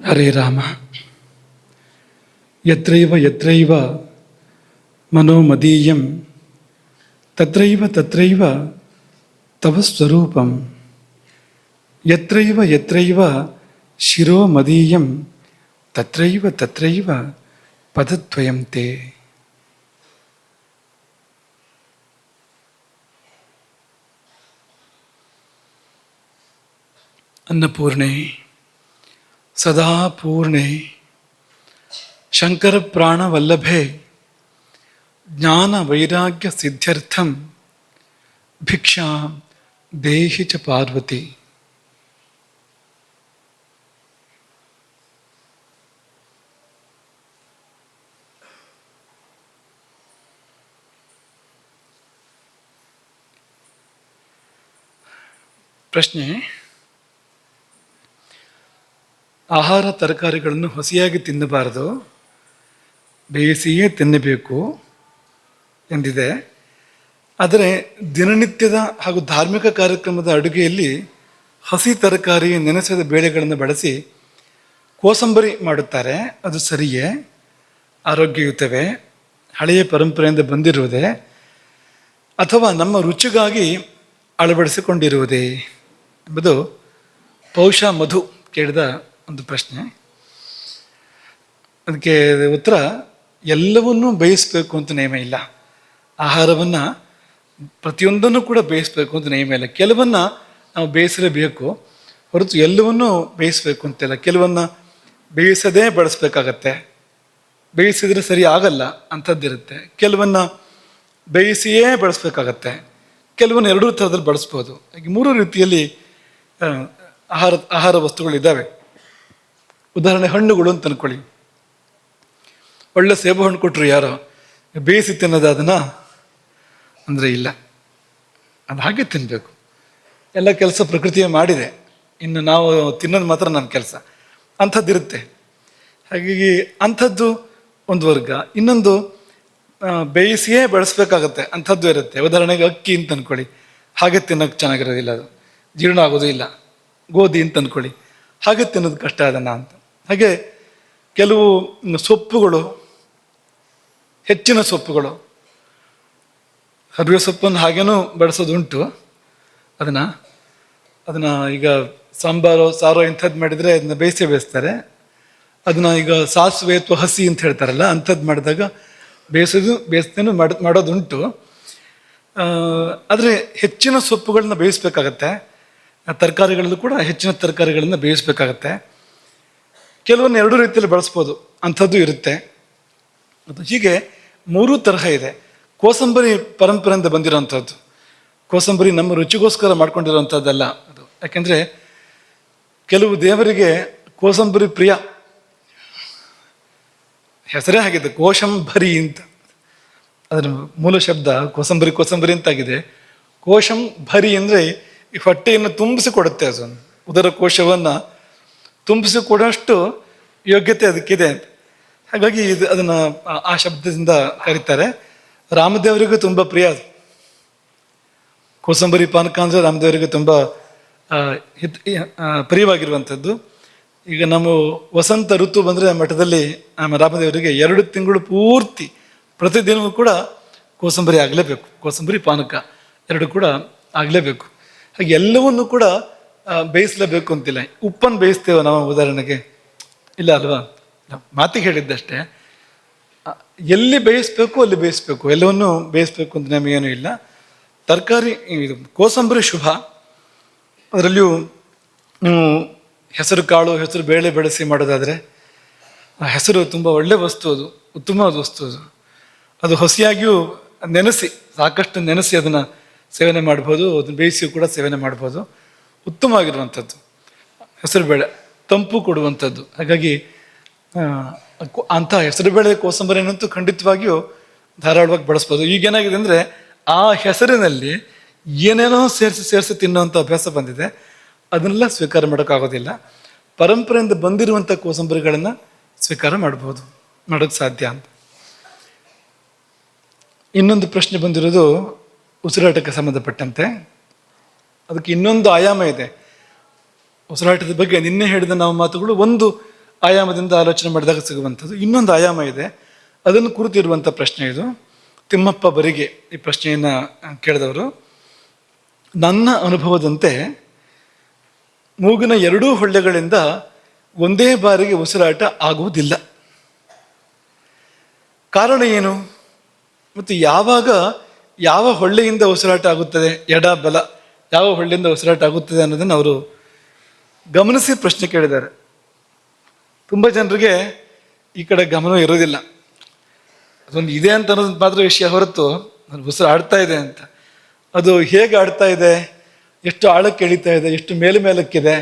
ಹರೇ ರಾಮ. ಯತ್ರೈವ ಯತ್ರೈವ ಮನೋಮದೀಯಂ ತತ್ರೈವ ತತ್ರೈವ ತವ ಸ್ವರೂಪಂ. ಯತ್ರೈವ ಯತ್ರೈವ ಶಿರೋ ಮದೀಯಂ ತತ್ರೈವ ತತ್ರೈವ ಪದದ್ವಯಂ ತೇ. ಅನ್ನಪೂರ್ಣೆ ಸದಾ ಪೂರ್ಣೆ ಶಂಕರ ಪ್ರಾಣವಲ್ಲಭೆ ಜ್ಞಾನ ವೈರಾಗ್ಯ ಸಿದ್ಧ್ಯರ್ಥಂ ಭಿಕ್ಷಾಂ ದೇಹಿ ಚ ಪಾರ್ವತಿ. ಪ್ರಶ್ನೆ: ಆಹಾರ ತರಕಾರಿಗಳನ್ನು ಹಸಿಯಾಗಿ ತಿನ್ನಬಾರದು, ಬೇಯಿಸಿಯೇ ತಿನ್ನಬೇಕು ಎಂದಿದೆ. ಆದರೆ ದಿನನಿತ್ಯದ ಹಾಗೂ ಧಾರ್ಮಿಕ ಕಾರ್ಯಕ್ರಮದ ಅಡುಗೆಯಲ್ಲಿ ಹಸಿ ತರಕಾರಿ, ನೆನೆಸಿದ ಬೇಳೆಗಳನ್ನು ಬಳಸಿ ಕೋಸಂಬರಿ ಮಾಡುತ್ತಾರೆ. ಅದು ಸರಿಯೇ? ಆರೋಗ್ಯಯುತವೇ? ಹಳೆಯ ಪರಂಪರೆಯಿಂದ ಬಂದಿರುವುದೇ ಅಥವಾ ನಮ್ಮ ರುಚಿಗಾಗಿ ಅಳವಡಿಸಿಕೊಂಡಿರುವುದೇ ಎಂಬುದು ಬಹುಶಃ ಮಧು ಕೇಳಿದ ಒಂದು ಪ್ರಶ್ನೆ. ಅದಕ್ಕೆ ಉತ್ತರ: ಎಲ್ಲವನ್ನೂ ಬೇಯಿಸಬೇಕು ಅಂತ ನಿಯಮ ಇಲ್ಲ. ಆಹಾರವನ್ನು ಪ್ರತಿಯೊಂದನ್ನು ಕೂಡ ಬೇಯಿಸಬೇಕು ಅಂತ ನಿಯಮ ಇಲ್ಲ. ಕೆಲವನ್ನು ನಾವು ಬೇಯಿಸಲೇಬೇಕು ಹೊರತು ಎಲ್ಲವನ್ನೂ ಬೇಯಿಸಬೇಕು ಅಂತಿಲ್ಲ. ಕೆಲವನ್ನು ಬೇಯಿಸದೇ ಬಳಸಬೇಕಾಗತ್ತೆ, ಬೇಯಿಸಿದರೆ ಸರಿ ಆಗಲ್ಲ ಅಂಥದ್ದಿರುತ್ತೆ. ಕೆಲವನ್ನು ಬೇಯಿಸಿಯೇ ಬಳಸಬೇಕಾಗತ್ತೆ, ಕೆಲವನ್ನು ಎರಡೂ ಥರದಲ್ಲಿ ಬಳಸ್ಬೋದು. ಹಾಗೆ ಮೂರು ರೀತಿಯಲ್ಲಿ ಆಹಾರ ವಸ್ತುಗಳಿದ್ದಾವೆ. ಉದಾಹರಣೆ ಹಣ್ಣುಗಳು ಅಂತ ಅಂದ್ಕೊಳ್ಳಿ. ಒಳ್ಳೆ ಸೇಬು ಹಣ್ಣು ಕೊಟ್ಟರು ಯಾರೋ, ಬೇಯಿಸಿ ತಿನ್ನೋದು ಅದನ್ನು ಅಂದರೆ ಇಲ್ಲ, ಅದು ಹಾಗೆ ತಿನ್ನಬೇಕು. ಎಲ್ಲ ಕೆಲಸ ಪ್ರಕೃತಿಯೇ ಮಾಡಿದೆ, ಇನ್ನು ನಾವು ತಿನ್ನೋದು ಮಾತ್ರ ನಮ್ಮ ಕೆಲಸ. ಅಂಥದ್ದಿರುತ್ತೆ. ಹಾಗಾಗಿ ಅಂಥದ್ದು ಒಂದು ವರ್ಗ. ಇನ್ನೊಂದು ಬೇಯಿಸಿಯೇ ಬಳಸಬೇಕಾಗತ್ತೆ ಅಂಥದ್ದು ಇರುತ್ತೆ. ಉದಾಹರಣೆಗೆ ಅಕ್ಕಿ ಅಂತ ಅಂದ್ಕೊಳ್ಳಿ, ಹಾಗೆ ತಿನ್ನೋಕೆ ಚೆನ್ನಾಗಿರೋದಿಲ್ಲ, ಅದು ಜೀರ್ಣ ಆಗೋದು ಇಲ್ಲ. ಗೋಧಿ ಅಂತ ಅಂದ್ಕೊಳ್ಳಿ, ಹಾಗೆ ತಿನ್ನೋದು ಕಷ್ಟ ಅದನ್ನು ಅಂತ. ಹಾಗೆ ಕೆಲವು ಸೊಪ್ಪುಗಳು, ಹೆಚ್ಚಿನ ಸೊಪ್ಪುಗಳು, ಹರಿವೆ ಸೊಪ್ಪನ್ನು ಹಾಗೇನೂ ಬಳಸೋದುಂಟು. ಅದನ್ನು ಈಗ ಸಾಂಬಾರು ಸಾರೋ ಇಂಥದ್ದು ಮಾಡಿದರೆ ಅದನ್ನ ಬೇಯಿಸ್ತಾರೆ. ಅದನ್ನು ಈಗ ಸಾಸಿವೆ ಅಥವಾ ಹಸಿ ಅಂತ ಹೇಳ್ತಾರಲ್ಲ, ಅಂಥದ್ದು ಮಾಡಿದಾಗ ಬೇಯಿಸ್ತೇನು ಮಾಡೋದುಂಟು. ಆದರೆ ಹೆಚ್ಚಿನ ಸೊಪ್ಪುಗಳನ್ನ ಬೇಯಿಸ್ಬೇಕಾಗತ್ತೆ. ತರಕಾರಿಗಳಲ್ಲೂ ಕೂಡ ಹೆಚ್ಚಿನ ತರಕಾರಿಗಳನ್ನು ಬೇಯಿಸ್ಬೇಕಾಗತ್ತೆ. ಕೆಲವೊಂದು ಎರಡೂ ರೀತಿಯಲ್ಲಿ ಬಳಸ್ಬೋದು, ಅಂಥದ್ದು ಇರುತ್ತೆ. ಅದು ಹೀಗೆ ಮೂರೂ ತರಹ ಇದೆ. ಕೋಸಂಬರಿ ಪರಂಪರೆಯಿಂದ ಬಂದಿರೋವಂಥದ್ದು. ಕೋಸಂಬರಿ ನಮ್ಮ ರುಚಿಗೋಸ್ಕರ ಮಾಡ್ಕೊಂಡಿರೋವಂಥದ್ದಲ್ಲ ಅದು. ಯಾಕೆಂದರೆ ಕೆಲವು ದೇವರಿಗೆ ಕೋಸಂಬರಿ ಪ್ರಿಯ. ಹೆಸರೇ ಆಗಿದೆ ಕೋಶಂಬರಿ ಅಂತ. ಅದರ ಮೂಲ ಶಬ್ದ ಕೋಸಂಬರಿ ಅಂತಾಗಿದೆ. ಕೋಶಂಬರಿ ಅಂದರೆ ಈ ಹೊಟ್ಟೆಯನ್ನು ತುಂಬಿಸಿಕೊಡುತ್ತೆ. ಅದು ಉದರ ಕೋಶವನ್ನು ತುಂಬಿಸಿಕೊಡೋಷ್ಟು ಯೋಗ್ಯತೆ ಅದಕ್ಕಿದೆ ಅಂತ. ಹಾಗಾಗಿ ಅದನ್ನು ಆ ಶಬ್ದದಿಂದ ಕರೀತಾರೆ. ರಾಮದೇವರಿಗೂ ತುಂಬ ಪ್ರಿಯ ಅದು. ಕೋಸಂಬರಿ ಪಾನಕ ಅಂದರೆ ರಾಮದೇವರಿಗೆ ತುಂಬ ಪ್ರಿಯವಾಗಿರುವಂಥದ್ದು. ಈಗ ನಮ್ಮ ವಸಂತ ಋತು ಬಂದರೆ ಮಠದಲ್ಲಿ ರಾಮದೇವರಿಗೆ 2 ತಿಂಗಳು ಪೂರ್ತಿ ಪ್ರತಿದಿನವೂ ಕೂಡ ಕೋಸಂಬರಿ ಆಗಲೇಬೇಕು. ಕೋಸಂಬರಿ ಪಾನಕ 2 ಕೂಡ ಆಗಲೇಬೇಕು. ಹಾಗೆ ಎಲ್ಲವನ್ನೂ ಕೂಡ ಬೇಯಿಸಲೇಬೇಕು ಅಂತಿಲ್ಲ. ಉಪ್ಪನ್ನು ಬೇಯಿಸ್ತೇವೆ ನಾವು ಉದಾಹರಣೆಗೆ, ಇಲ್ಲ ಅಲ್ವಾ? ಮಾತಿಗೆ ಹೇಳಿದ್ದಷ್ಟೇ. ಎಲ್ಲಿ ಬೇಯಿಸ್ಬೇಕು ಅಲ್ಲಿ ಬೇಯಿಸ್ಬೇಕು, ಎಲ್ಲವನ್ನೂ ಬೇಯಿಸ್ಬೇಕು ಅಂತ ನಮಗೇನು ಇಲ್ಲ. ತರಕಾರಿ ಇದು ಕೋಸಂಬರಿ ಶುಭ. ಅದರಲ್ಲಿಯೂ ಹೆಸರು ಕಾಳು, ಹೆಸರು ಬೇಳೆ ಬೆಳೆಸಿ ಮಾಡೋದಾದರೆ ಆ ಹೆಸರು ತುಂಬ ಒಳ್ಳೆ ವಸ್ತು, ಅದು ಉತ್ತಮವಾದ ವಸ್ತು. ಅದು ಹಸಿಯಾಗಿಯೂ ನೆನೆಸಿ, ಸಾಕಷ್ಟು ನೆನೆಸಿ ಅದನ್ನು ಸೇವನೆ ಮಾಡ್ಬೋದು, ಅದನ್ನು ಬೇಯಿಸಿಯೂ ಕೂಡ ಸೇವನೆ ಮಾಡ್ಬೋದು. ಉತ್ತಮವಾಗಿರುವಂಥದ್ದು ಹೆಸರುಬೇಳೆ, ತಂಪು ಕೊಡುವಂಥದ್ದು. ಹಾಗಾಗಿ ಅಂಥ ಹೆಸರುಬೇಳೆ ಕೋಸಂಬರಿನಂತೂ ಖಂಡಿತವಾಗಿಯೂ ಧಾರಾಳವಾಗಿ ಬಳಸ್ಬೋದು. ಈಗೇನಾಗಿದೆ ಅಂದರೆ ಆ ಹೆಸರಿನಲ್ಲಿ ಏನೇನೋ ಸೇರಿಸಿ ತಿನ್ನುವಂಥ ಅಭ್ಯಾಸ ಬಂದಿದೆ. ಅದನ್ನೆಲ್ಲ ಸ್ವೀಕಾರ ಮಾಡೋಕ್ಕಾಗೋದಿಲ್ಲ. ಪರಂಪರೆಯಿಂದ ಬಂದಿರುವಂಥ ಕೋಸಂಬರಿಗಳನ್ನು ಸ್ವೀಕಾರ ಮಾಡೋಕ್ಕೆ ಸಾಧ್ಯ ಅಂತ. ಇನ್ನೊಂದು ಪ್ರಶ್ನೆ ಬಂದಿರೋದು ಉಸಿರಾಟಕ್ಕೆ ಸಂಬಂಧಪಟ್ಟಂತೆ. ಅದಕ್ಕೆ ಇನ್ನೊಂದು ಆಯಾಮ ಇದೆ. ಉಸಿರಾಟದ ಬಗ್ಗೆ ನಿನ್ನೆ ಹೇಳಿದ ನಾವು ಮಾತುಗಳು ಒಂದು ಆಯಾಮದಿಂದ ಆಲೋಚನೆ ಮಾಡಿದಾಗ ಸಿಗುವಂಥದ್ದು. ಇನ್ನೊಂದು ಆಯಾಮ ಇದೆ, ಅದನ್ನು ಕುರಿತಿರುವಂಥ ಪ್ರಶ್ನೆ ಇದು. ತಿಮ್ಮಪ್ಪ ಬರಿಗೆ ಈ ಪ್ರಶ್ನೆಯನ್ನು ಕೇಳಿದವರು. ನನ್ನ ಅನುಭವದಂತೆ ಮೂಗಿನ ಎರಡೂ ಹೊಳ್ಳೆಗಳಿಂದ ಒಂದೇ ಬಾರಿಗೆ ಉಸಿರಾಟ ಆಗುವುದಿಲ್ಲ. ಕಾರಣ ಏನು ಮತ್ತು ಯಾವಾಗ ಯಾವ ಹೊಳ್ಳೆಯಿಂದ ಉಸಿರಾಟ ಆಗುತ್ತದೆ, ಎಡ ಬಲ ಯಾವ ಹೊಳ್ಳೆಯಿಂದ ಉಸಿರಾಟ ಆಗುತ್ತದೆ ಅನ್ನೋದನ್ನು ಅವರು ಗಮನಿಸಿ ಪ್ರಶ್ನೆ ಕೇಳಿದ್ದಾರೆ. ತುಂಬ ಜನರಿಗೆ ಈ ಕಡೆ ಗಮನ ಇರೋದಿಲ್ಲ. ಅದೊಂದು ಇದೆ ಅಂತ ಅನ್ನೋದು ಮಾತ್ರ ವಿಷಯ ಹೊರತು ಅದು ಉಸಿರು ಆಡ್ತಾ ಇದೆ ಅಂತ, ಅದು ಹೇಗೆ ಆಡ್ತಾ ಇದೆ, ಎಷ್ಟು ಆಳಕ್ಕೆ ಎಳಿತಾ ಇದೆ, ಎಷ್ಟು ಮೇಲಕ್ಕಿದೆ,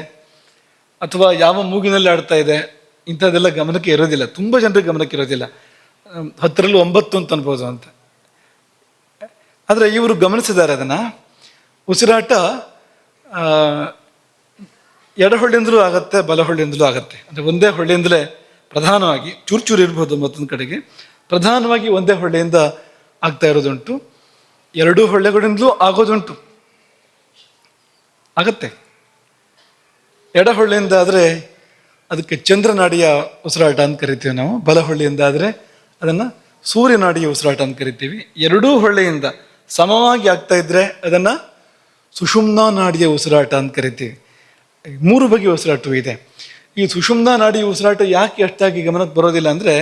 ಅಥವಾ ಯಾವ ಮೂಗಿನಲ್ಲಿ ಆಡ್ತಾ ಇದೆ, ಇಂಥದ್ದೆಲ್ಲ ಗಮನಕ್ಕೆ ಇರೋದಿಲ್ಲ. ತುಂಬ ಜನರಿಗೆ ಗಮನಕ್ಕೆ ಇರೋದಿಲ್ಲ. 10ರಲ್ಲಿ 9 ಅಂತ ಅನ್ಬೋದು ಅಂತ. ಆದರೆ ಇವರು ಗಮನಿಸಿದ್ದಾರೆ ಅದನ್ನು. ಉಸಿರಾಟ ಎಡ ಹೊಳ್ಳೆಯಿಂದಲೂ ಆಗತ್ತೆ, ಬಲ ಹೊಳ್ಳೆಯಿಂದಲೂ ಆಗತ್ತೆ. ಅಂದರೆ ಒಂದೇ ಹೊಳ್ಳೆಯಿಂದಲೇ ಪ್ರಧಾನವಾಗಿ, ಚೂರು ಇರ್ಬೋದು ಮತ್ತೊಂದು ಕಡೆಗೆ, ಪ್ರಧಾನವಾಗಿ ಒಂದೇ ಹೊಳ್ಳೆಯಿಂದ ಆಗ್ತಾ ಇರೋದುಂಟು. ಎರಡೂ ಹೊಳ್ಳೆಗಳಿಂದಲೂ ಆಗೋದುಂಟು, ಆಗತ್ತೆ. ಎಡ ಹೊಳ್ಳೆಯಿಂದ ಆದರೆ ಅದಕ್ಕೆ ಚಂದ್ರನಾಡಿಯ ಉಸಿರಾಟ ಅಂತ ಕರಿತೀವಿ ನಾವು. ಬಲ ಹೊಳ್ಳೆಯಿಂದ ಆದರೆ ಅದನ್ನು ಸೂರ್ಯನಾಡಿಯ ಉಸಿರಾಟ ಅಂತ ಕರಿತೀವಿ. ಎರಡೂ ಹೊಳ್ಳೆಯಿಂದ ಸಮವಾಗಿ ಆಗ್ತಾ ಇದ್ರೆ ಅದನ್ನು ಸುಷುಮ್ನಾ ನಾಡಿಯ ಉಸಿರಾಟ ಅಂತ ಕರಿತೀವಿ. 3 ಬಗೆಯ ಉಸಿರಾಟವೂ ಇದೆ. ಈ ಸುಷುಮ್ನಾ ನಾಡಿಯ ಉಸಿರಾಟ ಯಾಕೆ ಅಷ್ಟಾಗಿ ಗಮನಕ್ಕೆ ಬರೋದಿಲ್ಲ ಅಂದರೆ,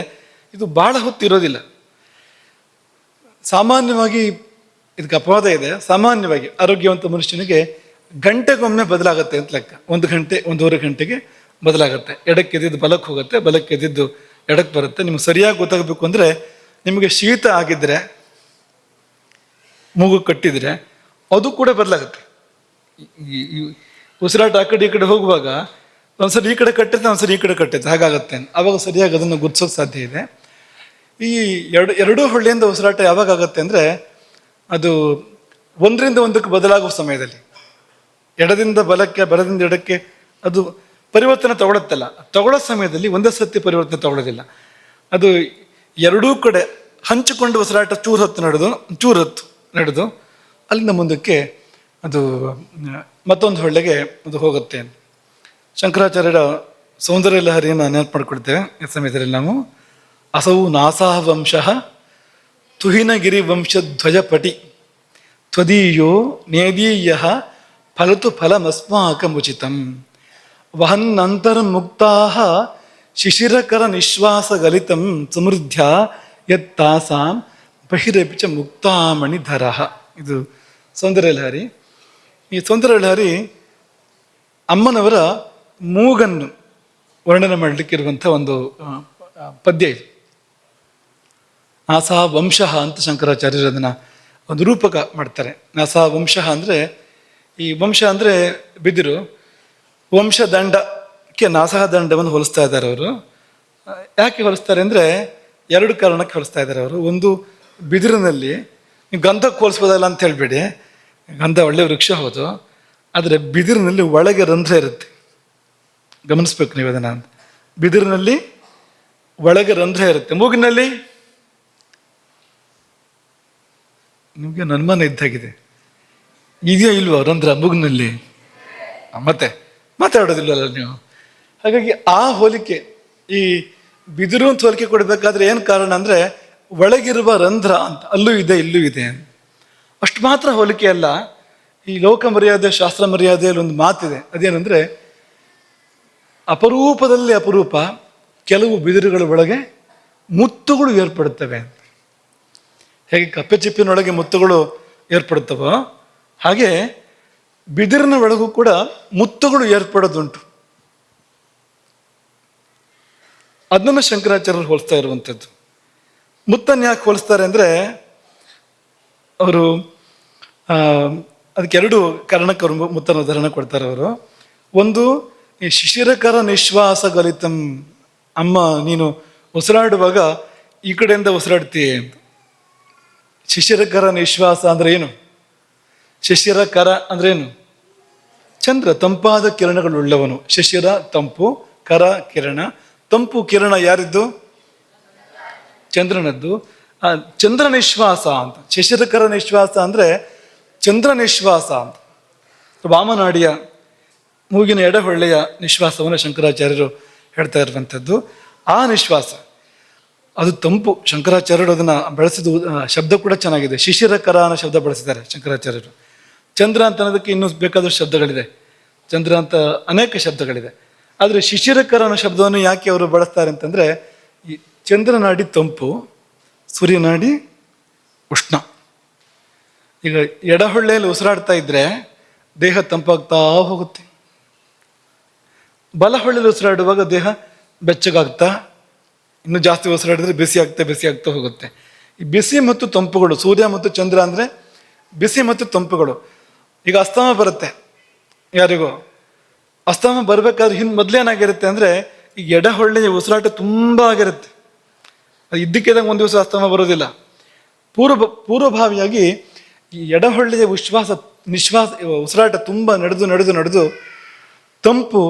ಇದು ಭಾಳ ಹೊತ್ತಿರೋದಿಲ್ಲ. ಸಾಮಾನ್ಯವಾಗಿ ಇದಕ್ಕೆ ಅಪವಾದ ಇದೆ. ಸಾಮಾನ್ಯವಾಗಿ ಆರೋಗ್ಯವಂತ ಮನುಷ್ಯನಿಗೆ ಗಂಟೆಗೊಮ್ಮೆ ಬದಲಾಗುತ್ತೆ ಅಂತ ಲೆಕ್ಕ. 1 ಗಂಟೆ 1.5 ಗಂಟೆಗೆ ಬದಲಾಗುತ್ತೆ. ಎಡಕ್ಕೆ ಎದ್ದಿದ್ದು ಬಲಕ್ಕೆ ಹೋಗುತ್ತೆ, ಬಲಕ್ಕೆ ಎದ್ದಿದ್ದು ಎಡಕ್ಕೆ ಬರುತ್ತೆ. ನಿಮ್ಗೆ ಸರಿಯಾಗಿ ಗೊತ್ತಾಗಬೇಕು ಅಂದರೆ, ನಿಮಗೆ ಶೀತ ಆಗಿದ್ದರೆ, ಮೂಗು ಕಟ್ಟಿದರೆ ಅದು ಕೂಡ ಬದಲಾಗುತ್ತೆ. ಈ ಉಸಿರಾಟ ಆ ಕಡೆ ಈ ಕಡೆ ಹೋಗುವಾಗ ಒಂದ್ಸರಿ ಈ ಕಡೆ ಕಟ್ಟಿದ್ರೆ ಒಂದ್ಸರಿ ಈ ಕಡೆ ಕಟ್ಟಿದ್ರೆ ಹಾಗಾಗತ್ತೆ. ಆವಾಗ ಸರಿಯಾಗಿ ಅದನ್ನು ಗುರ್ತಿಸೋಕೆ ಸಾಧ್ಯ ಇದೆ. ಈ ಎರಡೂ ಹೊಳ್ಳೆಯಿಂದ ಉಸಿರಾಟ ಯಾವಾಗ ಆಗುತ್ತೆ ಅಂದರೆ, ಅದು ಒಂದರಿಂದ ಒಂದಕ್ಕೆ ಬದಲಾಗುವ ಸಮಯದಲ್ಲಿ, ಎಡದಿಂದ ಬಲಕ್ಕೆ ಬಲದಿಂದ ಎಡಕ್ಕೆ ಅದು ಪರಿವರ್ತನೆ ತಗೊಳುತ್ತಲ್ಲ, ತಗೊಳ್ಳೋ ಸಮಯದಲ್ಲಿ ಒಂದೇ ಸತಿ ಪರಿವರ್ತನೆ ತಗೊಳ್ಳೋದಿಲ್ಲ. ಅದು ಎರಡೂ ಕಡೆ ಹಂಚಿಕೊಂಡು ಉಸಿರಾಟ ಚೂರು ಹೊತ್ತು ನಡೆದು ಅಲ್ಲಿಂದ ಮುಂದಕ್ಕೆ ಅದು ಮತ್ತೊಂದು ಹೊಳ್ಳೆಗೆ ಅದು ಹೋಗುತ್ತೆ. ಶಂಕರಾಚಾರ್ಯರ ಸೌಂದರ್ಯ ಲಹರಿಯನ್ನು ನೆನಪು ಮಾಡ್ಕೊಳ್ತೇವೆ ಈ ಸಮಯದಲ್ಲಿ ನಾವು. ಅಸೌ ನಾಸಾ ವಂಶಃ ತುಹಿನಗಿರಿ ವಂಶಧ್ವಜಪಟಿ ತ್ವದೀಯೋ ನೇದೀಯ ಫಲತು ಫಲಮಸ್ಮಾಕಮುಚಿತಂ ವಹನ್ನಂತರ್ಮುಕ್ತಾ ಶಿಶಿರಕರ ನಿಶ್ವಾಸಗಲಿತಂ ಸಮೃದ್ಧ ಯತ್ತಾಸಾಂ ಬಹಿರಪಿ ಚ ಮುಕ್ತಾಮಣಿಧರ. ಇದು ಸೌಂದರ್ಯ ಲಹರಿ. ಈ ಸೌಂದರ್ಯ ಲಹರಿ ಅಮ್ಮನವರ ಮೂಗನ್ನು ವರ್ಣನೆ ಮಾಡಲಿಕ್ಕಿರುವಂಥ ಒಂದು ಪದ್ಯ ಇದು. ನಾಸಾ ವಂಶಃ ಅಂತ ಶಂಕರಾಚಾರ್ಯರು ಅದನ್ನು ಒಂದು ರೂಪಕ ಮಾಡ್ತಾರೆ. ನಾಸಾ ವಂಶಃ ಅಂದರೆ, ಈ ವಂಶ ಅಂದರೆ ಬಿದಿರು, ವಂಶದಂಡಕ್ಕೆ ನಾಸಾ ದಂಡವನ್ನು ಹೋಲಿಸ್ತಾ ಇದ್ದಾರೆ ಅವರು. ಯಾಕೆ ಹೋಲಿಸ್ತಾರೆ ಅಂದರೆ, 2 ಕಾರಣಕ್ಕೆ ಹೋಲಿಸ್ತಾ ಇದ್ದಾರೆ ಅವರು. ಒಂದು, ಬಿದಿರಿನಲ್ಲಿ ನೀವು ಗಂಧಕ್ಕೆ ಹೋಲಿಸ್ಬೋದಲ್ಲ ಅಂತ ಹೇಳ್ಬೇಡಿ, ಗಂಧ ಒಳ್ಳೆ ವೃಕ್ಷ ಹೌದು, ಆದರೆ ಬಿದಿರಿನಲ್ಲಿ ಒಳಗೆ ರಂಧ್ರ ಇರುತ್ತೆ. ಗಮನಿಸ್ಬೇಕು ನೀವು ಅದನ್ನು. ಬಿದಿರಿನಲ್ಲಿ ಒಳಗೆ ರಂಧ್ರ ಇರುತ್ತೆ. ಮೂಗಿನಲ್ಲಿ ನಿಮಗೆ ಅನುಮಾನ ಇದ್ದಾಗಿದೆ, ಇದೆಯೋ ಇಲ್ವೋ ರಂಧ್ರ ಮೂಗಿನಲ್ಲಿ? ಮತ್ತೆ ಮಾತಾಡೋದಿಲ್ಲವಲ್ಲ ನೀವು. ಹಾಗಾಗಿ ಆ ಹೋಲಿಕೆ, ಈ ಬಿದಿರು ಅಂತ ಹೋಲಿಕೆ ಕೊಡಬೇಕಾದ್ರೆ ಏನು ಕಾರಣ ಅಂದರೆ, ಒಳಗಿರುವ ರಂಧ್ರ ಅಂತ ಅಲ್ಲೂ ಇದೆ ಇಲ್ಲೂ ಇದೆ. ಅಷ್ಟು ಮಾತ್ರ ಹೋಲಿಕೆ ಅಲ್ಲ. ಈ ಲೋಕ ಮರ್ಯಾದೆ, ಶಾಸ್ತ್ರ ಮರ್ಯಾದೆಯಲ್ಲಿ ಒಂದು ಮಾತಿದೆ. ಅದೇನೆಂದರೆ, ಅಪರೂಪದಲ್ಲಿ ಅಪರೂಪ ಕೆಲವು ಬಿದಿರುಗಳ ಒಳಗೆ ಮುತ್ತುಗಳು ಏರ್ಪಡುತ್ತವೆ. ಹೇಗೆ ಕಪ್ಪೆ ಚಿಪ್ಪಿನೊಳಗೆ ಮುತ್ತುಗಳು ಏರ್ಪಡುತ್ತವೋ ಹಾಗೆ ಬಿದಿರಿನ ಒಳಗೂ ಕೂಡ ಮುತ್ತುಗಳು ಏರ್ಪಡೋದುಂಟು. ಅದನ್ನು ಶಂಕರಾಚಾರ್ಯರು ಹೋಲಿಸ್ತಾ ಇರುವಂಥದ್ದು. ಮುತ್ತನ್ನು ಯಾಕೆ ಹೋಲಿಸ್ತಾರೆ ಅಂದರೆ, ಅವರು ಅದಕ್ಕೆ 2 ಕಾರಣಕ್ಕೆ ಅವರು ಮುತ್ತನ್ನು ಉದಾಹರಣೆ ಕೊಡ್ತಾರೆ ಅವರು. ಒಂದು, ಈ ಶಿಶಿರಕರ ನಿಶ್ವಾಸ ಗಲಿತಂ, ಅಮ್ಮ ನೀನು ಉಸಿರಾಡುವಾಗ ಈ ಕಡೆಯಿಂದ ಉಸಿರಾಡ್ತೀಯ. ಶಿಶಿರಕರ ನಿಶ್ವಾಸ ಅಂದ್ರೆ ಏನು? ಶಿಶಿರಕರ ಅಂದ್ರೆ ಏನು? ಚಂದ್ರ, ತಂಪಾದ ಕಿರಣಗಳುಳ್ಳವನು. ಶಿಶಿರ ತಂಪು, ಕರ ಕಿರಣ. ತಂಪು ಕಿರಣ ಯಾರಿದ್ದು? ಚಂದ್ರನದ್ದು. ಚಂದ್ರ ನಿಶ್ವಾಸ ಅಂತ. ಶಿಶಿರಕರ ನಿಶ್ವಾಸ ಅಂದ್ರೆ ಚಂದ್ರ ನಿಶ್ವಾಸ ಅಂತ. ವಾಮನಾಡಿಯ ಮೂಗಿನ ಎಡಹೊಳ್ಳೆಯ ನಿಶ್ವಾಸವನ್ನು ಶಂಕರಾಚಾರ್ಯರು ಹೇಳ್ತಾ ಇರುವಂಥದ್ದು. ಆ ನಿಶ್ವಾಸ ಅದು ತಂಪು. ಶಂಕರಾಚಾರ್ಯರು ಅದನ್ನು ಬಳಸಿದ ಶಬ್ದ ಕೂಡ ಚೆನ್ನಾಗಿದೆ. ಶಿಶಿರಕರ ಅನ್ನೋ ಶಬ್ದ ಬಳಸಿದ್ದಾರೆ ಶಂಕರಾಚಾರ್ಯರು. ಚಂದ್ರ ಅಂತ ಅನ್ನೋದಕ್ಕೆ ಇನ್ನೂ ಬೇಕಾದಷ್ಟು ಶಬ್ದಗಳಿದೆ, ಚಂದ್ರ ಅಂತ ಅನೇಕ ಶಬ್ದಗಳಿದೆ. ಆದರೆ ಶಿಶಿರಕರ ಅನ್ನೋ ಶಬ್ದವನ್ನು ಯಾಕೆ ಅವರು ಬಳಸ್ತಾರೆ ಅಂತಂದರೆ, ಈ ಚಂದ್ರನಾಡಿ ತಂಪು, ಸೂರ್ಯನಾಡಿ ಉಷ್ಣ. ಈಗ ಎಡಹೊಳ್ಳೆಯಲ್ಲಿ ಉಸಿರಾಡ್ತಾ ಇದ್ರೆ ದೇಹ ತಂಪಾಗ್ತಾ ಹೋಗುತ್ತೆ, ಬಲಹೊಳ್ಳೆಯಲ್ಲಿ ಉಸಿರಾಡುವಾಗ ದೇಹ ಬೆಚ್ಚಗಾಗ್ತಾ, ಇನ್ನೂ ಜಾಸ್ತಿ ಉಸಿರಾಡಿದ್ರೆ ಬಿಸಿ ಆಗ್ತಾ ಹೋಗುತ್ತೆ. ಈ ಬಿಸಿ ಮತ್ತು ತಂಪುಗಳು, ಸೂರ್ಯ ಮತ್ತು ಚಂದ್ರ ಅಂದರೆ ಬಿಸಿ ಮತ್ತು ತಂಪುಗಳು. ಈಗ ಅಸ್ತಮ ಬರುತ್ತೆ ಯಾರಿಗೋ, ಅಸ್ತಮ ಬರಬೇಕಾದ್ರೆ ಮೊದಲೇನಾಗಿರುತ್ತೆ ಅಂದರೆ, ಈ ಎಡಹೊಳ್ಳೆಯ ಉಸಿರಾಟ ತುಂಬ ಆಗಿರುತ್ತೆ. ಅದು ಇದ್ದಕ್ಕಿದ್ದಂಗೆ ಒಂದು ದಿವಸ ಅಸ್ತಮ ಬರೋದಿಲ್ಲ. ಪೂರ್ವಭಾವಿಯಾಗಿ ಈ ಎಡಹೊಳ್ಳೆಯ ನಿಶ್ವಾಸ ಉಸಿರಾಟ ತುಂಬ ನಡೆದು ತಂಪು,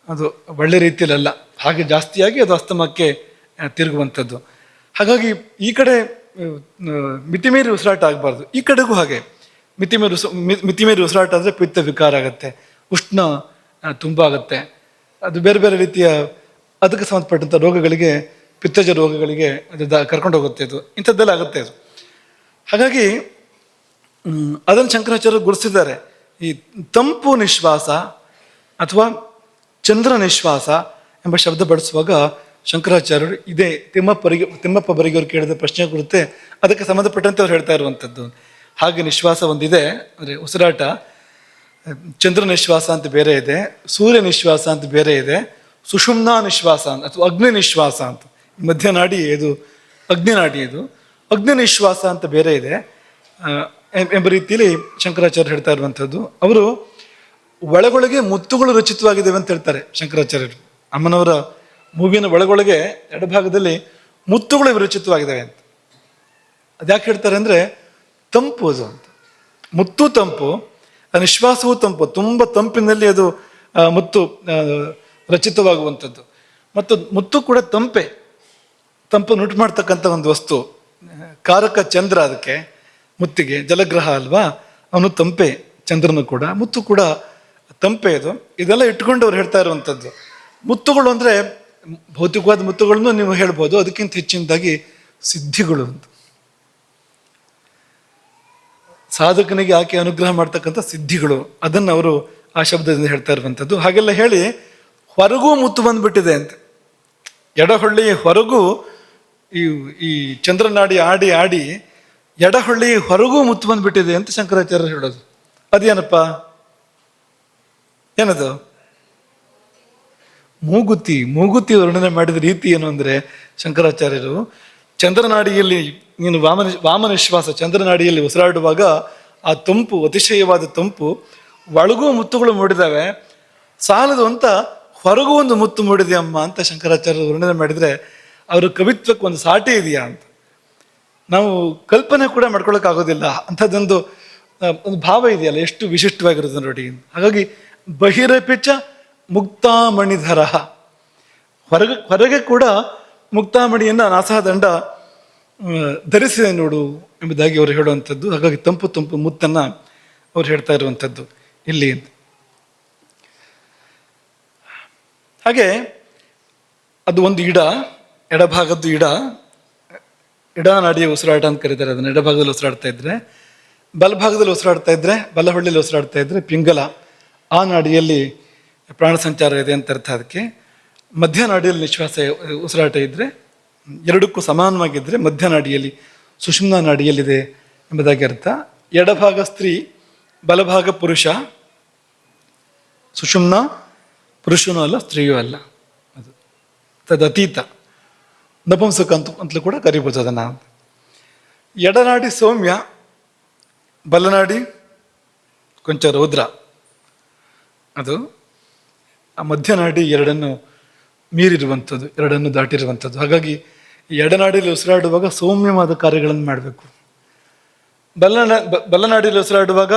ಅದು ಒಳ್ಳೆ ರೀತಿಯಲ್ಲ, ಹಾಗೆ ಜಾಸ್ತಿಯಾಗಿ ಅದು ಅಸ್ತಮಕ್ಕೆ ತಿರುಗುವಂಥದ್ದು. ಹಾಗಾಗಿ ಈ ಕಡೆ ಮಿತಿಮೀರಿ ಉಸಿರಾಟ ಆಗಬಾರ್ದು, ಈ ಕಡೆಗೂ ಹಾಗೆ ಮಿತಿಮೀರಿ ಉಸಿರಾಟ ಆದರೆ ಪಿತ್ತ ವಿಕಾರ ಆಗುತ್ತೆ, ಉಷ್ಣ ತುಂಬ ಆಗುತ್ತೆ. ಅದು ಬೇರೆ ಬೇರೆ ರೀತಿಯ ಅದಕ್ಕೆ ಸಂಬಂಧಪಟ್ಟಂಥ ರೋಗಗಳಿಗೆ, ಪಿತ್ತಜ ರೋಗಗಳಿಗೆ ಅದು ಕರ್ಕೊಂಡು ಹೋಗುತ್ತೆ. ಇದು ಇಂಥದ್ದೆಲ್ಲ ಆಗುತ್ತೆ ಅದು. ಹಾಗಾಗಿ ಅದನ್ನು ಶಂಕರಾಚಾರ್ಯರು ಗುರುತಿಸಿದ್ದಾರೆ. ಈ ತಂಪು ನಿಶ್ವಾಸ ಅಥವಾ ಚಂದ್ರ ನಿಶ್ವಾಸ ಎಂಬ ಶಬ್ದ ಬಳಸುವಾಗ ಶಂಕರಾಚಾರ್ಯರು ಇದೇ ತಿಮ್ಮಪ್ಪ ಬರಿಗವರು ಕೇಳಿದ ಪ್ರಶ್ನೆ ಕುರಿತೆ ಅದಕ್ಕೆ ಸಂಬಂಧಪಟ್ಟಂತೆ ಅವ್ರು ಹೇಳ್ತಾ ಇರುವಂಥದ್ದು. ಹಾಗೆ ನಿಶ್ವಾಸ ಒಂದಿದೆ, ಅಂದರೆ ಉಸಿರಾಟ. ಚಂದ್ರ ನಿಶ್ವಾಸ ಅಂತ ಬೇರೆ ಇದೆ, ಸೂರ್ಯ ನಿಶ್ವಾಸ ಅಂತ ಬೇರೆ ಇದೆ, ಸುಷುಮ್ನಾ ನಿಶ್ವಾಸ ಅಥವಾ ಅಗ್ನಿ ನಿಶ್ವಾಸ ಅಂತ, ಮಧ್ಯನಾಡಿ ಇದು ಅಗ್ನಿನಾಡಿ, ಇದು ಅಗ್ನಿ ನಿಶ್ವಾಸ ಅಂತ ಬೇರೆ ಇದೆ ಎಂಬ ರೀತಿಯಲ್ಲಿ ಶಂಕರಾಚಾರ್ಯರು ಹೇಳ್ತಾ ಇರುವಂಥದ್ದು. ಅವರು ಒಳಗೊಳಗೆ ಮುತ್ತುಗಳು ರಚಿತವಾಗಿದ್ದಾವೆ ಅಂತ ಹೇಳ್ತಾರೆ ಶಂಕರಾಚಾರ್ಯರು. ಅಮ್ಮನವರ ಮೂವಿನ ಒಳಗೊಳಗೆ ಎಡಭಾಗದಲ್ಲಿ ಮುತ್ತುಗಳು ವಿರಚಿತವಾಗಿದ್ದಾವೆ ಅಂತ. ಅದ್ಯಾಕೆ ಹೇಳ್ತಾರೆ ಅಂದರೆ, ತಂಪು ಅದು ಅಂತ. ಮುತ್ತು ತಂಪು, ನಿಶ್ವಾಸವೂ ತಂಪು, ತುಂಬ ತಂಪಿನಲ್ಲಿ ಅದು ಮುತ್ತು ರಚಿತವಾಗುವಂಥದ್ದು. ಮತ್ತು ಮುತ್ತು ಕೂಡ ತಂಪು ಮಾಡ್ತಕ್ಕಂಥ ಒಂದು ವಸ್ತು. ಕಾರಕ ಚಂದ್ರ, ಅದಕ್ಕೆ ಮುತ್ತಿಗೆ ಜಲಗ್ರಹ ಅಲ್ವಾ, ಅವನು ತಂಪೆ. ಚಂದ್ರನು ಕೂಡ, ಮುತ್ತು ಕೂಡ ತಂಪೆ. ಇದೆಲ್ಲ ಇಟ್ಕೊಂಡು ಅವ್ರು ಹೇಳ್ತಾ ಇರುವಂಥದ್ದು. ಮುತ್ತುಗಳು ಅಂದರೆ ಭೌತಿಕವಾದ ಮುತ್ತುಗಳನ್ನು ನೀವು ಹೇಳ್ಬೋದು, ಅದಕ್ಕಿಂತ ಹೆಚ್ಚಿನದಾಗಿ ಸಿದ್ಧಿಗಳು ಅಂತ, ಸಾಧಕನಿಗೆ ಆಕೆ ಅನುಗ್ರಹ ಮಾಡ್ತಕ್ಕಂಥ ಸಿದ್ಧಿಗಳು, ಅದನ್ನು ಅವರು ಆ ಶಬ್ದದಿಂದ ಹೇಳ್ತಾ ಇರುವಂಥದ್ದು. ಹಾಗೆಲ್ಲ ಹೇಳಿ ಹೊರಗೂ ಮುತ್ತು ಬಂದ್ಬಿಟ್ಟಿದೆ ಅಂತ. ಎಡಹೊಳ್ಳಿ ಹೊರಗೂ ಈ ಚಂದ್ರನಾಡಿ ಆಡಿ ಎಡಹೊಳ್ಳಿ ಹೊರಗೂ ಮುತ್ತು ಬಂದ್ಬಿಟ್ಟಿದೆ ಅಂತ ಶಂಕರಾಚಾರ್ಯರು ಹೇಳೋದು. ಅದೇನಪ್ಪ, ಏನದು? ಮೂಗುತಿ ವರ್ಣನೆ ಮಾಡಿದ ರೀತಿ ಏನು ಅಂದರೆ, ಶಂಕರಾಚಾರ್ಯರು ಚಂದ್ರನಾಡಿಯಲ್ಲಿ ನೀನು ವಾಮ ನಿಶ್ವಾಸ, ಚಂದ್ರನಾಡಿಯಲ್ಲಿ ಉಸಿರಾಡುವಾಗ ಆ ತಂಪು, ಅತಿಶಯವಾದ ತಂಪು, ಒಳಗೂ ಮುತ್ತುಗಳು ಮೂಡಿದಾವೆ, ಸಾಲದು ಅಂತ ಹೊರಗೂ ಒಂದು ಮುತ್ತು ಮೂಡಿದೆ ಅಮ್ಮ ಅಂತ ಶಂಕರಾಚಾರ್ಯರು ವರ್ಣನೆ ಮಾಡಿದರೆ ಅವರ ಕವಿತ್ವಕ್ಕೆ ಒಂದು ಸಾಟಿ ಇದೆಯಾ ಅಂತ ನಾವು ಕಲ್ಪನೆ ಕೂಡ ಮಾಡ್ಕೊಳ್ಳೋಕ್ಕಾಗೋದಿಲ್ಲ. ಅಂಥದ್ದೊಂದು ಒಂದು ಭಾವ ಇದೆಯಲ್ಲ, ಎಷ್ಟು ವಿಶಿಷ್ಟವಾಗಿರುತ್ತೆ ನೋಡಿ. ಹಾಗಾಗಿ ಬಹಿರಪಿಚ ಮುಕ್ತಾಮಣಿಧರ, ಹೊರಗೆ ಕೂಡ ಮುಕ್ತಾಮಣಿಯನ್ನು ನಾಸಾದಂಡ ಧರಿಸಿದೆ ನೋಡು ಎಂಬುದಾಗಿ ಅವರು ಹೇಳುವಂಥದ್ದು. ಹಾಗಾಗಿ ತಂಪು ಮುತ್ತನ್ನು ಅವ್ರು ಹೇಳ್ತಾ ಇರುವಂಥದ್ದು ಇಲ್ಲಿ. ಹಾಗೆ ಅದು ಒಂದು ಎಡಭಾಗದ್ದು ನಾಡಿಯ ಉಸಿರಾಟ ಅಂತ ಕರೀತಾರೆ ಅದನ್ನು. ಎಡಭಾಗದಲ್ಲಿ ಉಸಿರಾಡ್ತಾ ಇದ್ರೆ, ಬಲಭಾಗದಲ್ಲಿ ಉಸಿರಾಡ್ತಾ ಇದ್ರೆ, ಬಲಹೊಳ್ಳಿಯಲ್ಲಿ ಉಸಿರಾಡ್ತಾ ಇದ್ರೆ ಪಿಂಗಲ, ಆ ನಾಡಿಯಲ್ಲಿ ಪ್ರಾಣ ಸಂಚಾರ ಇದೆ ಅಂತ ಅರ್ಥ. ಅದಕ್ಕೆ ಮಧ್ಯನಾಡಿಯಲ್ಲಿ ನಿಶ್ವಾಸ ಉಸಿರಾಟ ಇದ್ದರೆ, ಎರಡಕ್ಕೂ ಸಮಾನವಾಗಿದ್ದರೆ ಮಧ್ಯನಾಡಿಯಲ್ಲಿ ಸುಷುಮ್ನಾ ನಾಡಿಯಲ್ಲಿದೆ ಎಂಬುದಾಗಿ ಅರ್ಥ. ಎಡಭಾಗ ಸ್ತ್ರೀ, ಬಲಭಾಗ ಪುರುಷ. ಸುಷುಮ್ನಾ ಪುರುಷನೂ ಅಲ್ಲ, ಸ್ತ್ರೀಯೂ ಅಲ್ಲ, ಅದು ತದತೀತ, ನಪುಂಸಕ ಅಂತಲೂ ಕೂಡ ಕರಿಬೋದು ಅದನ್ನು. ಎಡನಾಡಿ ಸೌಮ್ಯ, ಬಲನಾಡಿ ಕೊಂಚ ರೌದ್ರ. ಅದು ಆ ಮಧ್ಯನಾಡಿ ಎರಡನ್ನು ಮೀರಿರುವಂಥದ್ದು, ಎರಡನ್ನು ದಾಟಿರುವಂಥದ್ದು. ಹಾಗಾಗಿ ಎಡನಾಡಿಯಲ್ಲಿ ಉಸಿರಾಡುವಾಗ ಸೌಮ್ಯವಾದ ಕಾರ್ಯಗಳನ್ನು ಮಾಡಬೇಕು. ಬಲನಾಡಿಯಲ್ಲಿ ಉಸಿರಾಡುವಾಗ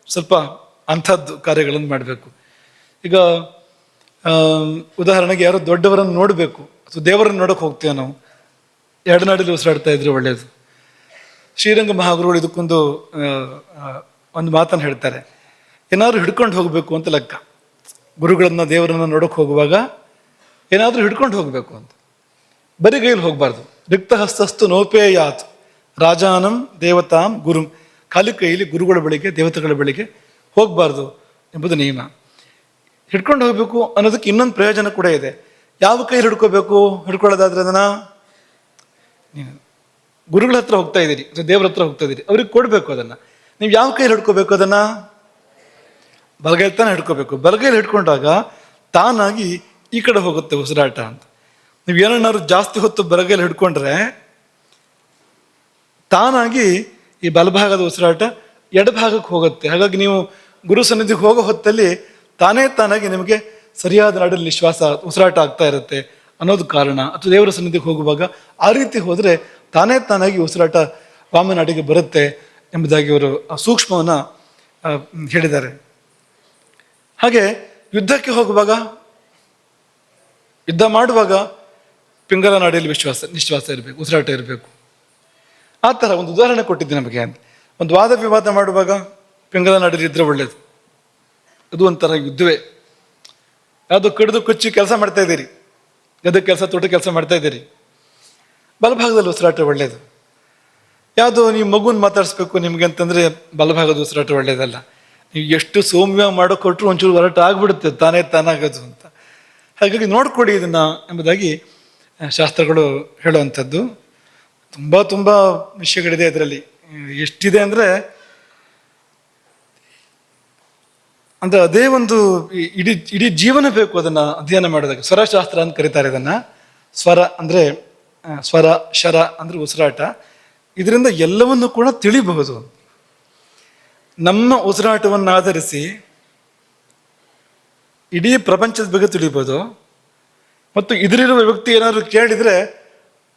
ಸ್ವಲ್ಪ ಅಂಥದ್ದು ಕಾರ್ಯಗಳನ್ನು ಮಾಡಬೇಕು. ಈಗ ಉದಾಹರಣೆಗೆ ಯಾರೋ ದೊಡ್ಡವರನ್ನು ನೋಡಬೇಕು ಅಥವಾ ದೇವರನ್ನು ನೋಡೋಕೆ ಹೋಗ್ತೇವೆ ನಾವು, ಎಡನಾಡಿಯಲ್ಲಿ ಉಸಿರಾಡ್ತಾ ಇದ್ರೆ ಒಳ್ಳೆಯದು. ಶ್ರೀರಂಗ ಮಹಾಗುರುಗಳು ಇದಕ್ಕೊಂದು ಒಂದು ಮಾತನ್ನು ಹೇಳ್ತಾರೆ, ಏನಾದ್ರು ಹಿಡ್ಕೊಂಡು ಹೋಗಬೇಕು ಅಂತ ಲೆಕ್ಕ. ಗುರುಗಳನ್ನ ದೇವರನ್ನು ನೋಡೋಕೆ ಹೋಗುವಾಗ ಏನಾದರೂ ಹಿಡ್ಕೊಂಡು ಹೋಗಬೇಕು ಅಂತ. ಬರಿಗೈಲಿ ಹೋಗಬಾರ್ದು. ರಿಕ್ತ ಹಸ್ತಸ್ತು ನೋಪೇಯಾತ್ ರಾಜಾನಂ ದೇವತಾಂ ಗುರುಂ. ಖಾಲಿ ಕೈಯಲ್ಲಿ ಗುರುಗಳ ಬಳಿಗೆ ದೇವತೆಗಳ ಬಳಿಗೆ ಹೋಗಬಾರ್ದು ಎಂಬುದು ನಿಯಮ. ಹಿಡ್ಕೊಂಡು ಹೋಗಬೇಕು ಅನ್ನೋದಕ್ಕೆ ಇನ್ನೊಂದು ಪ್ರಯೋಜನ ಕೂಡ ಇದೆ. ಯಾವ ಕೈಲಿ ಹಿಡ್ಕೋಬೇಕು? ಹಿಡ್ಕೊಳ್ಳೋದಾದ್ರೆ ಅದನ್ನ ಗುರುಗಳ ಹತ್ರ ಹೋಗ್ತಾ ಇದ್ದೀರಿ, ದೇವ್ರ ಹತ್ರ ಹೋಗ್ತಾ ಇದ್ದೀರಿ, ಅವ್ರಿಗೆ ಕೊಡಬೇಕು. ಅದನ್ನು ನೀವು ಯಾವ ಕೈಲಿ ಹಿಡ್ಕೋಬೇಕು? ಅದನ್ನು ಬಲಗೈಲಿ ತಾನೇ ಹಿಡ್ಕೋಬೇಕು. ಬಲಗೈಲಿ ಹಿಡ್ಕೊಂಡಾಗ ತಾನಾಗಿ ಈ ಕಡೆ ಹೋಗುತ್ತೆ ಉಸಿರಾಟ ಅಂತ. ನೀವು ಏನನ್ನಾದ್ರು ಜಾಸ್ತಿ ಹೊತ್ತು ಬಲಗೈಲಿ ಹಿಡ್ಕೊಂಡ್ರೆ ತಾನಾಗಿ ಈ ಬಲಭಾಗದ ಉಸಿರಾಟ ಎಡಭಾಗಕ್ಕೆ ಹೋಗುತ್ತೆ. ಹಾಗಾಗಿ ನೀವು ಗುರು ಸನ್ನಿಧಿಗೆ ಹೋಗೋ ಹೊತ್ತಲ್ಲಿ ತಾನಾಗಿ ನಿಮಗೆ ಸರಿಯಾದ ನಾಡಲ್ಲಿ ಶ್ವಾಸ ಉಸಿರಾಟ ಆಗ್ತಾ ಇರುತ್ತೆ ಅನ್ನೋದು ಕಾರಣ. ಅಥವಾ ದೇವರ ಸನ್ನಿಧಿಗೆ ಹೋಗುವಾಗ ಆ ರೀತಿ ಹೋದರೆ ತಾನಾಗಿ ಉಸಿರಾಟ ವಾಮನಾಡಿಗೆ ಬರುತ್ತೆ ಎಂಬುದಾಗಿ ಅವರು ಆ ಸೂಕ್ಷ್ಮವನ್ನು ಹೇಳಿದ್ದಾರೆ. ಹಾಗೆ ಯುದ್ಧಕ್ಕೆ ಹೋಗುವಾಗ, ಯುದ್ಧ ಮಾಡುವಾಗ ಪಿಂಗಲ ನಾಡಿಯಲ್ಲಿ ನಿಶ್ವಾಸ ಇರಬೇಕು, ಉಸಿರಾಟ ಇರಬೇಕು. ಆ ಥರ ಒಂದು ಉದಾಹರಣೆ ಕೊಟ್ಟಿದ್ದೆ ನಮಗೆ. ಒಂದು ವಾದ ವಿವಾದ ಮಾಡುವಾಗ ಪಿಂಗಲ ನಾಡಿಯಲ್ಲಿ ಇದ್ರೆ ಒಳ್ಳೇದು. ಅದು ಒಂಥರ ಯುದ್ಧವೇ. ಯಾವುದೋ ಕಡಿದು ಕೊಚ್ಚಿ ಕೆಲಸ ಮಾಡ್ತಾ ಇದ್ದೀರಿ, ಗದ್ದೆ ಕೆಲಸ, ತೋಟ ಕೆಲಸ ಮಾಡ್ತಾ ಇದ್ದೀರಿ, ಬಲಭಾಗದಲ್ಲಿ ಉಸಿರಾಟ ಒಳ್ಳೇದು. ಯಾವುದೋ ನೀವು ಮಗುನ ಮಾತಾಡಿಸ್ಬೇಕು ನಿಮಗೆ ಅಂತಂದರೆ ಬಲಭಾಗದ ಉಸಿರಾಟ ಒಳ್ಳೇದಲ್ಲ. ನೀವು ಎಷ್ಟು ಸೌಮ್ಯ ಮಾಡೋ ಕೊಟ್ಟರು ಒಂಚೂರು ಹೊರಟ ಆಗ್ಬಿಡುತ್ತೆ ತಾನಾಗೋದು ಅಂತ. ಹಾಗಾಗಿ ನೋಡ್ಕೊಡಿ ಇದನ್ನು ಎಂಬುದಾಗಿ ಶಾಸ್ತ್ರಗಳು ಹೇಳುವಂಥದ್ದು. ತುಂಬ ವಿಷಯಗಳಿದೆ ಇದರಲ್ಲಿ. ಎಷ್ಟಿದೆ ಅಂದರೆ ಅದೇ ಒಂದು ಇಡೀ ಜೀವನ ಬೇಕು ಅದನ್ನು ಅಧ್ಯಯನ ಮಾಡೋದಕ್ಕೆ. ಸ್ವರಶಾಸ್ತ್ರ ಅಂತ ಕರೀತಾರೆ ಇದನ್ನು. ಸ್ವರ ಅಂದರೆ ಸ್ವರ, ಶರ ಅಂದರೆ ಉಸಿರಾಟ. ಇದರಿಂದ ಎಲ್ಲವನ್ನು ಕೂಡ ತಿಳಿಬಹುದು. ನಮ್ಮ ಉಸಿರಾಟವನ್ನು ಆಧರಿಸಿ ಇಡೀ ಪ್ರಪಂಚದ ಬಗ್ಗೆ ತಿಳಿಬೋದು. ಮತ್ತು ಇದರಿರುವ ವ್ಯಕ್ತಿ ಏನಾದರೂ ಕೇಳಿದರೆ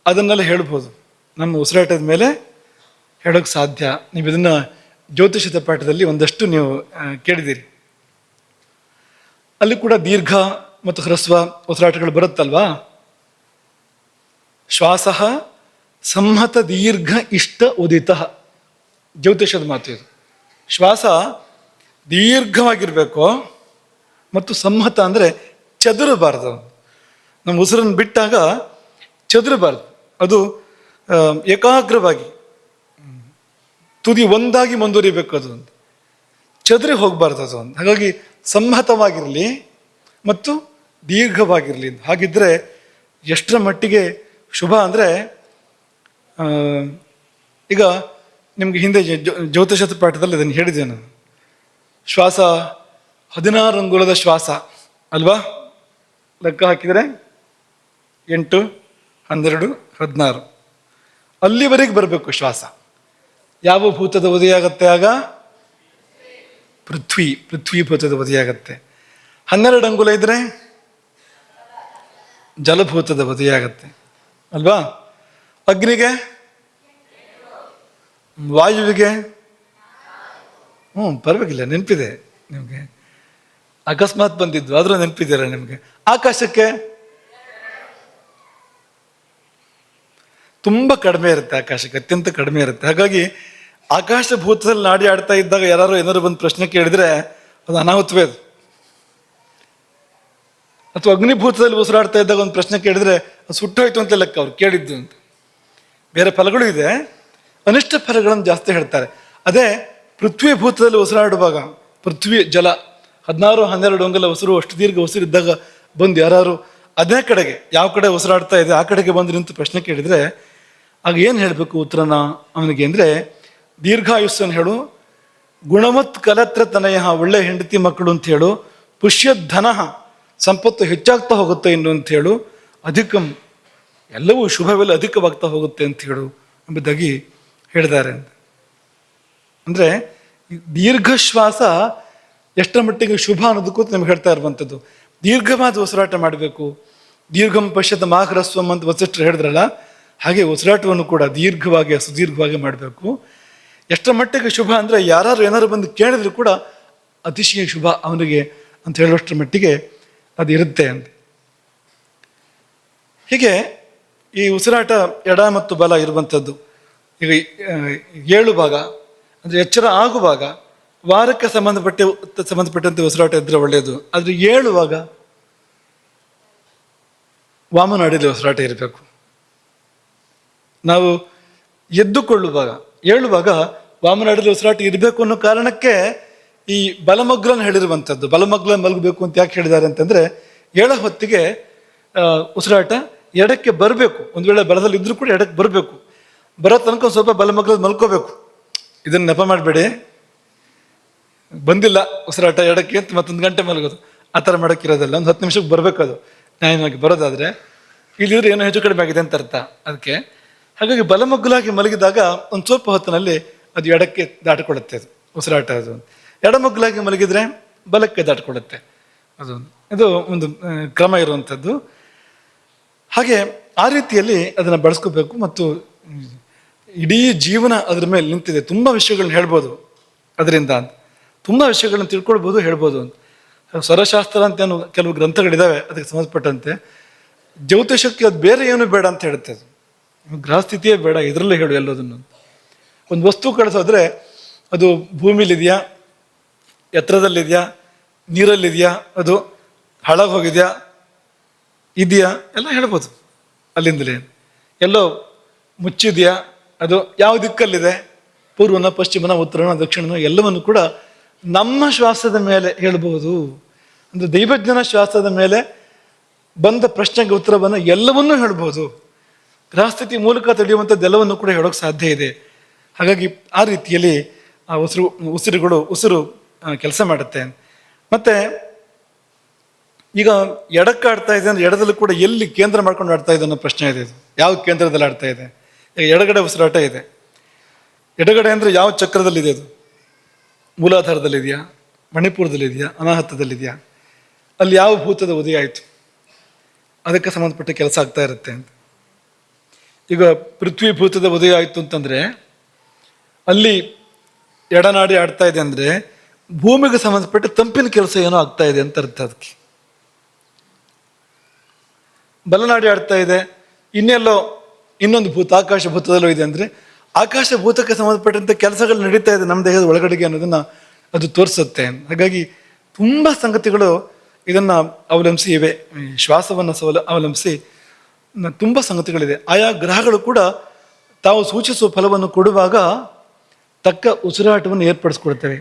ಅದನ್ನೆಲ್ಲ ಹೇಳ್ಬೋದು. ನಮ್ಮ ಉಸಿರಾಟದ ಮೇಲೆ ಹೇಳೋಕ್ಕೆ ಸಾಧ್ಯ. ನೀವು ಇದನ್ನು ಜ್ಯೋತಿಷದ ಪಾಠದಲ್ಲಿ ಒಂದಷ್ಟು ನೀವು ಕೇಳಿದ್ದೀರಿ. ಅಲ್ಲಿ ಕೂಡ ದೀರ್ಘ ಮತ್ತು ಹ್ರಸ್ವ ಉಸಿರಾಟಗಳು ಬರುತ್ತಲ್ವಾ. ಶ್ವಾಸ ಸಂಹತ ದೀರ್ಘ ಇಷ್ಟ ಉದಿತ, ಜ್ಯೋತಿಷದ ಮಾತು ಇದು. ಶ್ವಾಸ ದೀರ್ಘವಾಗಿರಬೇಕು ಮತ್ತು ಸಂಹತ ಅಂದರೆ ಚದುರಬಾರ್ದು. ನಮ್ಮ ಉಸಿರನ್ನು ಬಿಟ್ಟಾಗ ಚದುರಬಾರ್ದು, ಅದು ಏಕಾಗ್ರವಾಗಿ ತುದಿ ಒಂದಾಗಿ ಮುಂದುವರಿಬೇಕು. ಅದು ಒಂದು ಚದುರಿ ಹೋಗಬಾರ್ದು ಅದು ಒಂದು. ಹಾಗಾಗಿ ಸಂಹತವಾಗಿರಲಿ ಮತ್ತು ದೀರ್ಘವಾಗಿರಲಿ. ಹಾಗಿದ್ದರೆ ಎಷ್ಟರ ಮಟ್ಟಿಗೆ ಶುಭ ಅಂದರೆ, ಈಗ ನಿಮಗೆ ಹಿಂದೆ ಜ್ಯೋತಿಷದ ಪಾಠದಲ್ಲಿ ಅದನ್ನು ಹೇಳಿದೆ ನಾನು. ಶ್ವಾಸ 16 ಅಂಗುಲದ ಶ್ವಾಸ ಅಲ್ವಾ? ಲೆಕ್ಕ ಹಾಕಿದರೆ 8, 12, 16 ಅಲ್ಲಿವರೆಗೆ ಬರಬೇಕು ಶ್ವಾಸ. ಯಾವ ಭೂತದ ಉದಯ ಆಗತ್ತೆ ಆಗ? ಪೃಥ್ವಿ ಭೂತದ ಉದಯ ಆಗತ್ತೆ. 12 ಅಂಗುಲ ಇದ್ರೆ ಜಲಭೂತದ ಉದಯ ಆಗತ್ತೆ ಅಲ್ವಾ? ಅಗ್ನಿಗೆ, ವಾಯುವಿಗೆ, ಪರವಾಗಿಲ್ಲ, ನೆನಪಿದೆ ನಿಮಗೆ. ಅಕಸ್ಮಾತ್ ಬಂದಿದ್ದು ಆದರೂ ನೆನಪಿದ್ದೀರ ನಿಮಗೆ. ಆಕಾಶಕ್ಕೆ ತುಂಬ ಕಡಿಮೆ ಇರುತ್ತೆ, ಆಕಾಶಕ್ಕೆ ಅತ್ಯಂತ ಕಡಿಮೆ ಇರುತ್ತೆ. ಹಾಗಾಗಿ ಆಕಾಶ ಭೂತದಲ್ಲಿ ನಾಡಿ ಆಡ್ತಾ ಇದ್ದಾಗ ಏನಾರು ಬಂದು ಪ್ರಶ್ನೆ ಕೇಳಿದ್ರೆ ಅದು ಅನಾಹುತವೇ ಅದು. ಅಥವಾ ಅಗ್ನಿಭೂತದಲ್ಲಿ ಉಸಿರಾಡ್ತಾ ಇದ್ದಾಗ ಒಂದು ಪ್ರಶ್ನೆ ಕೇಳಿದ್ರೆ ಅದು ಸುಟ್ಟೋಯ್ತು ಅಂತ ಲೆಕ್ಕ ಅವ್ರು ಕೇಳಿದ್ದು ಅಂತ. ಬೇರೆ ಫಲಗಳು ಇದೆ, ಅನಿಷ್ಟ ಫಲಗಳನ್ನು ಜಾಸ್ತಿ ಹೇಳ್ತಾರೆ. ಅದೇ ಪೃಥ್ವಿ ಭೂತದಲ್ಲಿ ಉಸಿರಾಡುವಾಗ, ಪೃಥ್ವಿ ಜಲ 16, 12 ಅಂಗುಲ ಉಸಿರು, ಅಷ್ಟು ದೀರ್ಘ ಉಸಿರಿದ್ದಾಗ ಬಂದು ಯಾರು ಅದೇ ಕಡೆಗೆ, ಯಾವ ಕಡೆ ಉಸಿರಾಡ್ತಾ ಇದೆ ಆ ಕಡೆಗೆ ಬಂದು ನಿಂತು ಪ್ರಶ್ನೆ ಕೇಳಿದರೆ ಆಗ ಏನು ಹೇಳಬೇಕು ಉತ್ತರನ ಅವನಿಗೆ ಅಂದರೆ, ದೀರ್ಘಾಯುಸ್ಸನ್ನು ಹೇಳು, ಗುಣವತ್ ಕಲತ್ರ ತನಯ, ಒಳ್ಳೆ ಹೆಂಡತಿ ಮಕ್ಕಳು ಅಂತ ಹೇಳು, ಪುಷ್ಯಧನ, ಸಂಪತ್ತು ಹೆಚ್ಚಾಗ್ತಾ ಹೋಗುತ್ತೆ ಇನ್ನು ಅಂತ ಹೇಳು, ಅಧಿಕಂ, ಎಲ್ಲವೂ ಶುಭವೆಲ್ಲ ಅಧಿಕವಾಗ್ತಾ ಹೋಗುತ್ತೆ ಅಂತ ಹೇಳು ಎಂಬುದಾಗಿ ಹೇಳಿದ್ದಾರೆ. ಅಂದರೆ ದೀರ್ಘ ಶ್ವಾಸ ಎಷ್ಟರ ಮಟ್ಟಿಗೆ ಶುಭ ಅನ್ನೋದಕ್ಕೂ ನಮ್ಗೆ ಹೇಳ್ತಾ ಇರುವಂಥದ್ದು. ದೀರ್ಘವಾದ ಉಸಿರಾಟ ಮಾಡಬೇಕು. ದೀರ್ಘಂ ಪಶ್ಯತ ಮಾಹ್ರಸ್ವಂ ಅಂತ ವಸಿಷ್ಠರು ಹೇಳಿದ್ರಲ್ಲ, ಹಾಗೆ ಉಸಿರಾಟವನ್ನು ಕೂಡ ದೀರ್ಘವಾಗಿ ಸುದೀರ್ಘವಾಗಿ ಮಾಡಬೇಕು. ಎಷ್ಟರ ಮಟ್ಟಿಗೆ ಶುಭ ಅಂದರೆ ಏನಾರು ಬಂದು ಕೇಳಿದ್ರು ಕೂಡ ಅತಿಶಯ ಶುಭ ಅವನಿಗೆ ಅಂತ ಹೇಳುವಷ್ಟರ ಮಟ್ಟಿಗೆ ಅದು ಇರುತ್ತೆ ಅಂತ. ಹೀಗೆ ಈ ಉಸಿರಾಟ ಎಡ ಮತ್ತು ಬಲ ಇರುವಂಥದ್ದು. ಈಗ 7 ಭಾಗ ಅಂದರೆ ಎಚ್ಚರ ಆಗುವಾಗ ವಾರಕ್ಕೆ ಸಂಬಂಧಪಟ್ಟಂತೆ ಉಸಿರಾಟ ಇದ್ದರೆ ಒಳ್ಳೆಯದು. ಆದರೆ 7 ಭಾಗ ವಾಮನಾಡಿಯಲ್ಲಿ ಉಸಿರಾಟ ಇರಬೇಕು. ನಾವು ಎದ್ದುಕೊಳ್ಳುವಾಗ ಏಳುವಾಗ ವಾಮನಾಡಿಯಲ್ಲಿ ಉಸಿರಾಟ ಇರಬೇಕು ಅನ್ನೋ ಕಾರಣಕ್ಕೆ ಈ ಬಲಮಗ್ಲನ ಹೇಳಿರುವಂಥದ್ದು. ಬಲಮಗ್ಲ ಮಲಗಬೇಕು ಅಂತ ಯಾಕೆ ಹೇಳಿದ್ದಾರೆ ಅಂತಂದ್ರೆ, ಏಳೋ ಹೊತ್ತಿಗೆ ಉಸಿರಾಟ ಎಡಕ್ಕೆ ಬರಬೇಕು. ಒಂದು ವೇಳೆ ಬಲದಲ್ಲಿ ಇದ್ರೂ ಕೂಡ ಎಡಕ್ಕೆ ಬರಬೇಕು. ಬರೋ ತನಕ ಒಂದು ಸ್ವಲ್ಪ ಬಲಮಗ್ಲ ಮಲ್ಕೋಬೇಕು. ಇದನ್ನ ನೆಪ ಮಾಡಬೇಡಿ. ಬಂದಿಲ್ಲ ಉಸಿರಾಟ ಎಡಕ್ಕೆ ಅಂತ ಮತ್ತೊಂದು ಗಂಟೆ ಮಲಗೋದು, ಆ ಥರ ಮಾಡೋಕ್ಕಿರೋದಿಲ್ಲ. ಒಂದು 10 ನಿಮಿಷಕ್ಕೆ ಬರಬೇಕು. ಅದು ನ್ಯಾಯವಾಗಿ ಬರೋದಾದ್ರೆ, ಇಲ್ಲಿದ್ರೆ ಏನೋ ಹೆಚ್ಚು ಕಡಿಮೆ ಆಗಿದೆ ಅಂತ ಅರ್ಥ ಅದಕ್ಕೆ. ಹಾಗಾಗಿ ಬಲಮಗ್ಗುಲಾಗಿ ಮಲಗಿದಾಗ ಒಂದು ಸ್ವಲ್ಪ ಹೊತ್ತಿನಲ್ಲಿ ಅದು ಎಡಕ್ಕೆ ದಾಟಿಕೊಳ್ಳುತ್ತೆ. ಅದು ಉಸಿರಾಟ ಅದು ಎಡಮಗ್ಗುಲಾಗಿ ಮಲಗಿದ್ರೆ ಬಲಕ್ಕೆ ದಾಟಿಕೊಳ್ಳುತ್ತೆ. ಇದು ಒಂದು ಕ್ರಮ ಇರುವಂಥದ್ದು. ಹಾಗೆ ಆ ರೀತಿಯಲ್ಲಿ ಅದನ್ನು ಬಳಸ್ಕೋಬೇಕು. ಮತ್ತು ಇಡೀ ಜೀವನ ಅದರ ಮೇಲೆ ನಿಂತಿದೆ. ತುಂಬ ವಿಷಯಗಳನ್ನ ಹೇಳ್ಬೋದು ಅದರಿಂದ, ತುಂಬ ವಿಷಯಗಳನ್ನ ತಿಳ್ಕೊಳ್ಬೋದು, ಹೇಳ್ಬೋದು ಅಂತ. ಸ್ವರಶಾಸ್ತ್ರ ಅಂತ ಏನು ಕೆಲವು ಗ್ರಂಥಗಳಿದ್ದಾವೆ ಅದಕ್ಕೆ ಸಂಬಂಧಪಟ್ಟಂತೆ. ಜ್ಯೋತಿಷಕ್ಕೆ ಅದು ಬೇರೆ ಏನು ಬೇಡ ಅಂತ ಹೇಳುತ್ತೆ. ಅದು ಗ್ರಹಸ್ಥಿತಿಯೇ ಬೇಡ, ಇದರಲ್ಲೇ ಹೇಳು ಎಲ್ಲದನ್ನು. ಒಂದು ವಸ್ತು ಕಳಿಸೋದ್ರೆ ಅದು ಭೂಮಿಲಿದೆಯಾ, ಎತ್ತರದಲ್ಲಿದೆಯಾ, ನೀರಲ್ಲಿದೆಯಾ, ಅದು ಹಾಳಾಗಿ ಹೋಗಿದೆಯಾ, ಇದೆಯಾ, ಎಲ್ಲ ಹೇಳ್ಬೋದು. ಅಲ್ಲಿಂದಲೇ ಎಲ್ಲೋ ಮುಚ್ಚಿದೆಯಾ, ಅದು ಯಾವ ದಿಕ್ಕಲ್ಲಿದೆ, ಪೂರ್ವನ, ಪಶ್ಚಿಮನ, ಉತ್ತರನ, ದಕ್ಷಿಣನ, ಎಲ್ಲವನ್ನು ಕೂಡ ನಮ್ಮ ಶ್ವಾಸದ ಮೇಲೆ ಹೇಳ್ಬೋದು. ಅಂದರೆ ದೈವಜ್ಞನ ಶ್ವಾಸದ ಮೇಲೆ ಬಂದ ಪ್ರಶ್ನೆಗೆ ಉತ್ತರವನ್ನು ಎಲ್ಲವನ್ನೂ ಹೇಳ್ಬೋದು. ಗ್ರಹಸ್ಥಿತಿ ಮೂಲಕ ತಿಳಿಯುವಂಥದ್ದು ಎಲ್ಲವನ್ನು ಕೂಡ ಹೇಳೋಕೆ ಸಾಧ್ಯ ಇದೆ. ಹಾಗಾಗಿ ಆ ರೀತಿಯಲ್ಲಿ ಆ ಉಸಿರು ಕೆಲಸ ಮಾಡುತ್ತೆ. ಮತ್ತೆ ಈಗ ಎಡಕ್ಕೆ ಆಡ್ತಾ ಇದೆ ಅಂದ್ರೆ ಎಡದಲ್ಲೂ ಕೂಡ ಎಲ್ಲಿ ಕೇಂದ್ರ ಮಾಡ್ಕೊಂಡು ಆಡ್ತಾ ಇದೆ ಅನ್ನೋ ಪ್ರಶ್ನೆ ಇದೆ. ಇದು ಯಾವ ಕೇಂದ್ರದಲ್ಲಿ ಆಡ್ತಾ ಇದೆ? ಈಗ ಎಡಗಡೆ ಉಸಿರಾಟ ಇದೆ. ಎಡಗಡೆ ಅಂದರೆ ಯಾವ ಚಕ್ರದಲ್ಲಿದೆ? ಅದು ಮೂಲಾಧಾರದಲ್ಲಿದೆಯಾ, ಮಣಿಪುರದಲ್ಲಿದೆಯಾ, ಅನಾಹತದಲ್ಲಿದೆಯಾ? ಅಲ್ಲಿ ಯಾವ ಭೂತದ ಉದಯ ಆಯಿತು? ಅದಕ್ಕೆ ಸಂಬಂಧಪಟ್ಟ ಕೆಲಸ ಆಗ್ತಾ ಇರುತ್ತೆ ಅಂತ. ಈಗ ಪೃಥ್ವಿ ಭೂತದ ಉದಯ ಆಯಿತು ಅಂತಂದರೆ ಅಲ್ಲಿ ಎಡನಾಡಿ ಆಡ್ತಾ ಇದೆ ಅಂದರೆ ಭೂಮಿಗೆ ಸಂಬಂಧಪಟ್ಟ ತಂಪಿನ ಕೆಲಸ ಏನೋ ಆಗ್ತಾ ಇದೆ ಅಂತ ಅರ್ಥ. ಅದಕ್ಕೆ ಬಲನಾಡಿ ಆಡ್ತಾ ಇದೆ, ಇನ್ನೆಲ್ಲೋ ಇನ್ನೊಂದು ಭೂತ ಆಕಾಶ ಭೂತದಲ್ಲೂ ಇದೆ ಅಂದರೆ ಆಕಾಶ ಭೂತಕ್ಕೆ ಸಂಬಂಧಪಟ್ಟಂತೆ ಕೆಲಸಗಳು ನಡೀತಾ ಇದೆ ನಮ್ಮ ದೇಹದ ಒಳಗಡೆಗೆ ಅನ್ನೋದನ್ನ ಅದು ತೋರಿಸುತ್ತೆ. ಹಾಗಾಗಿ ತುಂಬ ಸಂಗತಿಗಳು ಇದನ್ನು ಅವಲಂಬಿಸಿ ಇವೆ. ಶ್ವಾಸವನ್ನು ಅವಲಂಬಿಸಿ ತುಂಬ ಸಂಗತಿಗಳಿದೆ. ಆಯಾ ಗ್ರಹಗಳು ಕೂಡ ತಾವು ಸೂಚಿಸುವ ಫಲವನ್ನು ಕೊಡುವಾಗ ತಕ್ಕ ಉಸಿರಾಟವನ್ನು ಏರ್ಪಡಿಸ್ಕೊಳ್ತೇವೆ.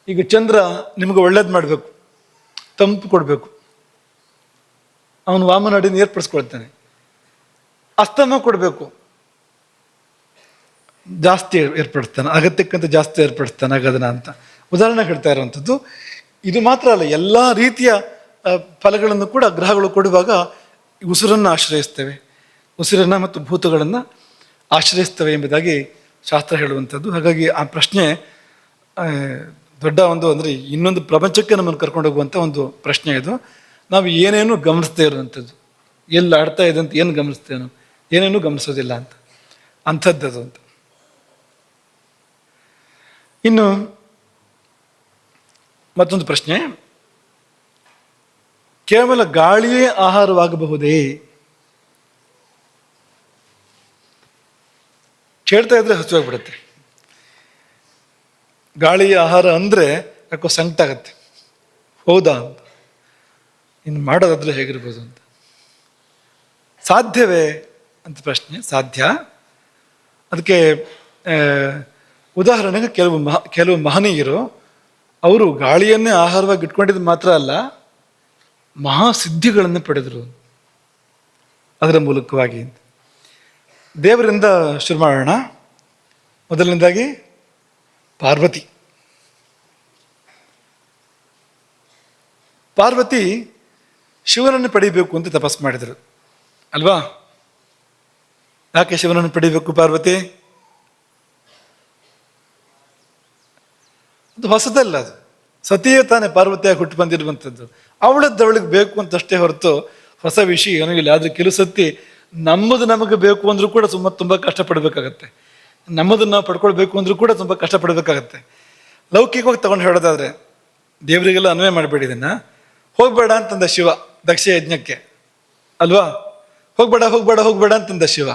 ಈಗ ಚಂದ್ರ ನಿಮಗೆ ಒಳ್ಳೇದು ಮಾಡಬೇಕು, ತಂಪು ಕೊಡಬೇಕು, ಅವನು ವಾಮನಾಡಿನ ಏರ್ಪಡಿಸ್ಕೊಳ್ತಾನೆ. ಅಸ್ತಮ ಕೊಡಬೇಕು, ಜಾಸ್ತಿ ಏರ್ಪಡಿಸ್ತಾನೆ, ಅಗತ್ಯಕ್ಕಿಂತ ಜಾಸ್ತಿ ಏರ್ಪಡಿಸ್ತಾನೆ ಆಗದನ ಅಂತ ಉದಾಹರಣೆ ಹೇಳ್ತಾ ಇರುವಂಥದ್ದು. ಇದು ಮಾತ್ರ ಅಲ್ಲ, ಎಲ್ಲ ರೀತಿಯ ಫಲಗಳನ್ನು ಕೂಡ ಗ್ರಹಗಳು ಕೊಡುವಾಗ ಉಸಿರನ್ನು ಆಶ್ರಯಿಸ್ತವೆ, ಉಸಿರನ್ನು ಮತ್ತು ಭೂತಗಳನ್ನು ಆಶ್ರಯಿಸ್ತವೆ ಎಂಬುದಾಗಿ ಶಾಸ್ತ್ರ ಹೇಳುವಂಥದ್ದು. ಹಾಗಾಗಿ ಆ ಪ್ರಶ್ನೆ ದೊಡ್ಡ ಒಂದು ಅಂದರೆ ಇನ್ನೊಂದು ಪ್ರಪಂಚಕ್ಕೆ ನಮ್ಮನ್ನು ಕರ್ಕೊಂಡು ಹೋಗುವಂಥ ಒಂದು ಪ್ರಶ್ನೆ ಇದು. ನಾವು ಏನೇನು ಗಮನಿಸ್ತಾ ಇರುವಂಥದ್ದು, ಎಲ್ಲಿ ಆಡ್ತಾ ಇದೆ ಅಂತ ಏನು ಗಮನಿಸ್ತೇನೋ, ಏನೇನು ಗಮನಿಸೋದಿಲ್ಲ ಅಂತ ಅಂಥದ್ದದು ಅಂತ. ಇನ್ನು ಮತ್ತೊಂದು ಪ್ರಶ್ನೆ, ಕೇವಲ ಗಾಳಿಯೇ ಆಹಾರವಾಗಬಹುದೇ? ಕೇಳ್ತಾ ಇದ್ರೆ ಹಸುವಾಗ್ಬಿಡುತ್ತೆ. ಗಾಳಿಯ ಆಹಾರ ಅಂದರೆ ಯಾಕೋ ಸಂಕಟ ಆಗತ್ತೆ. ಹೌದಾ ಅಂತ, ಇನ್ನು ಮಾಡೋದಾದ್ರೆ ಹೇಗಿರ್ಬೋದು ಅಂತ. ಸಾಧ್ಯವೇ ಅಂತ ಪ್ರಶ್ನೆ. ಸಾಧ್ಯ. ಅದಕ್ಕೆ ಉದಾಹರಣೆಗೆ ಕೆಲವು ಮಹನೀಯರು ಅವರು ಗಾಳಿಯನ್ನೇ ಆಹಾರವಾಗಿ ಇಟ್ಕೊಂಡಿದ್ದು ಮಾತ್ರ ಅಲ್ಲ, ಮಹಾಸಿದ್ಧಿಗಳನ್ನು ಪಡೆದರು ಅದರ ಮೂಲಕವಾಗಿ. ದೇವರಿಂದ ಶುರು ಮಾಡೋಣ. ಮೊದಲನೇದಾಗಿ ಪಾರ್ವತಿ ಶಿವನನ್ನು ಪಡಿಬೇಕು ಅಂತ ತಪಸ್ಸು ಮಾಡಿದರು ಅಲ್ವಾ? ಯಾಕೆ ಶಿವನನ್ನು ಪಡಿಬೇಕು ಪಾರ್ವತಿ? ಅದು ಹೊಸದಲ್ಲ, ಅದು ಸತಿಯೇ ತಾನೇ ಪಾರ್ವತಿಯಾಗಿ ಹುಟ್ಟು ಬಂದಿರುವಂಥದ್ದು. ಅವಳದ್ದವಳಿಗೆ ಬೇಕು ಅಂತಷ್ಟೇ ಹೊರತು ಹೊಸ ವಿಷಯ ಏನೂ ಇಲ್ಲ. ಆದರೆ ಕೆಲವು ಸತಿ ನಮಗೆ ಬೇಕು ಅಂದ್ರೂ ಕೂಡ ತುಂಬ ಕಷ್ಟಪಡಬೇಕಾಗತ್ತೆ. ನಮ್ಮದನ್ನು ನಾವು ಪಡ್ಕೊಳ್ಬೇಕು ಅಂದ್ರೂ ಕೂಡ ತುಂಬ ಕಷ್ಟಪಡಬೇಕಾಗತ್ತೆ. ಲೌಕಿಕವಾಗಿ ತಗೊಂಡು ಹೇಳೋದಾದ್ರೆ, ದೇವರಿಗೆಲ್ಲ ಅನ್ವಯ ಮಾಡಬೇಡಿ ಇದನ್ನ. ಹೋಗ್ಬೇಡ ಅಂತಂದ ಶಿವ ದಕ್ಷ ಯಜ್ಞಕ್ಕೆ ಅಲ್ವಾ? ಹೋಗ್ಬೇಡ ಅಂತಂದ ಶಿವ.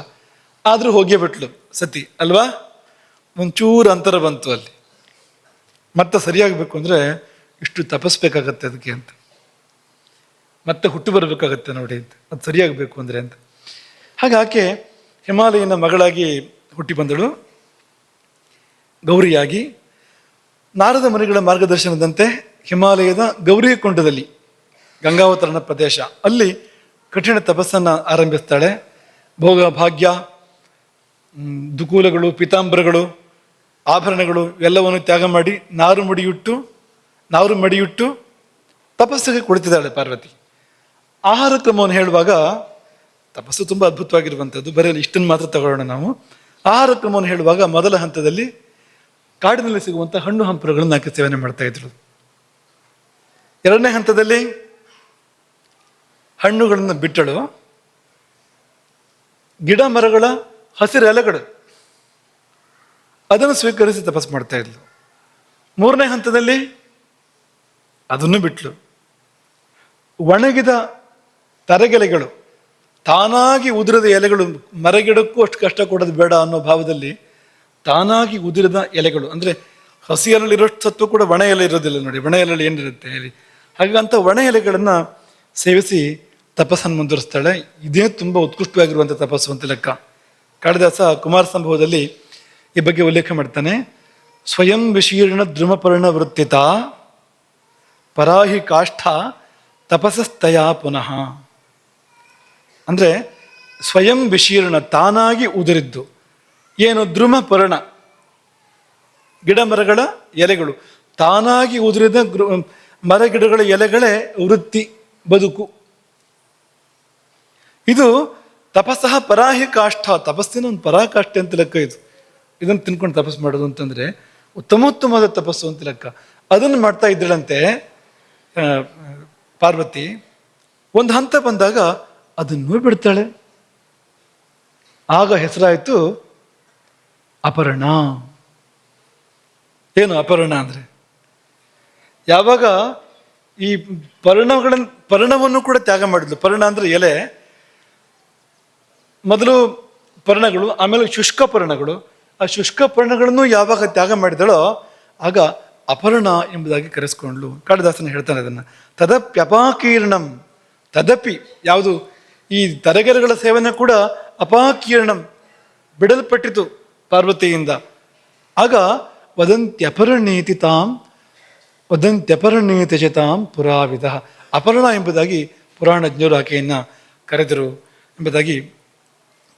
ಆದರೂ ಹೋಗೇ ಬಿಟ್ಲು ಸತಿ ಅಲ್ವಾ? ಒಂಚೂರು ಅಂತರ ಬಂತು ಅಲ್ಲಿ. ಮತ್ತೆ ಸರಿಯಾಗಬೇಕು ಅಂದರೆ ಇಷ್ಟು ತಪಸ್ಬೇಕಾಗತ್ತೆ ಅದಕ್ಕೆ ಅಂತ. ಮತ್ತೆ ಹುಟ್ಟು ಬರಬೇಕಾಗತ್ತೆ ನೋಡಿ ಅಂತ, ಅದು ಸರಿಯಾಗಬೇಕು ಅಂದರೆ ಅಂತ. ಹಾಗೆ ಆಕೆ ಹಿಮಾಲಯನ ಮಗಳಾಗಿ ಹುಟ್ಟಿ ಬಂದಳು, ಗೌರಿಯಾಗಿ. ನಾರದ ಮುನಿಗಳ ಮಾರ್ಗದರ್ಶನದಂತೆ ಹಿಮಾಲಯದ ಗೌರಿಕೊಂಡದಲ್ಲಿ, ಗಂಗಾವತರಣ ಪ್ರದೇಶ, ಅಲ್ಲಿ ಕಠಿಣ ತಪಸ್ಸನ್ನು ಆರಂಭಿಸ್ತಾಳೆ. ಭೋಗ ಭಾಗ್ಯ, ದುಕೂಲಗಳು, ಪೀತಾಂಬರಗಳು, ಆಭರಣಗಳು ಎಲ್ಲವನ್ನು ತ್ಯಾಗ ಮಾಡಿ ನಾರು ಮಡಿಯುಟ್ಟು ತಪಸ್ಸಿಗೆ ಕುಳಿತಿದ್ದಾಳೆ ಪಾರ್ವತಿ. ಆಹಾರ ಕ್ರಮವನ್ನು ಹೇಳುವಾಗ ತಪಸ್ಸು ತುಂಬ ಅದ್ಭುತವಾಗಿರುವಂಥದ್ದು, ಬರೀ ಇಷ್ಟನ್ನು ಮಾತ್ರ ತಗೊಳ್ಳೋಣ ನಾವು. ಆಹಾರ ಕ್ರಮವನ್ನು ಹೇಳುವಾಗ ಮೊದಲ ಹಂತದಲ್ಲಿ ಕಾಡಿನಲ್ಲಿ ಸಿಗುವಂಥ ಹಣ್ಣು ಹಂಪಲುಗಳನ್ನು ಆಕೆ ಸೇವನೆ ಮಾಡ್ತಾ ಇದ್ರು. ಎರಡನೇ ಹಂತದಲ್ಲಿ ಹಣ್ಣುಗಳನ್ನು ಬಿಟ್ಟಳು, ಗಿಡ ಮರಗಳ ಹಸಿರು ಎಲೆಗಳು ಅದನ್ನು ಸ್ವೀಕರಿಸಿ ತಪಸ್ಸು ಮಾಡ್ತಾ ಇದ್ಲು. ಮೂರನೇ ಹಂತದಲ್ಲಿ ಅದನ್ನು ಬಿಟ್ಲು, ಒಣಗಿದ ತರಗೆಲೆಗಳು, ತಾನಾಗಿ ಉದುರಿದ ಎಲೆಗಳು, ಮರಗಿಡಕ್ಕೂ ಅಷ್ಟು ಕಷ್ಟ ಕೊಡೋದು ಬೇಡ ಅನ್ನೋ ಭಾವದಲ್ಲಿ ತಾನಾಗಿ ಉದುರಿದ ಎಲೆಗಳು, ಅಂದರೆ ಹಸಿ ಎಲೆಲಿರೋಷ್ಟು ಸತ್ವ ಕೂಡ ಒಣ ಎಲೆ ಇರೋದಿಲ್ಲ ನೋಡಿ, ಒಣ ಎಲೆಯಲ್ಲಿ ಏನಿರುತ್ತೆ ಹೇಳಿ, ಹಾಗಂತ ಒಣ ಎಲೆಗಳನ್ನು ಸೇವಿಸಿ ತಪಸ್ಸನ್ನು ಮುಂದುವರಿಸ್ತಾಳೆ. ಇದೇ ತುಂಬ ಉತ್ಕೃಷ್ಟವಾಗಿರುವಂಥ ತಪಸ್ಸು ಅಂತ ಲೆಕ್ಕ. ಕಾಳಿದಾಸ ಕುಮಾರ ಸಂಭವದಲ್ಲಿ ಈ ಬಗ್ಗೆ ಉಲ್ಲೇಖ ಮಾಡ್ತಾನೆ. ಸ್ವಯಂ ವಿಶೀರ್ಣ ದ್ರುಮಪರ್ಣ ವೃತ್ತಿತ ಪರಾಹಿ ಕಾಷ್ಠ ತಪಸ್ಸಸ್ತಯ ಪುನಃ. ಅಂದರೆ ಸ್ವಯಂ ವಿಶೀರ್ಣ, ತಾನಾಗಿ ಉದುರಿದ್ದು, ಏನು ದ್ರುಮಪರ್ಣ, ಗಿಡ ಮರಗಳ ಎಲೆಗಳು, ತಾನಾಗಿ ಉದುರಿದ ಮರಗಿಡಗಳ ಎಲೆಗಳೇ ವೃತ್ತಿ, ಬದುಕು. ಇದು ತಪಸ್ಸಹ ಪರಾಹಿ ಕಾಷ್ಠ, ತಪಸ್ಸಿನ ಒಂದು ಪರಾಕಾಷ್ಠೆ ಅಂತ ಲೆಕ್ಕ. ಇದನ್ನು ತಿನ್ಕೊಂಡು ತಪಸ್ಸು ಮಾಡೋದು ಅಂತಂದರೆ ಉತ್ತಮೋತ್ತಮವಾದ ತಪಸ್ಸು ಅಂತ ಲೆಕ್ಕ. ಅದನ್ನು ಮಾಡ್ತಾ ಇದ್ದಳಂತೆ ಪಾರ್ವತಿ. ಒಂದು ಹಂತ ಬಂದಾಗ ಅದನ್ನು ಬಿಡ್ತಾಳೆ. ಆಗ ಹೆಸರಾಯಿತು ಅಪರ್ಣ. ಏನು ಅಪರ್ಣ ಅಂದರೆ, ಯಾವಾಗ ಈ ಪರ್ಣವನ್ನು ಕೂಡ ತ್ಯಾಗ ಮಾಡಿದ್ಲು. ಪರ್ಣ ಅಂದರೆ ಎಲೆ, ಮೊದಲು ಪರ್ಣಗಳು, ಆಮೇಲೆ ಶುಷ್ಕ ಪರ್ಣಗಳು. ಆ ಶುಷ್ಕ ಪರ್ಣಗಳನ್ನು ಯಾವಾಗ ತ್ಯಾಗ ಮಾಡಿದಳೋ ಆಗ ಅಪರ್ಣ ಎಂಬುದಾಗಿ ಕರೆಸ್ಕೊಂಡ್ಲು. ಕಾಳಿದಾಸನ ಹೇಳ್ತಾನೆ ಅದನ್ನು. ತದಪ್ಯಪಾಕೀರ್ಣಂ, ತದಪಿ ಯಾವುದು ಈ ತರಗೆಲೆಗಳ ಸೇವನೆ ಕೂಡ ಅಪಾಕೀರ್ಣಂ, ಬಿಡಲ್ಪಟ್ಟಿತು ಪಾರ್ವತಿಯಿಂದ. ಆಗ ವದಂತ್ಯಪರ್ಣೀತಿ ಚತಾಂ ಪುರಾವಿದ, ಅಪರ್ಣ ಎಂಬುದಾಗಿ ಪುರಾಣಜ್ಞರು ಆಕೆಯನ್ನು ಕರೆದರು ಎಂಬುದಾಗಿ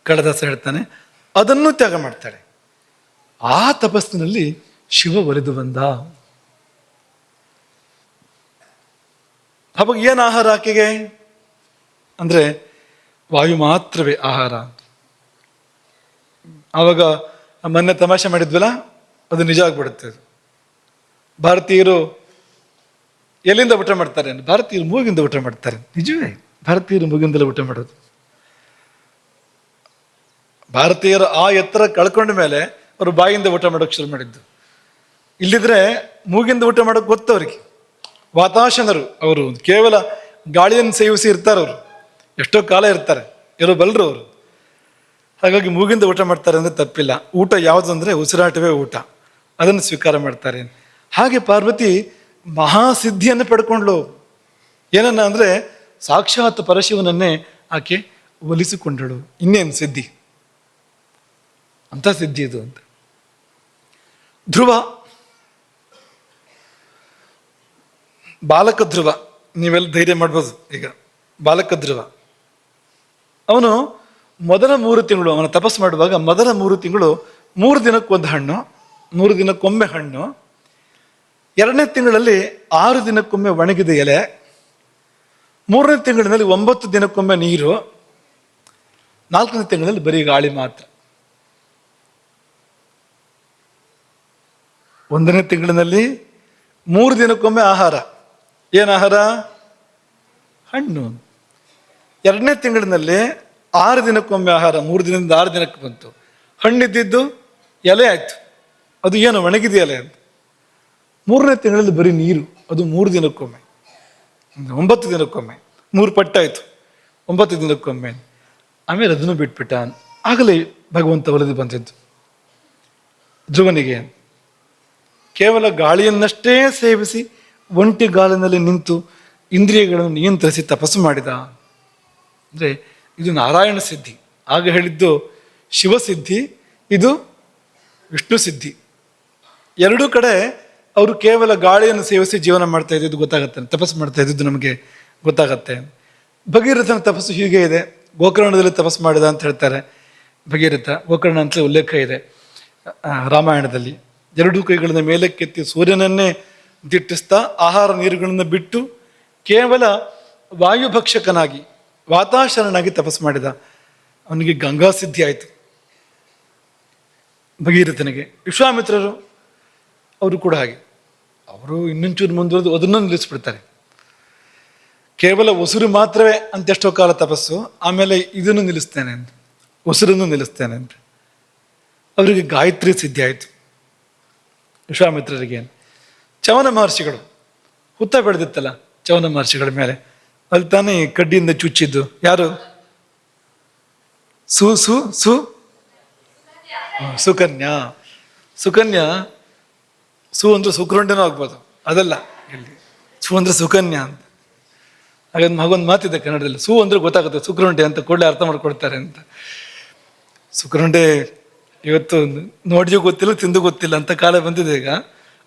ಕಾಳಿದಾಸ ಹೇಳ್ತಾನೆ. ಅದನ್ನು ತ್ಯಾಗ ಮಾಡ್ತಾಳೆ. ಆ ತಪಸ್ಸಿನಲ್ಲಿ ಶಿವ ಒಲಿದು ಬಂದ. ಅವಾಗ ಏನು ಆಹಾರ ಆಕೆಗೆ ಅಂದರೆ ವಾಯು ಮಾತ್ರವೇ ಆಹಾರ. ಆವಾಗ ಮೊನ್ನೆ ತಮಾಷೆ ಮಾಡಿದ್ವಲ್ಲ, ಅದು ನಿಜ ಆಗ್ಬಿಡುತ್ತೆ. ಭಾರತೀಯರು ಎಲ್ಲಿಂದ ಊಟ ಮಾಡ್ತಾರೆ? ಭಾರತೀಯರು ಮೂಗಿಂದ ಊಟ ಮಾಡ್ತಾರೆ. ನಿಜವೇ, ಭಾರತೀಯರು ಮೂಗಿಂದಲೇ ಊಟ ಮಾಡೋದು. ಭಾರತೀಯರು ಆ ಎತ್ತರ ಕಳ್ಕೊಂಡ ಮೇಲೆ ಅವರು ಬಾಯಿಂದ ಊಟ ಮಾಡೋಕ್ಕೆ ಶುರು ಮಾಡಿದ್ದು. ಇಲ್ಲಿದ್ರೆ ಮೂಗಿಂದ ಊಟ ಮಾಡೋಕ್ಕೆ ಗೊತ್ತವ್ರಿಗೆ. ವಾತಾಶನರು ಅವರು ಕೇವಲ ಗಾಳಿಯನ್ನು ಸೇವಿಸಿ ಇರ್ತಾರೆ. ಅವರು ಎಷ್ಟೋ ಕಾಲ ಇರ್ತಾರೆ, ಇರೋ ಬಲ್ರು ಅವರು. ಹಾಗಾಗಿ ಮೂಗಿಂದ ಊಟ ಮಾಡ್ತಾರೆ ಅಂದರೆ ತಪ್ಪಿಲ್ಲ. ಊಟ ಯಾವುದು ಅಂದರೆ ಉಸಿರಾಟವೇ ಊಟ, ಅದನ್ನು ಸ್ವೀಕಾರ ಮಾಡ್ತಾರೆ. ಹಾಗೆ ಪಾರ್ವತಿ ಮಹಾಸಿದ್ಧಿಯನ್ನು ಪಡ್ಕೊಂಡ್ಲು. ಏನನ್ನ ಅಂದರೆ ಸಾಕ್ಷಾತ್ ಪರಶಿವನನ್ನೇ ಆಕೆ ಒಲಿಸಿಕೊಂಡಳು. ಇನ್ನೇನು ಸಿದ್ಧಿ, ಅಂತ ಸಿದ್ಧಿ ಇದು ಅಂತ. ಧ್ರುವ, ಬಾಲಕ ಧ್ರುವ, ನೀವೆಲ್ಲ ಧೈರ್ಯ ಮಾಡ್ಬೋದು. ಈಗ ಬಾಲಕ ಧ್ರುವ ಅವನು ಮೊದಲ 3 ತಿಂಗಳು ಅವನ ತಪಸ್ಸು ಮಾಡುವಾಗ, ಮೊದಲ 3 ತಿಂಗಳು 3 ದಿನಕ್ಕೊಂದು ಹಣ್ಣು, 3 ದಿನಕ್ಕೊಮ್ಮೆ ಹಣ್ಣು. 2ನೇ ತಿಂಗಳಲ್ಲಿ 6 ದಿನಕ್ಕೊಮ್ಮೆ ಒಣಗಿದ ಎಲೆ, 3ನೇ ತಿಂಗಳಿನಲ್ಲಿ 9 ದಿನಕ್ಕೊಮ್ಮೆ ನೀರು, 4ನೇ ತಿಂಗಳಲ್ಲಿ ಬರೀ ಗಾಳಿ ಮಾತ್ರ. 1ನೇ ತಿಂಗಳಿನಲ್ಲಿ 3 ದಿನಕ್ಕೊಮ್ಮೆ ಆಹಾರ. ಏನು ಆಹಾರ? ಹಣ್ಣು. 2ನೇ ತಿಂಗಳಿನಲ್ಲಿ 6 ದಿನಕ್ಕೊಮ್ಮೆ ಆಹಾರ, 3 ದಿನದಿಂದ 6 ದಿನಕ್ಕೆ ಬಂತು. ಹಣ್ಣಿದ್ದಿದ್ದು ಎಲೆ ಆಯ್ತು, ಅದು ಏನು ಒಣಗಿದ ಎಲೆ ಅಂತ. 3ನೇ ತಿಂಗಳಲ್ಲಿ ಬರೀ ನೀರು, ಅದು 3 ದಿನಕ್ಕೊಮ್ಮೆ, 9 ದಿನಕ್ಕೊಮ್ಮೆ, 3 ಪಟ್ಟಾಯಿತು, 9 ದಿನಕ್ಕೊಮ್ಮೆ. ಆಮೇಲೆ ಅದನ್ನು ಬಿಟ್ಬಿಟ್ಟ. ಆಗಲೇ ಭಗವಂತ ಒಲಿದು ಬಂದಿದ್ದು ಧ್ರುವನಿಗೆ. ಕೇವಲ ಗಾಳಿಯನ್ನಷ್ಟೇ ಸೇವಿಸಿ ಒಂಟಿ ಗಾಲಿನಲ್ಲಿ ನಿಂತು ಇಂದ್ರಿಯಗಳನ್ನು ನಿಯಂತ್ರಿಸಿ ತಪಸ್ಸು ಮಾಡಿದ. ಅಂದರೆ ಇದು ನಾರಾಯಣ ಸಿದ್ಧಿ. ಆಗ ಹೇಳಿದ್ದು ಶಿವಸಿದ್ಧಿ, ಇದು ವಿಷ್ಣು ಸಿದ್ಧಿ. ಎರಡೂ ಕಡೆ ಅವರು ಕೇವಲ ಗಾಳಿಯನ್ನು ಸೇವಿಸಿ ಜೀವನ ಮಾಡ್ತಾ ಇದ್ದಿದ್ದು ಗೊತ್ತಾಗತ್ತೆ, ತಪಸ್ಸು ಮಾಡ್ತಾ ಇದ್ದಿದ್ದು ನಮಗೆ ಗೊತ್ತಾಗತ್ತೆ. ಭಗೀರಥನ ತಪಸ್ಸು ಹೀಗೆ ಇದೆ. ಗೋಕರ್ಣದಲ್ಲಿ ತಪಸ್ಸು ಮಾಡಿದ ಅಂತ ಹೇಳ್ತಾರೆ ಭಗೀರಥ. ಗೋಕರ್ಣ ಅಂತಲೇ ಉಲ್ಲೇಖ ಇದೆ ರಾಮಾಯಣದಲ್ಲಿ. ಎರಡೂ ಕೈಗಳನ್ನ ಮೇಲಕ್ಕೆತ್ತಿ ಸೂರ್ಯನನ್ನೇ ದಿಟ್ಟಿಸ್ತಾ ಆಹಾರ ನೀರುಗಳನ್ನು ಬಿಟ್ಟು ಕೇವಲ ವಾಯುಭಕ್ಷಕನಾಗಿ ವಾತಾಶರನಾಗಿ ತಪಸ್ಸು ಮಾಡಿದ. ಅವನಿಗೆ ಗಂಗಾ ಸಿದ್ಧಿ ಆಯಿತು ಭಗೀರಥನಿಗೆ. ವಿಶ್ವಾಮಿತ್ರರು ಅವರು ಕೂಡ ಹಾಗೆ. ಅವರು ಇನ್ನೊಂಚೂರು ಮುಂದುವರೆದು ಅದನ್ನು ನಿಲ್ಲಿಸ್ಬಿಡ್ತಾರೆ. ಕೇವಲ ಉಸಿರು ಮಾತ್ರವೇ ಅಂತೆಷ್ಟೋ ಕಾಲ ತಪಸ್ಸು, ಆಮೇಲೆ ಇದನ್ನು ನಿಲ್ಲಿಸ್ತೇನೆ ಅಂತ, ಉಸಿರನ್ನು ನಿಲ್ಲಿಸ್ತೇನೆ ಅಂತ. ಅವರಿಗೆ ಗಾಯತ್ರಿ ಸಿದ್ಧಿ ಆಯಿತು ವಿಶ್ವಾಮಿತ್ರರಿಗೆ. ಚವನ ಮಹರ್ಷಿಗಳು ಹುತ್ತ ಬೆಳೆದಿತ್ತಲ್ಲ ಚವನ ಮಹರ್ಷಿಗಳ ಮೇಲೆ, ಅಲ್ಲಿ ತಾನೇ ಕಡ್ಡಿಯಿಂದ ಚುಚ್ಚಿದ್ದು ಯಾರು? ಸುಕನ್ಯಾ. ಸುಕನ್ಯಾ, ಸು ಅಂದ್ರೆ ಸುಕ್ರುಂಡನೂ ಆಗ್ಬೋದು, ಅದಲ್ಲ ಇಲ್ಲಿ. ಸು ಅಂದ್ರೆ ಸುಕನ್ಯಾ ಅಂತ. ಹಾಗೊಂದು ಮಾತಿದೆ ಕನ್ನಡದಲ್ಲಿ, ಸು ಅಂದ್ರೆ ಗೊತ್ತಾಗುತ್ತೆ, ಸುಕ್ರುಂಡೆ ಅಂತ ಕೂಡಲೇ ಅರ್ಥ ಮಾಡ್ಕೊಳ್ತಾರೆ ಅಂತ. ಸುಕ್ರುಂಡೆ ಇವತ್ತು ನೋಡಿಯೂ ಗೊತ್ತಿಲ್ಲ, ತಿಂದು ಗೊತ್ತಿಲ್ಲ ಅಂತ ಕಾಲ ಬಂದಿದೆ ಈಗ.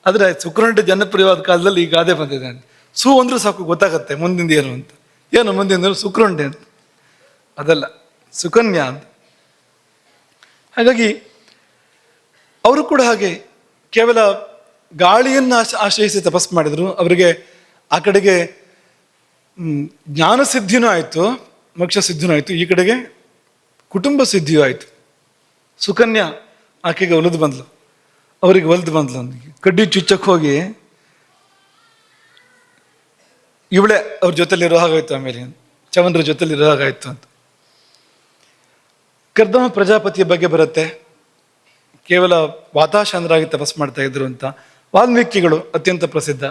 ಆದರೆ ಸುಕ್ರುಂಡೆ ಜನಪ್ರಿಯವಾದ ಕಾಲದಲ್ಲಿ ಈ ಗಾದೆ ಬಂದಿದೆ. ಸು ಅಂದ್ರೆ ಸಾಕು ಗೊತ್ತಾಗತ್ತೆ ಮುಂದಿಂದ ಏನು ಅಂತ. ಏನು ಮುಂದಿನ ಸುಕ್ರುಂಡೆ ಅಂತ, ಅದಲ್ಲ ಸುಕನ್ಯಾ ಅಂತ. ಹಾಗಾಗಿ ಅವರು ಕೂಡ ಹಾಗೆ ಕೇವಲ ಗಾಳಿಯನ್ನು ಆಶ್ರಯಿಸಿ ತಪಸ್ಸು ಮಾಡಿದರು. ಅವರಿಗೆ ಆ ಕಡೆಗೆ ಜ್ಞಾನ ಸಿದ್ಧಿನೂ ಆಯಿತು, ಮೋಕ್ಷ ಸಿದ್ಧಿನೂ ಆಯಿತು, ಈ ಕಡೆಗೆ ಕುಟುಂಬ ಸಿದ್ಧಿಯೂ ಆಯಿತು. ಸುಕನ್ಯಾ ಆಕೆಗೆ ಒಲಿದು ಬಂದ್ಲು, ಅವರಿಗೆ ಒಲಿದು ಬಂದ್ಲು. ಕಡ್ಡಿ ಚುಚ್ಚಕ್ಕೆ ಹೋಗಿ ಇವಳೆ ಅವ್ರ ಜೊತೆಲಿರೋ ಹಾಗಾಯ್ತು, ಆಮೇಲೆ ಚವನರ ಜೊತೆಲಿರೋ ಹಾಗಾಯ್ತು ಅಂತ. ಕರ್ದಮ ಪ್ರಜಾಪತಿಯ ಬಗ್ಗೆ ಬರುತ್ತೆ, ಕೇವಲ ವಾತಾಶಾಂದ್ರಾಗಿ ತಪಸ್ಸು ಮಾಡ್ತಾ ಇದ್ರು ಅಂತ. ವಾಲ್ಮೀಕಿಗಳು ಅತ್ಯಂತ ಪ್ರಸಿದ್ಧ.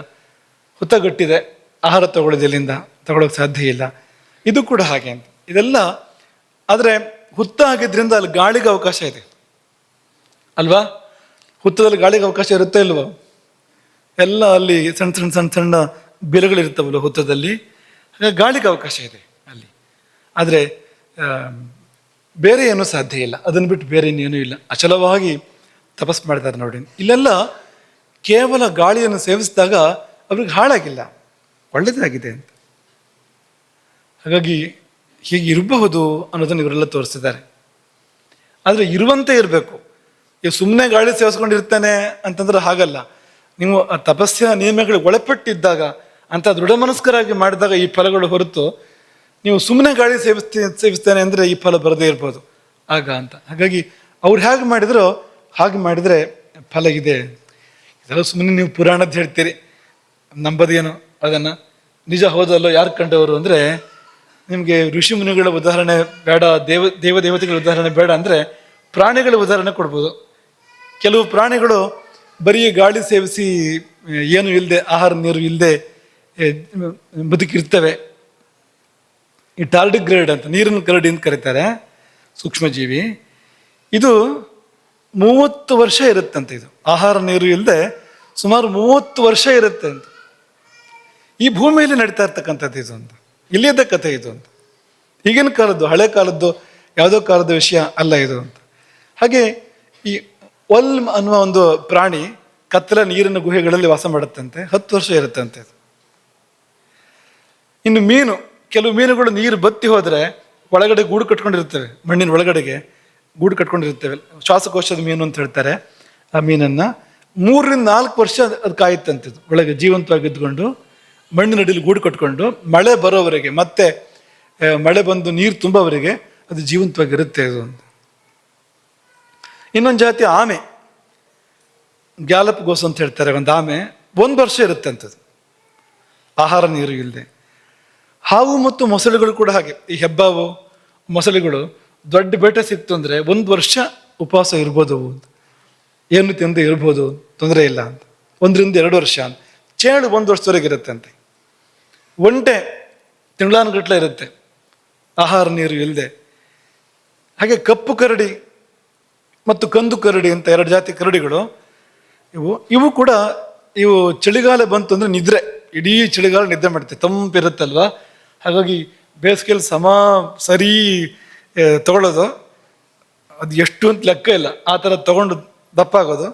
ಹುತ್ತಗಟ್ಟಿದೆ, ಆಹಾರ ತಗೊಳ್ಳೋದಿಲ್ಲಿಂದ ತಗೊಳ್ಳೋಕೆ ಸಾಧ್ಯ ಇಲ್ಲ. ಇದು ಕೂಡ ಹಾಗೆ ಅಂತ. ಇದೆಲ್ಲ ಆದರೆ ಹುತ್ತ ಆಗಿದ್ರಿಂದ ಅಲ್ಲಿ ಗಾಳಿಗೆ ಅವಕಾಶ ಇದೆ ಅಲ್ವಾ? ಹುತ್ತದಲ್ಲಿ ಗಾಳಿಗೆ ಅವಕಾಶ ಇರುತ್ತೆ ಇಲ್ವೋ? ಎಲ್ಲ ಅಲ್ಲಿ ಸಣ್ಣ ಸಣ್ಣ ಸಣ್ಣ ಸಣ್ಣ ಬಿಲುಗಳಿರ್ತಾವಲ್ಲ ಹುತ್ತದಲ್ಲಿ, ಹಾಗಾಗಿ ಗಾಳಿಗೆ ಅವಕಾಶ ಇದೆ ಅಲ್ಲಿ. ಆದರೆ ಬೇರೆ ಏನೂ ಸಾಧ್ಯ ಇಲ್ಲ, ಅದನ್ನು ಬಿಟ್ಟು ಬೇರೆ ಇನ್ನೇನೂ ಇಲ್ಲ. ಅಚಲವಾಗಿ ತಪಸ್ಸು ಮಾಡ್ತಾರೆ ನೋಡಿ. ಇಲ್ಲೆಲ್ಲ ಕೇವಲ ಗಾಳಿಯನ್ನು ಸೇವಿಸಿದಾಗ ಅವ್ರಿಗೆ ಹಾಳಾಗಿಲ್ಲ, ಒಳ್ಳೆಯದಾಗಿದೆ ಅಂತ. ಹಾಗಾಗಿ ಹೀಗೆ ಇರಬಹುದು ಅನ್ನೋದನ್ನು ಇವರೆಲ್ಲ ತೋರಿಸಿದ್ದಾರೆ. ಆದರೆ ಇರುವಂತೆ ಇರಬೇಕು. ಈಗ ಸುಮ್ಮನೆ ಗಾಳಿ ಸೇವಿಸ್ಕೊಂಡಿರ್ತಾನೆ ಅಂತಂದ್ರೆ ಹಾಗಲ್ಲ. ನೀವು ಆ ತಪಸ್ಸಿನ ನಿಯಮಗಳಿಗೆ ಒಳಪಟ್ಟಿದ್ದಾಗ, ಅಂತ ದೃಢ ಮನಸ್ಕರಾಗಿ ಮಾಡಿದಾಗ ಈ ಫಲಗಳು ಹೊರತು, ನೀವು ಸುಮ್ಮನೆ ಗಾಳಿ ಸೇವಿಸ್ತೇನೆ ಅಂದರೆ ಈ ಫಲ ಬರದೇ ಇರ್ಬೋದು ಆಗ ಅಂತ. ಹಾಗಾಗಿ ಅವ್ರು ಹೇಗೆ ಮಾಡಿದ್ರೋ ಹಾಗೆ ಮಾಡಿದರೆ ಫಲ ಇದೆ. ಇದೆಲ್ಲ ಸುಮ್ಮನೆ ನೀವು ಪುರಾಣದ್ದು ಹೇಳ್ತೀರಿ, ನಂಬದೇನು ಅದನ್ನು. ನಿಜ ಹೌದಲ್ಲೋ ಯಾರು ಕಂಡವರು ಅಂದರೆ, ನಿಮಗೆ ಋಷಿ ಮುನಿಗಳ ಉದಾಹರಣೆ ಬೇಡ, ದೇವತೆಗಳ ಉದಾಹರಣೆ ಬೇಡ ಅಂದರೆ ಪ್ರಾಣಿಗಳ ಉದಾಹರಣೆ ಕೊಡ್ಬೋದು. ಕೆಲವು ಪ್ರಾಣಿಗಳು ಬರೀ ಗಾಳಿ ಸೇವಿಸಿ ಏನು ಇಲ್ಲದೆ, ಆಹಾರ ನೀರು ಇಲ್ಲದೆ ಬದುಕಿರ್ತವೆ. ಈ ಟಾರ್ಡಿಗ್ರೇಡ್ ಅಂತ, ನೀರಿನ ಕರಡಿ ಅಂತ ಕರೀತಾರೆ, ಸೂಕ್ಷ್ಮಜೀವಿ. ಇದು 30 ವರ್ಷ ಇರುತ್ತಂತೆ. ಇದು ಆಹಾರ ನೀರು ಇಲ್ಲದೆ ಸುಮಾರು 30 ವರ್ಷ ಇರುತ್ತೆ ಅಂತ. ಈ ಭೂಮಿಯಲ್ಲಿ ನಡೀತಾ ಇರ್ತಕ್ಕಂಥದ್ದು ಇದು ಅಂತ. ಇಲ್ಲಿಯದ ಕಥೆ ಇದು ಅಂತ. ಈಗಿನ ಕಾಲದ್ದು, ಹಳೆ ಕಾಲದ್ದು, ಯಾವುದೋ ಕಾಲದ ವಿಷಯ ಅಲ್ಲ ಇದು ಅಂತ. ಹಾಗೆ ಈ ಒಲ್ಮ್ ಅನ್ನುವ ಒಂದು ಪ್ರಾಣಿ ಕತ್ತಲ ನೀರಿನ ಗುಹೆಗಳಲ್ಲಿ ವಾಸ ಮಾಡುತ್ತಂತೆ, 10 ವರ್ಷ ಇರುತ್ತಂತೆ. ಇನ್ನು ಮೀನು, ಕೆಲವು ಮೀನುಗಳು ನೀರು ಬತ್ತಿ ಹೋದರೆ ಒಳಗಡೆ ಗೂಡು ಕಟ್ಕೊಂಡಿರ್ತವೆ, ಮಣ್ಣಿನ ಒಳಗಡೆಗೆ ಗೂಡು ಕಟ್ಕೊಂಡಿರ್ತೇವೆ. ಶ್ವಾಸಕೋಶದ ಮೀನು ಅಂತ ಹೇಳ್ತಾರೆ ಆ ಮೀನನ್ನು. 3 ರಿಂದ 4 ವರ್ಷ ಅದು ಕಾಯುತ್ತಂತಿದ್ದು, ಒಳಗೆ ಜೀವಂತವಾಗಿದ್ದುಕೊಂಡು ಮಣ್ಣಿನಡಿಯಲ್ಲಿ ಗೂಡು ಕಟ್ಕೊಂಡು ಮಳೆ ಬರೋವರೆಗೆ, ಮತ್ತೆ ಮಳೆ ಬಂದು ನೀರು ತುಂಬೋವರೆಗೆ ಅದು ಜೀವಂತವಾಗಿರುತ್ತೆ ಅದು ಅಂತ. ಇನ್ನೊಂದು ಜಾತಿ ಆಮೆ, ಗ್ಯಾಲಪ್ ಗೋಸ್ ಅಂತ ಹೇಳ್ತಾರೆ, ಒಂದು ಆಮೆ 1 ವರ್ಷ ಇರುತ್ತೆ ಅಂಥದ್ದು ಆಹಾರ ನೀರು ಇಲ್ಲದೆ. ಹಾವು ಮತ್ತು ಮೊಸಳೆಗಳು ಕೂಡ ಹಾಗೆ. ಈ ಹೆಬ್ಬಾವು ಮೊಸಳೆಗಳು ದೊಡ್ಡ ಬೇಟೆ ಸಿಕ್ತು ಅಂದರೆ 1 ವರ್ಷ ಉಪವಾಸ ಇರ್ಬೋದು, ಏನು ತಿಂದು ಇರ್ಬೋದು, ತೊಂದರೆ ಇಲ್ಲ ಅಂತ. 1 ರಿಂದ 2 ವರ್ಷ ಅಂತ. ಚೇಳು 1 ವರ್ಷದವರೆಗೆ ಇರುತ್ತೆ ಅಂತೆ. ಒಂಟೆ ತಿಂಗಳಾನುಗಟ್ಟಲೆ ಇರುತ್ತೆ ಆಹಾರ ನೀರು ಇಲ್ಲದೆ. ಹಾಗೆ ಕಪ್ಪು ಕರಡಿ ಮತ್ತು ಕಂದು ಕರಡಿ ಅಂತ 2 ಜಾತಿ ಕರಡಿಗಳು ಇವು ಕೂಡ ಚಳಿಗಾಲ ಬಂತು ಅಂದರೆ ನಿದ್ರೆ ಇಡೀ ಚಳಿಗಾಲ ನಿದ್ದೆ ಮಾಡುತ್ತೆ, ತಂಪಿರುತ್ತಲ್ವ. ಹಾಗಾಗಿ ಬೇಸಿಗೆಯಲ್ಲಿ ಸರಿ ತಗೊಳ್ಳೋದು ಅದು ಎಷ್ಟು ಅಂತ ಲೆಕ್ಕ ಇಲ್ಲ, ಆ ಥರ ತಗೊಂಡು ದಪ್ಪ ಆಗೋದು.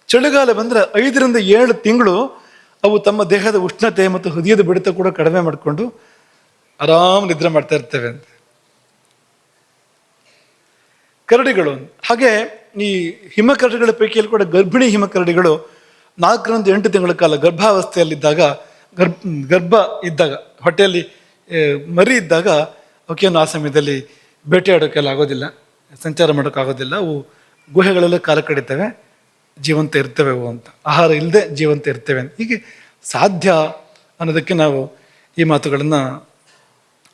ಚಳಿಗಾಲ ಬಂದರೆ 5ರಿಂದ 7 ತಿಂಗಳು ಅವು ತಮ್ಮ ದೇಹದ ಉಷ್ಣತೆ ಮತ್ತು ಹೃದಯದ ಬಡಿತ ಕೂಡ ಕಡಿಮೆ ಮಾಡಿಕೊಂಡು ಆರಾಮ್ ನಿದ್ರೆ ಮಾಡ್ತಾ ಇರ್ತೇವೆ ಅಂತ. ಕರಡಿಗಳು ಹಾಗೆ, ಈ ಹಿಮಕರಡಿಗಳ ಪೈಕಿಯಲ್ಲಿ ಕೂಡ ಗರ್ಭಿಣಿ ಹಿಮಕರಡಿಗಳು 4ರಿಂದ 8 ತಿಂಗಳ ಕಾಲ ಗರ್ಭಾವಸ್ಥೆಯಲ್ಲಿದ್ದಾಗ, ಗರ್ಭ ಇದ್ದಾಗ, ಹೊಟ್ಟೆಯಲ್ಲಿ ಮರಿ ಇದ್ದಾಗ ಅವಕ್ಕೇನು ಆ ಸಮಯದಲ್ಲಿ ಬೇಟೆಯಾಡೋಕ್ಕೆಲ್ಲ ಆಗೋದಿಲ್ಲ, ಸಂಚಾರ ಮಾಡೋಕ್ಕಾಗೋದಿಲ್ಲ. ಅವು ಗುಹೆಗಳೆಲ್ಲ ಕಾಲ ಕಡಿತವೆ, ಜೀವಂತ ಇರ್ತವೆ ಅವು ಅಂತ, ಆಹಾರ ಇಲ್ಲದೆ ಜೀವಂತ ಇರ್ತೇವೆ ಅಂತ. ಹೀಗೆ ಸಾಧ್ಯ ಅನ್ನೋದಕ್ಕೆ ನಾವು ಈ ಮಾತುಗಳನ್ನು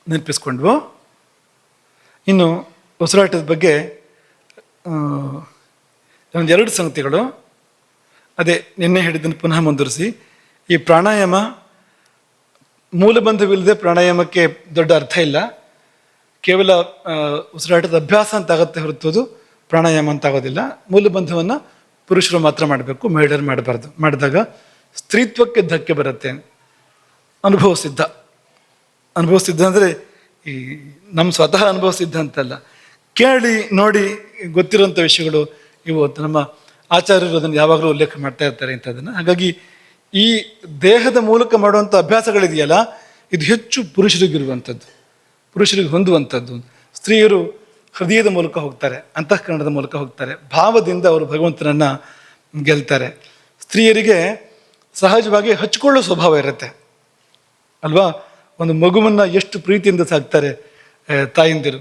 ನೆನಪಿಸ್ಕೊಂಡ್ವು. ಇನ್ನು ಉಸಿರಾಟದ ಬಗ್ಗೆ ಒಂದು 2 ಸಂಗತಿಗಳು. ಅದೇ ನಿನ್ನೆ ಹೇಳಿದ್ದನ್ನು ಪುನಃ ಮುಂದುವರಿಸಿ, ಈ ಪ್ರಾಣಾಯಾಮ ಮೂಲಬಂಧವಿಲ್ಲದೆ ಪ್ರಾಣಾಯಾಮಕ್ಕೆ ದೊಡ್ಡ ಅರ್ಥ ಇಲ್ಲ. ಕೇವಲ ಉಸಿರಾಟದ ಅಭ್ಯಾಸ ಅಂತ ಆಗುತ್ತೆ ಹೊರತು ಪ್ರಾಣಾಯಾಮ ಅಂತ ಆಗೋದಿಲ್ಲ. ಮೂಲಬಂಧವನ್ನು ಪುರುಷರು ಮಾತ್ರ ಮಾಡಬೇಕು, ಮಹಿಳೆಯರು ಮಾಡಬಾರ್ದು. ಮಾಡಿದಾಗ ಸ್ತ್ರೀತ್ವಕ್ಕೆ ಧಕ್ಕೆ ಬರುತ್ತೆ. ಅನುಭವಿಸಿದ್ದ ಅಂದರೆ ಈ ನಮ್ಮ ಸ್ವತಃ ಅನುಭವಿಸಿದ್ದ ಅಂತಲ್ಲ, ಕೇಳಿ ನೋಡಿ ಗೊತ್ತಿರೋಂಥ ವಿಷಯಗಳು ಇವು. ನಮ್ಮ ಆಚಾರ್ಯರು ಅದನ್ನು ಯಾವಾಗಲೂ ಉಲ್ಲೇಖ ಮಾಡ್ತಾ ಇರ್ತಾರೆ ಇಂಥದ್ದನ್ನು. ಹಾಗಾಗಿ ಈ ದೇಹದ ಮೂಲಕ ಮಾಡುವಂಥ ಅಭ್ಯಾಸಗಳಿದೆಯಲ್ಲ, ಇದು ಹೆಚ್ಚು ಪುರುಷರಿಗಿರುವಂಥದ್ದು, ಪುರುಷರಿಗೆ ಹೊಂದುವಂಥದ್ದು. ಸ್ತ್ರೀಯರು ಹೃದಯದ ಮೂಲಕ ಹೋಗ್ತಾರೆ, ಅಂತಃಕರಣದ ಮೂಲಕ ಹೋಗ್ತಾರೆ, ಭಾವದಿಂದ ಅವರು ಭಗವಂತನನ್ನ ಗೆಲ್ತಾರೆ. ಸ್ತ್ರೀಯರಿಗೆ ಸಹಜವಾಗಿ ಹಚ್ಕೊಳ್ಳೋ ಸ್ವಭಾವ ಇರುತ್ತೆ ಅಲ್ವಾ. ಒಂದು ಮಗುವನ್ನ ಎಷ್ಟು ಪ್ರೀತಿಯಿಂದ ಸಾಕ್ತಾರೆ ತಾಯಂದಿರು.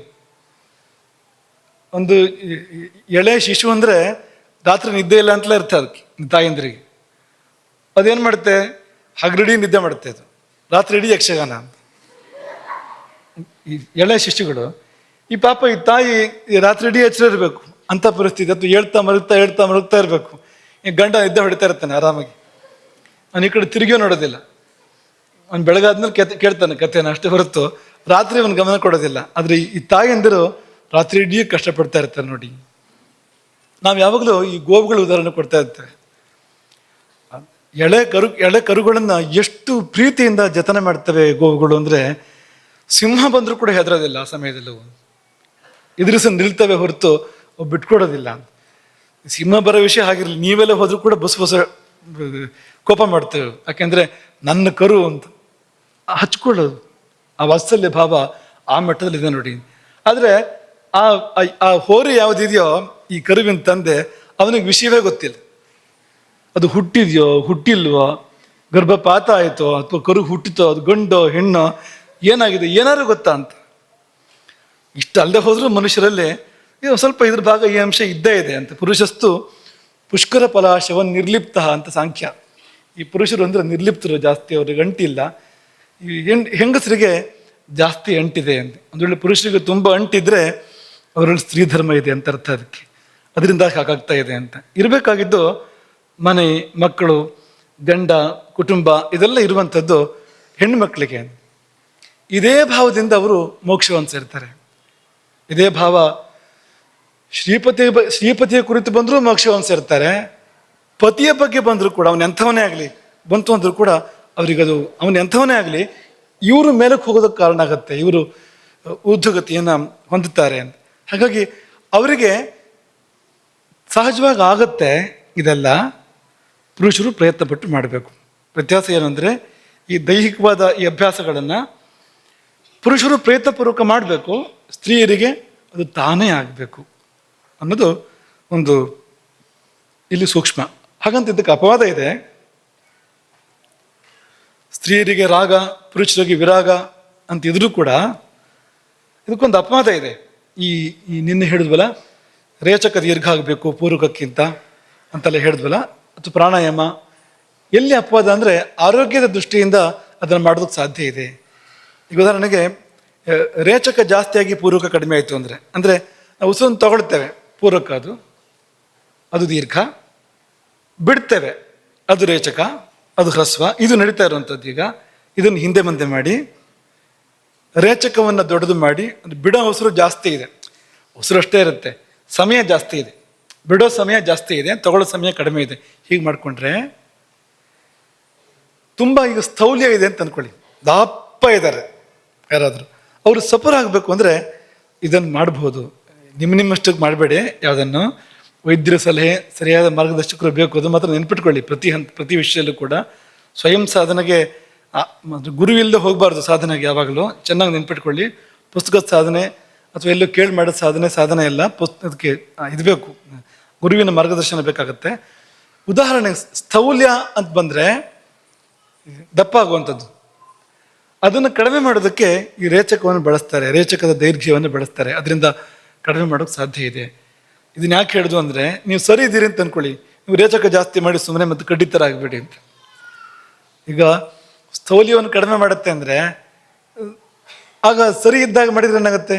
ಒಂದು ಎಳೆ ಶಿಶು ಅಂದರೆ ರಾತ್ರಿ ನಿದ್ದೆ ಇಲ್ಲ ಅಂತಲೇ ಇರುತ್ತೆ ಅದಕ್ಕೆ, ತಾಯಂದಿರಿಗೆ. ಅದೇನು ಮಾಡುತ್ತೆ, ಹಗಲಿಡೀ ನಿದ್ದೆ ಮಾಡುತ್ತೆ, ಅದು ರಾತ್ರಿ ಇಡೀ ಯಕ್ಷಗಾನ. ಈ ಎಳೆ ಶಿಶುಗಳು, ಈ ಪಾಪ ಈ ತಾಯಿ ರಾತ್ರಿ ಇಡೀ ಎಚ್ಚರ ಇರಬೇಕು ಅಂತ ಪರಿಸ್ಥಿತಿ. ಅದು ಹೇಳ್ತಾ ಮರುಗ್ತಾ ಇರಬೇಕು. ಈ ಗಂಡ ನಿದ್ದೆ ಹೊಡಿತಾ ಇರ್ತಾನೆ ಆರಾಮಾಗಿ, ಅವ್ನು ಈ ಕಡೆ ತಿರುಗಿಯೋ ನೋಡೋದಿಲ್ಲ. ಅವ್ನು ಬೆಳಗಾದ್ಮೇಲೆ ಕೇಳ್ತಾನೆ ಕಥೆನ, ಅಷ್ಟೇ ಹೊರತು ರಾತ್ರಿ ಅವನು ಗಮನ ಕೊಡೋದಿಲ್ಲ. ಆದರೆ ಈ ತಾಯಿಯಂದಿರು ರಾತ್ರಿ ಇಡೀ ಕಷ್ಟಪಡ್ತಾ ಇರ್ತಾರೆ ನೋಡಿ. ನಾವು ಯಾವಾಗಲೂ ಈ ಗೋವುಗಳ ಉದಾಹರಣೆ ಕೊಡ್ತಾ ಇರ್ತೇವೆ. ಎಳೆ ಕರುಗಳನ್ನ ಎಷ್ಟು ಪ್ರೀತಿಯಿಂದ ಜತನ ಮಾಡ್ತವೆ ಗೋವುಗಳು ಅಂದರೆ, ಸಿಂಹ ಬಂದರೂ ಕೂಡ ಹೆದರೋದಿಲ್ಲ ಆ ಸಮಯದಲ್ಲಿ. ಎದುರಿಸಿ ನಿಲ್ತವೆ ಹೊರತು ಬಿಟ್ಕೊಡೋದಿಲ್ಲ. ಸಿಂಹ ಬರೋ ವಿಷಯ ಆಗಿರಲಿ, ನೀವೆಲ್ಲ ಹೋದ್ರೂ ಕೂಡ ಬಸ್ ಕೋಪ ಮಾಡ್ತೇವೆ. ಯಾಕೆಂದ್ರೆ ನನ್ನ ಕರು ಅಂತ ಹಚ್ಕೊಳ್ಳೋದು, ಆ ವಾತ್ಸಲ್ಯ ಭಾವ ಆ ಮಟ್ಟದಲ್ಲಿದೆ ನೋಡಿ. ಆದರೆ ಆ ಹೋರಿ ಯಾವುದಿದೆಯೋ ಈ ಕರುವಿನ ತಂದೆ, ಅವನಿಗೆ ವಿಷಯವೇ ಗೊತ್ತಿಲ್ಲ. ಅದು ಹುಟ್ಟಿದೆಯೋ ಹುಟ್ಟಿಲ್ವೋ, ಗರ್ಭಪಾತ ಆಯಿತೋ ಅಥವಾ ಕರು ಹುಟ್ಟಿತೋ, ಅದು ಗಂಡೋ ಹೆಣ್ಣೋ, ಏನಾಗಿದೆ ಏನಾದ್ರು ಗೊತ್ತಾ ಅಂತ. ಇಷ್ಟ ಅಲ್ಲದೆ ಹೋದ್ರೂ ಮನುಷ್ಯರಲ್ಲಿ ಸ್ವಲ್ಪ ಇದ್ರ ಭಾಗ ಈ ಅಂಶ ಇದ್ದೇ ಇದೆ ಅಂತ. ಪುರುಷಸ್ತು ಪುಷ್ಕರ ಫಲಾಶವ ನಿರ್ಲಿಪ್ತ ಅಂತ ಸಾಂಖ್ಯ. ಈ ಪುರುಷರು ಅಂದರೆ ನಿರ್ಲಿಪ್ತರು ಜಾಸ್ತಿ, ಅವ್ರಿಗೆ ಅಂಟಿಲ್ಲ. ಈ ಹೆಂಗಸರಿಗೆ ಜಾಸ್ತಿ ಅಂಟಿದೆ ಅಂತ. ಒಂದು ವೇಳೆ ಪುರುಷರಿಗೆ ತುಂಬ ಅಂಟಿದ್ರೆ ಅವರಲ್ಲಿ ಸ್ತ್ರೀ ಧರ್ಮ ಇದೆ ಅಂತ ಅರ್ಥ. ಅದರಿಂದ ಹಾಗಾಗ್ತಾ ಇದೆ ಅಂತ. ಇರಬೇಕಾಗಿದ್ದು ಮನೆ, ಮಕ್ಕಳು, ಗಂಡ, ಕುಟುಂಬ ಇದೆಲ್ಲ ಇರುವಂಥದ್ದು ಹೆಣ್ಣು ಮಕ್ಕಳಿಗೆ. ಇದೇ ಭಾವದಿಂದ ಅವರು ಮೋಕ್ಷವನ್ನು ಸೇರ್ತಾರೆ. ಇದೇ ಭಾವ ಶ್ರೀಪತಿಯ ಕುರಿತು ಬಂದರೂ ಮೋಕ್ಷವನ್ನು ಸೇರ್ತಾರೆ. ಪತಿಯ ಬಗ್ಗೆ ಬಂದರೂ ಕೂಡ, ಅವನ ಎಂಥವನೇ ಆಗಲಿ ಬಂತು ಅಂದರೂ ಕೂಡ ಅವರಿಗದು, ಅವನ ಎಂಥವನೇ ಆಗಲಿ ಇವರು ಮೇಲಕ್ಕೆ ಹೋಗೋದಕ್ಕೆ ಕಾರಣ ಆಗುತ್ತೆ, ಇವರು ಊರ್ಧ್ವಗತಿಯನ್ನು ಹೊಂದುತ್ತಾರೆ ಅಂತ. ಹಾಗಾಗಿ ಅವರಿಗೆ ಸಹಜವಾಗಿ ಆಗತ್ತೆ ಇದೆಲ್ಲ. ಪುರುಷರು ಪ್ರಯತ್ನ ಪಟ್ಟು ಮಾಡಬೇಕು. ವ್ಯತ್ಯಾಸ ಏನಂದರೆ, ಈ ದೈಹಿಕವಾದ ಈ ಅಭ್ಯಾಸಗಳನ್ನು ಪುರುಷರು ಪ್ರಯತ್ನಪೂರ್ವಕ ಮಾಡಬೇಕು, ಸ್ತ್ರೀಯರಿಗೆ ಅದು ತಾನೇ ಆಗಬೇಕು ಅನ್ನೋದು ಒಂದು ಇಲ್ಲಿ ಸೂಕ್ಷ್ಮ. ಹಾಗಂತ ಇದಕ್ಕೆ ಅಪವಾದ ಇದೆ. ಸ್ತ್ರೀಯರಿಗೆ ರಾಗ, ಪುರುಷರಿಗೆ ವಿರಾಗ ಅಂತ ಇದ್ರೂ ಕೂಡ ಇದಕ್ಕೊಂದು ಅಪವಾದ ಇದೆ. ಈ ನಿನ್ನೆ ಹೇಳಿದ್ವಲ್ಲ, ರೇಚಕ ದೀರ್ಘ ಆಗಬೇಕು ಪೂರ್ವಕಕ್ಕಿಂತ ಅಂತೆಲ್ಲ ಹೇಳಿದ್ವಲ್ಲ, ಅಥವಾ ಪ್ರಾಣಾಯಾಮ. ಎಲ್ಲಿ ಅಪವಾದ ಅಂದರೆ, ಆರೋಗ್ಯದ ದೃಷ್ಟಿಯಿಂದ ಅದನ್ನು ಮಾಡೋದಕ್ಕೆ ಸಾಧ್ಯ ಇದೆ. ಈಗ ಉದಾಹರಣೆಗೆ, ರೇಚಕ ಜಾಸ್ತಿಯಾಗಿ ಪೂರ್ವಕ ಕಡಿಮೆ ಆಯಿತು ಅಂದರೆ ನಾವು ಉಸಿರನ್ನು ತಗೊಳ್ತೇವೆ, ಪೂರ್ವಕ ಅದು ದೀರ್ಘ, ಬಿಡ್ತೇವೆ ಅದು ರೇಚಕ, ಅದು ಹ್ರಸ್ವ. ಇದು ನಡೀತಾ ಇರುವಂಥದ್ದು. ಈಗ ಇದನ್ನು ಹಿಂದೆ ಮುಂದೆ ಮಾಡಿ ರೇಚಕವನ್ನು ದೊಡ್ಡದು ಮಾಡಿ, ಅದು ಬಿಡೋ ಉಸಿರು ಜಾಸ್ತಿ ಇದೆ, ಉಸಿರು ಅಷ್ಟೇ ಇರುತ್ತೆ, ಸಮಯ ಜಾಸ್ತಿ ಇದೆ, ಬಿಡೋ ಸಮಯ ಜಾಸ್ತಿ ಇದೆ, ತಗೊಳ್ಳೋ ಸಮಯ ಕಡಿಮೆ ಇದೆ. ಹೀಗೆ ಮಾಡಿಕೊಂಡ್ರೆ ತುಂಬ ಈಗ ಸ್ಥೌಲ್ಯ ಇದೆ ಅಂತ ಅಂದ್ಕೊಳ್ಳಿ, ದಪ್ಪ ಇದ್ದಾರೆ ಯಾರಾದರೂ, ಅವರು ಸಫರ್ ಆಗಬೇಕು ಅಂದರೆ ಇದನ್ನು ಮಾಡಬಹುದು. ನಿಮ್ಮಷ್ಟಕ್ಕೆ ಮಾಡಬೇಡಿ, ಯಾವುದನ್ನು ವೈದ್ಯರ ಸಲಹೆ, ಸರಿಯಾದ ಮಾರ್ಗದರ್ಶಕರು ಬೇಕು. ಅದು ಮಾತ್ರ ನೆನ್ಪಿಟ್ಕೊಳ್ಳಿ. ಪ್ರತಿ ವಿಷಯದಲ್ಲೂ ಕೂಡ ಸ್ವಯಂ ಸಾಧನೆಗೆ ಗುರುವಿಲ್ಲದೆ ಹೋಗಬಾರ್ದು. ಸಾಧನೆಗೆ ಯಾವಾಗಲೂ ಚೆನ್ನಾಗಿ ನೆನ್ಪಿಟ್ಕೊಳ್ಳಿ. ಪುಸ್ತಕದ ಸಾಧನೆ ಅಥವಾ ಎಲ್ಲೋ ಕೇಳಿ ಮಾಡೋ ಸಾಧನೆ ಎಲ್ಲ ಅದಕ್ಕೆ ಇದು ಬೇಕು, ಗುರುವಿನ ಮಾರ್ಗದರ್ಶನ ಬೇಕಾಗತ್ತೆ. ಉದಾಹರಣೆ ಸ್ಥೌಲ್ಯ ಅಂತ ಬಂದರೆ ದಪ್ಪ ಆಗುವಂಥದ್ದು, ಅದನ್ನು ಕಡಿಮೆ ಮಾಡೋದಕ್ಕೆ ಈ ರೇಚಕವನ್ನು ಬಳಸ್ತಾರೆ, ರೇಚಕದ ದೈರ್ಘ್ಯವನ್ನು ಬಳಸ್ತಾರೆ. ಅದರಿಂದ ಕಡಿಮೆ ಮಾಡೋಕ್ಕೆ ಸಾಧ್ಯ ಇದೆ. ಇದನ್ನ ಯಾಕೆ ಹೇಳಿದ್ರು ಅಂದರೆ, ನೀವು ಸರಿ ಇದ್ದೀರಿ ಅಂತ ಅಂದ್ಕೊಳ್ಳಿ, ನೀವು ರೇಚಕ ಜಾಸ್ತಿ ಮಾಡಿ ಸುಮ್ಮನೆ ಮತ್ತು ಕಡ್ಡಿತರ ಆಗಬೇಡಿ ಅಂತ. ಈಗ ಸ್ಥೌಲ್ಯವನ್ನು ಕಡಿಮೆ ಮಾಡುತ್ತೆ ಅಂದರೆ, ಆಗ ಸರಿ ಇದ್ದಾಗ ಮಾಡಿದ್ರೆ ಏನಾಗುತ್ತೆ,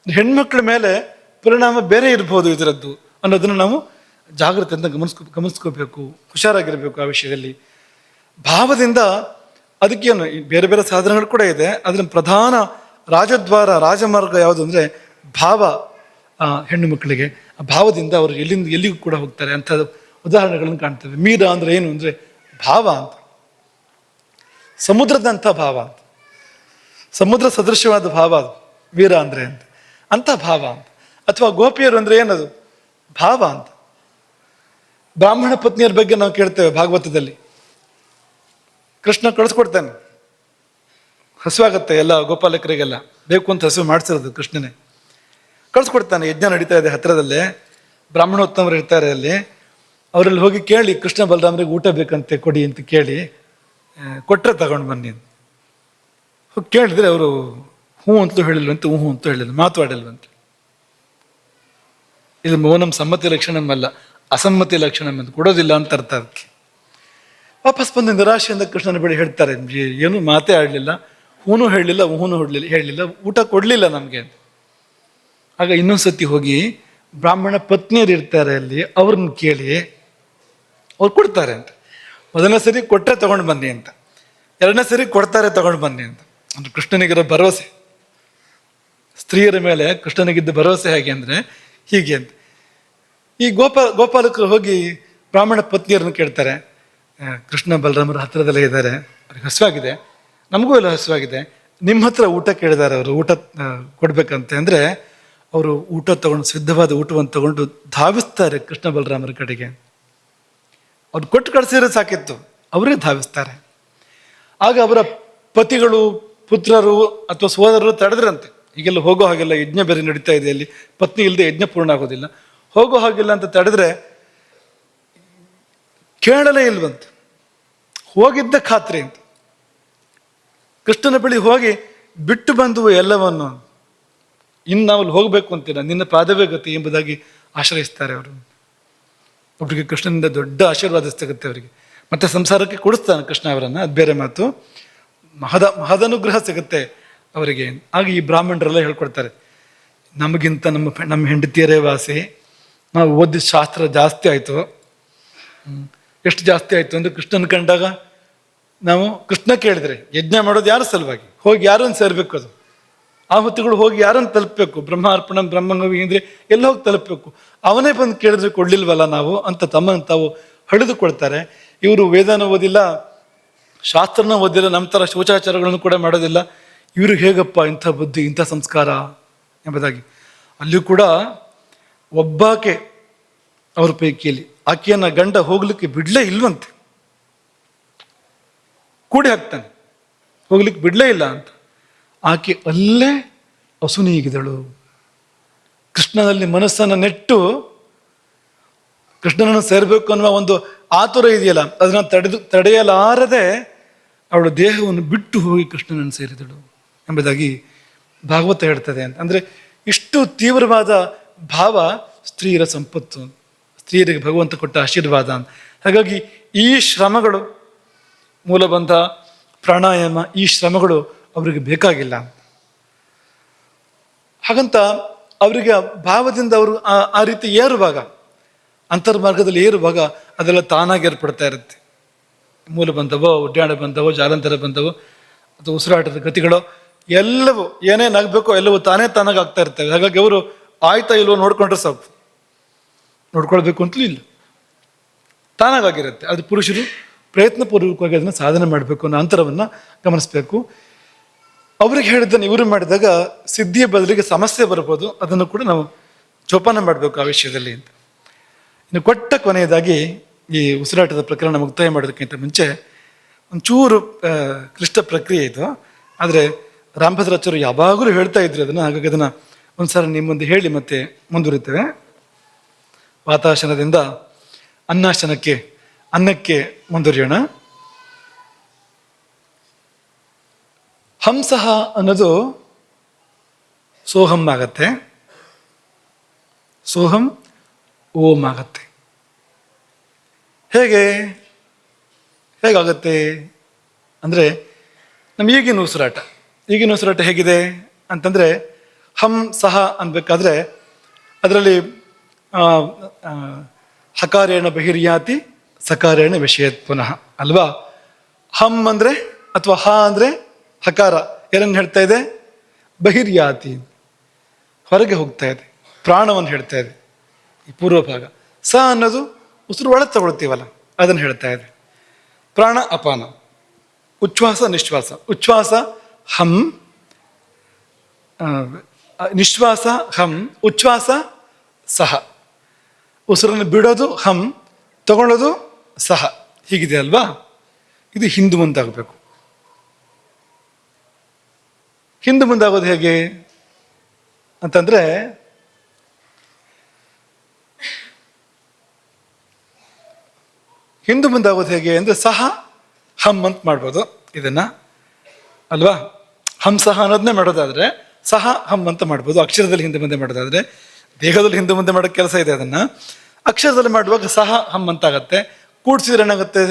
ಹೆಣ್ಮಕ್ಳ ಮೇಲೆ ಪರಿಣಾಮ ಬೇರೆ ಇರ್ಬೋದು ಇದರದ್ದು ಅನ್ನೋದನ್ನು ನಾವು ಜಾಗೃತಿಯಿಂದ ಗಮನಿಸ್ಕೋಬೇಕು, ಹುಷಾರಾಗಿರಬೇಕು ಆ ವಿಷಯದಲ್ಲಿ. ಭಾವದಿಂದ ಅದಕ್ಕೇನು ಬೇರೆ ಬೇರೆ ಸಾಧನಗಳು ಕೂಡ ಇದೆ. ಅದರ ಪ್ರಧಾನ ರಾಜಮಾರ್ಗ ಯಾವುದು ಅಂದರೆ ಭಾವ. ಹೆಣ್ಣು ಮಕ್ಕಳಿಗೆ ಆ ಭಾವದಿಂದ ಅವರು ಎಲ್ಲಿಗೂ ಕೂಡ ಹೋಗ್ತಾರೆ ಅಂಥ ಉದಾಹರಣೆಗಳನ್ನು ಕಾಣ್ತೇವೆ. ಮೀರ ಅಂದರೆ ಏನು ಅಂದರೆ ಭಾವ ಅಂತ, ಸಮುದ್ರದಂಥ ಭಾವ ಅಂತ, ಸಮುದ್ರ ಸದೃಶ್ಯವಾದ ಭಾವ ಅದು ವೀರ ಅಂದರೆ ಅಂಥ ಭಾವ ಅಂತ. ಅಥವಾ ಗೋಪಿಯರು ಅಂದರೆ ಏನದು ಭಾವ ಅಂತ. ಬ್ರಾಹ್ಮಣ ಪತ್ನಿಯರ ಬಗ್ಗೆ ನಾವು ಕೇಳ್ತೇವೆ ಭಾಗವತದಲ್ಲಿ. ಕೃಷ್ಣ ಕಳಿಸ್ಕೊಡ್ತಾನೆ, ಹಸುವಾಗತ್ತೆ ಎಲ್ಲ ಗೋಪಾಲಕರಿಗೆಲ್ಲ, ಬೇಕು ಅಂತ ಹಸು ಮಾಡಿಸಿರೋದು ಕೃಷ್ಣನೇ. ಕಳಿಸ್ಕೊಡ್ತಾನೆ, ಯಜ್ಞ ನಡೀತಾ ಇದೆ ಹತ್ತಿರದಲ್ಲೇ, ಬ್ರಾಹ್ಮಣೋತ್ತಮರು ಇರ್ತಾರೆ ಅಲ್ಲಿ. ಅವರಲ್ಲಿ ಹೋಗಿ ಕೇಳಿ, ಕೃಷ್ಣ ಬಲರಾಮರಿಗೆ ಊಟ ಬೇಕಂತೆ ಕೊಡಿ ಅಂತ ಕೇಳಿ, ಕೊಟ್ಟರೆ ತಗೊಂಡು ಬನ್ನಿ ಅಂತ ಹೋಗಿ ಕೇಳಿದ್ರೆ ಅವರು ಹ್ಞೂ ಅಂತಲೂ ಹೇಳಿಲ್ವಂತೆ, ಹ್ಞೂ ಅಂತೂ ಹೇಳಿಲ್ಲ, ಮಾತಾಡಿಲ್ವಂತೆ. ಇದು ಮೌನಂ ಸಮ್ಮತಿ ಲಕ್ಷಣಮಲ್ಲ, ಅಸಮ್ಮತಿ ಲಕ್ಷಣ ಅಂತ, ಕೊಡೋದಿಲ್ಲ ಅಂತ ಅರ್ಥ. ಅದಕ್ಕೆ ವಾಪಸ್ ಬಂದು ನಿರಾಶೆಯಿಂದ ಕೃಷ್ಣನ ಬಳಿ ಹೇಳ್ತಾರೆ, ಏನೂ ಮಾತೇ ಆಡಲಿಲ್ಲ, ಹೂನು ಹೇಳಲಿಲ್ಲ, ಹೂನು ಹೇಳಲಿಲ್ಲ, ಊಟ ಕೊಡಲಿಲ್ಲ ನಮಗೆ. ಆಗ ಇನ್ನೊಂದ್ಸತಿ ಹೋಗಿ ಬ್ರಾಹ್ಮಣ ಪತ್ನಿಯರು ಇರ್ತಾರೆ ಅಲ್ಲಿ, ಅವ್ರನ್ನ ಕೇಳಿ ಅವ್ರು ಕೊಡ್ತಾರೆ ಅಂತ. ಮೊದಲನೇ ಸರಿ ಕೊಟ್ಟರೆ ತಗೊಂಡು ಬನ್ನಿ ಅಂತ, ಎರಡನೇ ಸರಿ ಕೊಡ್ತಾರೆ ತಗೊಂಡು ಬನ್ನಿ ಅಂತ. ಅಂದ್ರೆ ಕೃಷ್ಣನಿಗಿರೋ ಭರವಸೆ, ಸ್ತ್ರೀಯರ ಮೇಲೆ ಕೃಷ್ಣನಿಗಿದ್ದ ಭರವಸೆ ಹೇಗೆ ಅಂದರೆ ಹೀಗೆ ಅಂತ. ಈ ಗೋಪಾಲಕರು ಹೋಗಿ ಬ್ರಾಹ್ಮಣ ಪತ್ನಿಯರನ್ನು ಕೇಳ್ತಾರೆ, ಕೃಷ್ಣ ಬಲರಾಮರು ಹತ್ತಿರದಲ್ಲೇ ಇದ್ದಾರೆ, ಅವ್ರಿಗೆ ಹಸುವಾಗಿದೆ, ನಮಗೂ ಎಲ್ಲ ಹಸುವಾಗಿದೆ, ನಿಮ್ಮ ಹತ್ರ ಊಟ ಕೇಳಿದ್ದಾರೆ, ಅವರು ಊಟ ಕೊಡ್ಬೇಕಂತೆ. ಅಂದರೆ ಅವರು ಊಟ ತಗೊಂಡು, ಸಿದ್ಧವಾದ ಊಟವನ್ನು ತಗೊಂಡು ಧಾವಿಸ್ತಾರೆ ಕೃಷ್ಣ ಬಲರಾಮರ ಕಡೆಗೆ. ಅವ್ರು ಕೊಟ್ಟು ಕಳಿಸಿದ್ರೆ ಸಾಕಿತ್ತು, ಅವರೇ ಧಾವಿಸ್ತಾರೆ. ಆಗ ಅವರ ಪತಿಗಳು, ಪುತ್ರರು ಅಥವಾ ಸೋದರರು ತಡೆದ್ರಂತೆ. ಈಗೆಲ್ಲ ಹೋಗೋ ಹಾಗೆಲ್ಲ, ಯಜ್ಞ ಬೇರೆ ನಡೀತಾ ಇದೆ ಅಲ್ಲಿ, ಪತ್ನಿ ಇಲ್ಲದೆ ಯಜ್ಞ ಪೂರ್ಣ ಆಗೋದಿಲ್ಲ, ಹೋಗೋ ಹಾಗಿಲ್ಲ ಅಂತ ತಡೆದ್ರೆ ಕೇಳಲೇ ಇಲ್ವಂತ. ಹೋಗಿದ್ದ ಖಾತ್ರಿ ಅಂತ. ಕೃಷ್ಣನ ಬಳಿ ಹೋಗಿ ಬಿಟ್ಟು ಬಂದುವು ಎಲ್ಲವನ್ನು, ಇನ್ನು ನಾವು ಅಲ್ಲಿ ಹೋಗ್ಬೇಕು ಅಂತೀರ, ನಿನ್ನ ಪಾದವೇ ಗತಿ ಎಂಬುದಾಗಿ ಆಶ್ರಯಿಸ್ತಾರೆ ಅವರು. ಒಬ್ಬರಿಗೆ ಕೃಷ್ಣನಿಂದ ದೊಡ್ಡ ಆಶೀರ್ವಾದ ಸಿಗುತ್ತೆ ಅವರಿಗೆ. ಮತ್ತೆ ಸಂಸಾರಕ್ಕೆ ಕೊಡಿಸ್ತಾನೆ ಕೃಷ್ಣ ಅವರನ್ನು, ಅದು ಬೇರೆ ಮಾತು. ಮಹದನುಗ್ರಹ ಸಿಗುತ್ತೆ ಅವರಿಗೆ. ಆಗ ಈ ಬ್ರಾಹ್ಮಣರೆಲ್ಲ ಹೇಳ್ಕೊಡ್ತಾರೆ, ನಮಗಿಂತ ನಮ್ಮ ಹೆಂಡತಿಯರೇ ವಾಸಿ, ನಾವು ಓದಿದ ಶಾಸ್ತ್ರ ಜಾಸ್ತಿ ಆಯಿತು. ಎಷ್ಟು ಜಾಸ್ತಿ ಆಯಿತು ಅಂದರೆ, ಕೃಷ್ಣನ ಕಂಡಾಗ ನಾವು ಕೃಷ್ಣ ಕೇಳಿದ್ರೆ ಯಜ್ಞ ಮಾಡೋದು ಯಾರ ಸಲುವಾಗಿ, ಹೋಗಿ ಯಾರನ್ನು ಸೇರಬೇಕು, ಅದು ಆ ಹೊತ್ತುಗಳು ಹೋಗಿ ಯಾರನ್ನು ತಲುಪಬೇಕು, ಬ್ರಹ್ಮಾರ್ಪಣ ಬ್ರಹ್ಮಂಗವಿ ಅಂದರೆ ಎಲ್ಲ ಹೋಗಿ ತಲುಪಬೇಕು, ಅವನೇ ಬಂದು ಕೇಳಿದ್ರೆ ಕೊಡ್ಲಿಲ್ವಲ್ಲ ನಾವು ಅಂತ ತಮ್ಮನ್ನು ತಾವು ಹಳಿದುಕೊಳ್ತಾರೆ. ಇವರು ವೇದನ ಓದಿಲ್ಲ, ಶಾಸ್ತ್ರನ ಓದಿಲ್ಲ, ನಮ್ಮ ಥರ ಶೌಚಾಚಾರಗಳನ್ನು ಕೂಡ ಮಾಡೋದಿಲ್ಲ, ಇವ್ರಿಗೆ ಹೇಗಪ್ಪ ಇಂಥ ಬುದ್ಧಿ, ಇಂಥ ಸಂಸ್ಕಾರ ಎಂಬುದಾಗಿ. ಅಲ್ಲಿಯೂ ಕೂಡ ಒಬ್ಬಾಕೆ ಅವ್ರ ಪೈಕಿಯಲ್ಲಿ, ಆಕೆಯನ್ನು ಗಂಡ ಹೋಗ್ಲಿಕ್ಕೆ ಬಿಡಲೇ ಇಲ್ವಂತೆ, ಕೂಡಿ ಹಾಕ್ತಾನೆ, ಹೋಗ್ಲಿಕ್ಕೆ ಬಿಡಲೇ ಇಲ್ಲ ಅಂತ. ಆಕೆ ಅಲ್ಲೇ ಅಸುನೀಗಿದಳು. ಕೃಷ್ಣನಲ್ಲಿ ಮನಸ್ಸನ್ನು ನೆಟ್ಟು ಕೃಷ್ಣನನ್ನು ಸೇರಬೇಕು ಅನ್ನುವ ಒಂದು ಆತುರ ಇದೆಯಲ್ಲ, ಅದನ್ನು ತಡೆಯಲಾರದೆ ಅವಳು ದೇಹವನ್ನು ಬಿಟ್ಟು ಹೋಗಿ ಕೃಷ್ಣನನ್ನು ಸೇರಿದಳು ಎಂಬುದಾಗಿ ಭಾಗವತ ಹೇಳ್ತದೆ ಅಂತ. ಅಂದರೆ ಇಷ್ಟು ತೀವ್ರವಾದ ಭಾವ ಸ್ತ್ರೀಯರ ಸಂಪತ್ತು, ಸ್ತ್ರೀಯರಿಗೆ ಭಗವಂತ ಕೊಟ್ಟ ಆಶೀರ್ವಾದ ಅಂತ. ಹಾಗಾಗಿ ಈ ಶ್ರಮಗಳು, ಮೂಲಬಂಧ, ಪ್ರಾಣಾಯಾಮ, ಈ ಶ್ರಮಗಳು ಅವರಿಗೆ ಬೇಕಾಗಿಲ್ಲ. ಹಾಗಂತ ಅವರಿಗೆ ಭಾವದಿಂದ ಅವರು ಆ ರೀತಿ ಏರುವಾಗ, ಅಂತರ್ಮಾರ್ಗದಲ್ಲಿ ಏರುವಾಗ ಅದೆಲ್ಲ ತಾನಾಗಿ ಏರ್ಪಡ್ತಾ ಇರುತ್ತೆ. ಮೂಲ ಬಂಧವೋ, ಉಡ್ಡಾಣ ಬಂಧವೋ, ಜಾಲಂಧರ ಬಂಧವೋ ಅಥವಾ ಉಸಿರಾಟದ ಗತಿಗಳೋ ಎಲ್ಲವೂ ಏನೇನಾಗಬೇಕೋ ಎಲ್ಲವೂ ತಾನಾಗಿ ಆಗ್ತಾ ಇರ್ತವೆ. ಹಾಗಾಗಿ ಅವರು ಆಯ್ತಾ ಇಲ್ವೋ ನೋಡ್ಕೊಂಡ್ರೆ ಸಾಕು, ನೋಡ್ಕೊಳ್ಬೇಕು ಅಂತಲೂ ಇಲ್ಲ, ತಾನಾಗಿರುತ್ತೆ. ಅದು ಪುರುಷರು ಪ್ರಯತ್ನಪೂರ್ವಕವಾಗಿ ಅದನ್ನು ಸಾಧನೆ ಮಾಡಬೇಕು ಅನ್ನೋ ಅಂತರವನ್ನು ಗಮನಿಸಬೇಕು. ಅವ್ರಿಗೆ ಹೇಳಿದ್ದನ್ನು ಇವರು ಮಾಡಿದಾಗ ಸಿದ್ಧಿಯ ಬದಲಿಗೆ ಸಮಸ್ಯೆ ಬರ್ಬೋದು, ಅದನ್ನು ಕೂಡ ನಾವು ಜೋಪಾನ ಮಾಡಬೇಕು ಆ ವಿಷಯದಲ್ಲಿ ಅಂತ. ಇನ್ನು ಕೊನೆಯದಾಗಿ ಈ ಉಸಿರಾಟದ ಪ್ರಕರಣ ಮುಕ್ತಾಯ ಮಾಡೋದಕ್ಕಿಂತ ಮುಂಚೆ ಒಂಚೂರು ಕ್ಲಿಷ್ಟ ಪ್ರಕ್ರಿಯೆ ಇದು. ಆದರೆ ರಾಮಭದ್ರಾಚಾರ್ಯರು ಯಾವಾಗಲೂ ಹೇಳ್ತಾ ಇದ್ರು ಅದನ್ನು, ಹಾಗಾಗಿ ಅದನ್ನು ಒಂದ್ಸಲ ನಿಮ್ಮ ಮುಂದೆ ಹೇಳಿ ಮತ್ತೆ ಮುಂದುವರಿತೇವೆ. ವಾತಾಸನದಿಂದ ಅನ್ನಕ್ಕೆ ಮುಂದುವರಿಯೋಣ. ಹಂಸಃ ಅನ್ನೋದು ಸೋಹಂ ಆಗತ್ತೆ, ಸೋಹಂ ಓಂ ಆಗತ್ತೆ. ಹೇಗಾಗತ್ತೆ ಅಂದರೆ ನಮ್ಮ ಈಗಿನ ಉಸಿರಾಟ ಹೇಗಿದೆ ಅಂತಂದರೆ, ಹಂ ಸಹ ಅನ್ಬೇಕಾದ್ರೆ ಅದರಲ್ಲಿ ಹಕಾರೇಣ ಬಹಿರ್ಯಾತಿ ಸಕಾರೇಣ ವಿಷಯತ್ ಪುನಃ ಅಲ್ವಾ. ಹಂ ಅಂದರೆ ಅಥವಾ ಹ ಅಂದರೆ ಹಕಾರ ಏನನ್ನು ಹೇಳ್ತಾ ಇದೆ? ಬಹಿರ್ಯಾತಿ, ಹೊರಗೆ ಹೋಗ್ತಾ ಇದೆ, ಪ್ರಾಣವನ್ನು ಹೇಳ್ತಾ ಇದೆ ಈ ಪೂರ್ವ ಭಾಗ. ಸ ಅನ್ನೋದು ಉಸಿರು ಒಳಗೆ ತಗೊಳ್ತೀವಲ್ಲ ಅದನ್ನು ಹೇಳ್ತಾ ಇದೆ. ಪ್ರಾಣ ಅಪಾನ, ಉಚ್ಛ್ವಾಸ ನಿಶ್ವಾಸ. ಉಚ್ಛ್ವಾಸ ಹಂ, ನಿಶ್ವಾಸ ಹಂ, ಉಚ್ಛ್ವಾಸ ಸಹ. ಉಸಿರನ್ನು ಬಿಡೋದು ಹಂ, ತಗೊಳ್ಳೋದು ಸಹ. ಹೀಗಿದೆ ಅಲ್ವಾ? ಇದು ಹಿಂದೆ ಮುಂದಾಗಬೇಕು. ಹಿಂದೆ ಮುಂದಾಗೋದು ಹೇಗೆ ಅಂತಂದ್ರೆ, ಹಿಂದೆ ಮುಂದಾಗೋದು ಹೇಗೆ ಅಂದರೆ ಸಹ ಹಂ ಅಂತ ಮಾಡ್ಬೋದು ಇದನ್ನ ಅಲ್ವಾ. ಹಂಸಹ ಅನ್ನೋದನ್ನೇ ಮಾಡೋದಾದ್ರೆ ಸಹ ಹಂ ಅಂತ ಮಾಡ್ಬೋದು. ಅಕ್ಷರದಲ್ಲಿ ಹಿಂದೆ ಮುಂದೆ ಮಾಡೋದಾದ್ರೆ, ದೇಹದಲ್ಲಿ ಹಿಂದೆ ಮುಂದೆ ಮಾಡೋ ಕೆಲಸ ಇದೆ. ಅದನ್ನ ಅಕ್ಷರದಲ್ಲಿ ಮಾಡುವಾಗ ಸಹ ಹಂ ಅಂತ ಆಗತ್ತೆ. ಕೂಡಿಸಿದ್ರೆ ಏನಾಗುತ್ತೆ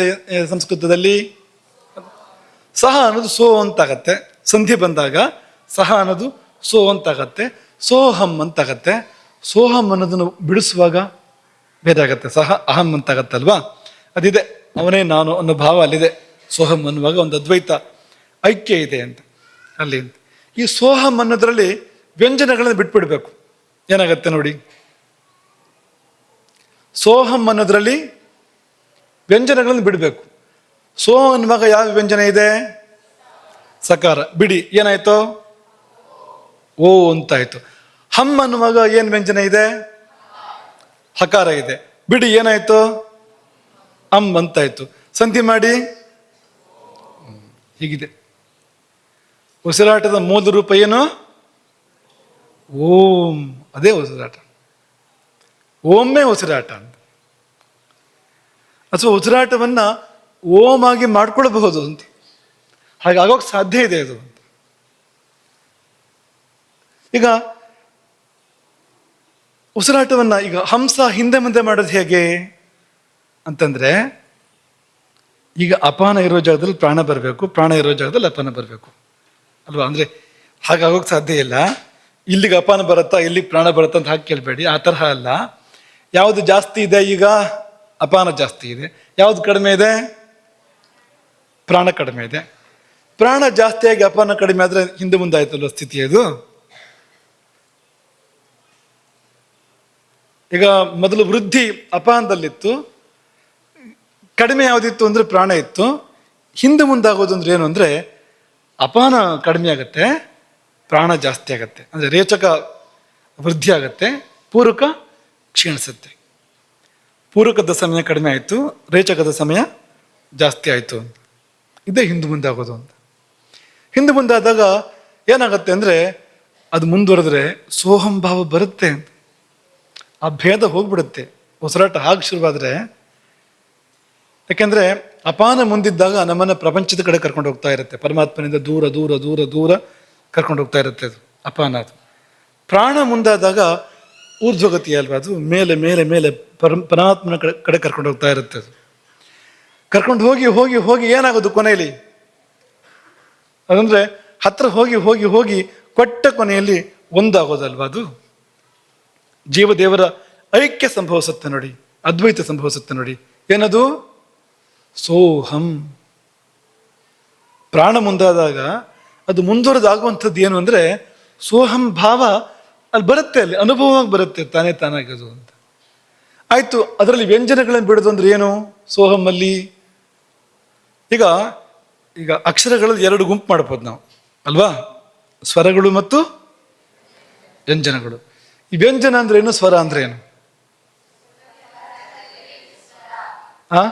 ಸಂಸ್ಕೃತದಲ್ಲಿ? ಸಹ ಅನ್ನೋದು ಸೋ ಅಂತಾಗತ್ತೆ. ಸಂಧಿ ಬಂದಾಗ ಸಹ ಅನ್ನೋದು ಸೋ ಅಂತಾಗತ್ತೆ, ಸೋಹಂ ಅಂತಾಗತ್ತೆ. ಸೋಹಂ ಅನ್ನೋದನ್ನು ಬಿಡಿಸುವಾಗ ಭೇದ ಆಗತ್ತೆ, ಸಹ ಅಹಂ ಅಂತಾಗತ್ತಲ್ವಾ. ಅದಿದೆ, ಅವನೇ ನಾನು ಅನ್ನೋ ಭಾವ ಅಲ್ಲಿದೆ. ಸೋಹಂ ಅನ್ನುವಾಗ ಒಂದು ಅದ್ವೈತ ಐಕ್ಯ ಇದೆ ಅಂತ ಅಲ್ಲಿ. ಈ ಸೋಹಂ ಅನ್ನೋದ್ರಲ್ಲಿ ವ್ಯಂಜನಗಳನ್ನು ಬಿಟ್ಬಿಡ್ಬೇಕು. ಏನಾಗತ್ತೆ ನೋಡಿ, ಸೋಹಂ ಅನ್ನೋದ್ರಲ್ಲಿ ವ್ಯಂಜನಗಳನ್ನು ಬಿಡಬೇಕು. ಸೋ ಅನ್ನುವಾಗ ಯಾವ ವ್ಯಂಜನ ಇದೆ? ಸಕಾರ, ಬಿಡಿ. ಏನಾಯ್ತು? ಓ ಅಂತಾಯ್ತು. ಹಂ ಅನ್ನುವಾಗ ಏನು ವ್ಯಂಜನ ಇದೆ? ಹಕಾರ ಇದೆ, ಬಿಡಿ. ಏನಾಯ್ತು? ಅಂ ಅಂತಾಯ್ತು. ಸಂಧಿ ಮಾಡಿ ಹೀಗಿದೆ. ಉಸಿರಾಟದ ಮೂಲ ರೂಪ ಏನು? ಓಂ. ಅದೇ ಉಸಿರಾಟ. ಓಮ್ಮೆ ಉಸಿರಾಟ ಅಂತ. ಅಥವಾ ಉಸಿರಾಟವನ್ನ ಓಂ ಆಗಿ ಮಾಡ್ಕೊಳ್ಬಹುದು ಅಂತ. ಹಾಗಾಗೋಕೆ ಸಾಧ್ಯ ಇದೆ ಅದು. ಈಗ ಉಸಿರಾಟವನ್ನ ಈಗ ಹಂಸ ಹಿಂದೆ ಮುಂದೆ ಮಾಡೋದು ಹೇಗೆ ಅಂತಂದ್ರೆ, ಈಗ ಅಪಾನ ಇರೋ ಜಾಗದಲ್ಲಿ ಪ್ರಾಣ ಬರಬೇಕು, ಪ್ರಾಣ ಇರೋ ಜಾಗದಲ್ಲಿ ಅಪಾನ ಬರಬೇಕು ಅಲ್ವಾ. ಅಂದ್ರೆ ಹಾಗಾಗೋಕೆ ಸಾಧ್ಯ ಇಲ್ಲ. ಇಲ್ಲಿಗೆ ಅಪಾನ ಬರುತ್ತಾ, ಇಲ್ಲಿಗೆ ಪ್ರಾಣ ಬರುತ್ತಾ ಅಂತ ಹಾಕಿ ಕೇಳಬೇಡಿ. ಆ ತರಹ ಅಲ್ಲ. ಯಾವುದು ಜಾಸ್ತಿ ಇದೆ? ಈಗ ಅಪಾನ ಜಾಸ್ತಿ ಇದೆ. ಯಾವುದು ಕಡಿಮೆ ಇದೆ? ಪ್ರಾಣ ಕಡಿಮೆ ಇದೆ. ಪ್ರಾಣ ಜಾಸ್ತಿಯಾಗಿ ಅಪಾನ ಕಡಿಮೆ ಆದ್ರೆ ಹಿಂದೆ ಮುಂದೆ ಆಯ್ತಲ್ವ ಸ್ಥಿತಿ ಅದು. ಈಗ ಮೊದಲು ವೃದ್ಧಿ ಅಪಾನದಲ್ಲಿತ್ತು, ಕಡಿಮೆ ಯಾವುದಿತ್ತು ಅಂದ್ರೆ ಪ್ರಾಣ ಇತ್ತು. ಹಿಂದೆ ಮುಂದಾಗೋದು ಅಂದ್ರೆ ಏನು ಅಂದ್ರೆ, ಅಪಾನ ಕಡಿಮೆ ಆಗತ್ತೆ, ಪ್ರಾಣ ಜಾಸ್ತಿ ಆಗತ್ತೆ. ಅಂದ್ರೆ ರೇಚಕ ವೃದ್ಧಿ ಆಗತ್ತೆ, ಪೂರಕ ಕ್ಷೀಣಿಸುತ್ತೆ. ಪೂರಕದ ಸಮಯ ಕಡಿಮೆ ಆಯಿತು, ರೇಚಕದ ಸಮಯ ಜಾಸ್ತಿ ಆಯಿತು. ಇದೇ ಹಿಂದೆ ಮುಂದಾಗೋದು ಅಂತ. ಹಿಂದೆ ಮುಂದಾದಾಗ ಏನಾಗತ್ತೆ ಅಂದ್ರೆ, ಅದು ಮುಂದುವರೆದ್ರೆ ಸೋಹಂ ಭಾವ ಬರುತ್ತೆ, ಆ ಭೇದ ಹೋಗ್ಬಿಡುತ್ತೆ. ಉಸಿರಾಟ ಹಾಗೆ ಶುರುವಾದ್ರೆ, ಯಾಕೆಂದ್ರೆ ಅಪಾನ ಮುಂದಿದ್ದಾಗ ನಮ್ಮನ್ನ ಪ್ರಪಂಚದ ಕಡೆ ಕರ್ಕೊಂಡು ಹೋಗ್ತಾ ಇರುತ್ತೆ. ಪರಮಾತ್ಮನಿಂದ ದೂರ ದೂರ ದೂರ ದೂರ ಕರ್ಕೊಂಡು ಹೋಗ್ತಾ ಇರುತ್ತೆ ಅದು ಅಪಾನ. ಅದು ಪ್ರಾಣ ಮುಂದಾದಾಗ ಊರ್ಧ್ವಗತಿ ಅಲ್ವಾ, ಅದು ಮೇಲೆ ಮೇಲೆ ಮೇಲೆ ಪರಮಾತ್ಮನ ಕಡೆ ಕರ್ಕೊಂಡು ಹೋಗ್ತಾ ಇರುತ್ತೆ. ಅದು ಕರ್ಕೊಂಡು ಹೋಗಿ ಹೋಗಿ ಹೋಗಿ ಏನಾಗೋದು ಕೊನೆಯಲ್ಲಿ ಅದಂದ್ರೆ, ಹತ್ರ ಹೋಗಿ ಹೋಗಿ ಹೋಗಿ ಕೊಟ್ಟ ಕೊನೆಯಲ್ಲಿ ಒಂದಾಗೋದಲ್ವಾ ಅದು. ಜೀವದೇವರ ಐಕ್ಯ ಸಂಭವಿಸುತ್ತೆ ನೋಡಿ, ಅದ್ವೈತ ಸಂಭವಿಸುತ್ತೆ ನೋಡಿ. ಏನದು? ಸೋಹಂ. ಪ್ರಾಣ ಮುಂದಾದಾಗ ಅದು ಮುಂದುವರೆದಾಗುವಂಥದ್ದು ಏನು ಅಂದ್ರೆ, ಸೋಹಂ ಭಾವ ಅಲ್ಲಿ ಬರುತ್ತೆ, ಅಲ್ಲಿ ಅನುಭವವಾಗಿ ಬರುತ್ತೆ ತಾನೇ ತಾನಾಗದು ಅಂತ ಆಯ್ತು. ಅದರಲ್ಲಿ ವ್ಯಂಜನಗಳನ್ನು ಬಿಡೋದು ಅಂದ್ರೆ ಏನು? ಸೋಹಂ ಅಲ್ಲಿ ಈಗ ಈಗ ಅಕ್ಷರಗಳಲ್ಲಿ ಎರಡು ಗುಂಪು ಮಾಡ್ಬೋದು ನಾವು ಅಲ್ವಾ? ಸ್ವರಗಳು ಮತ್ತು ವ್ಯಂಜನಗಳು. ಈ ವ್ಯಂಜನ ಅಂದ್ರೆ ಏನು, ಸ್ವರ ಅಂದ್ರೆ ಏನು? ಆ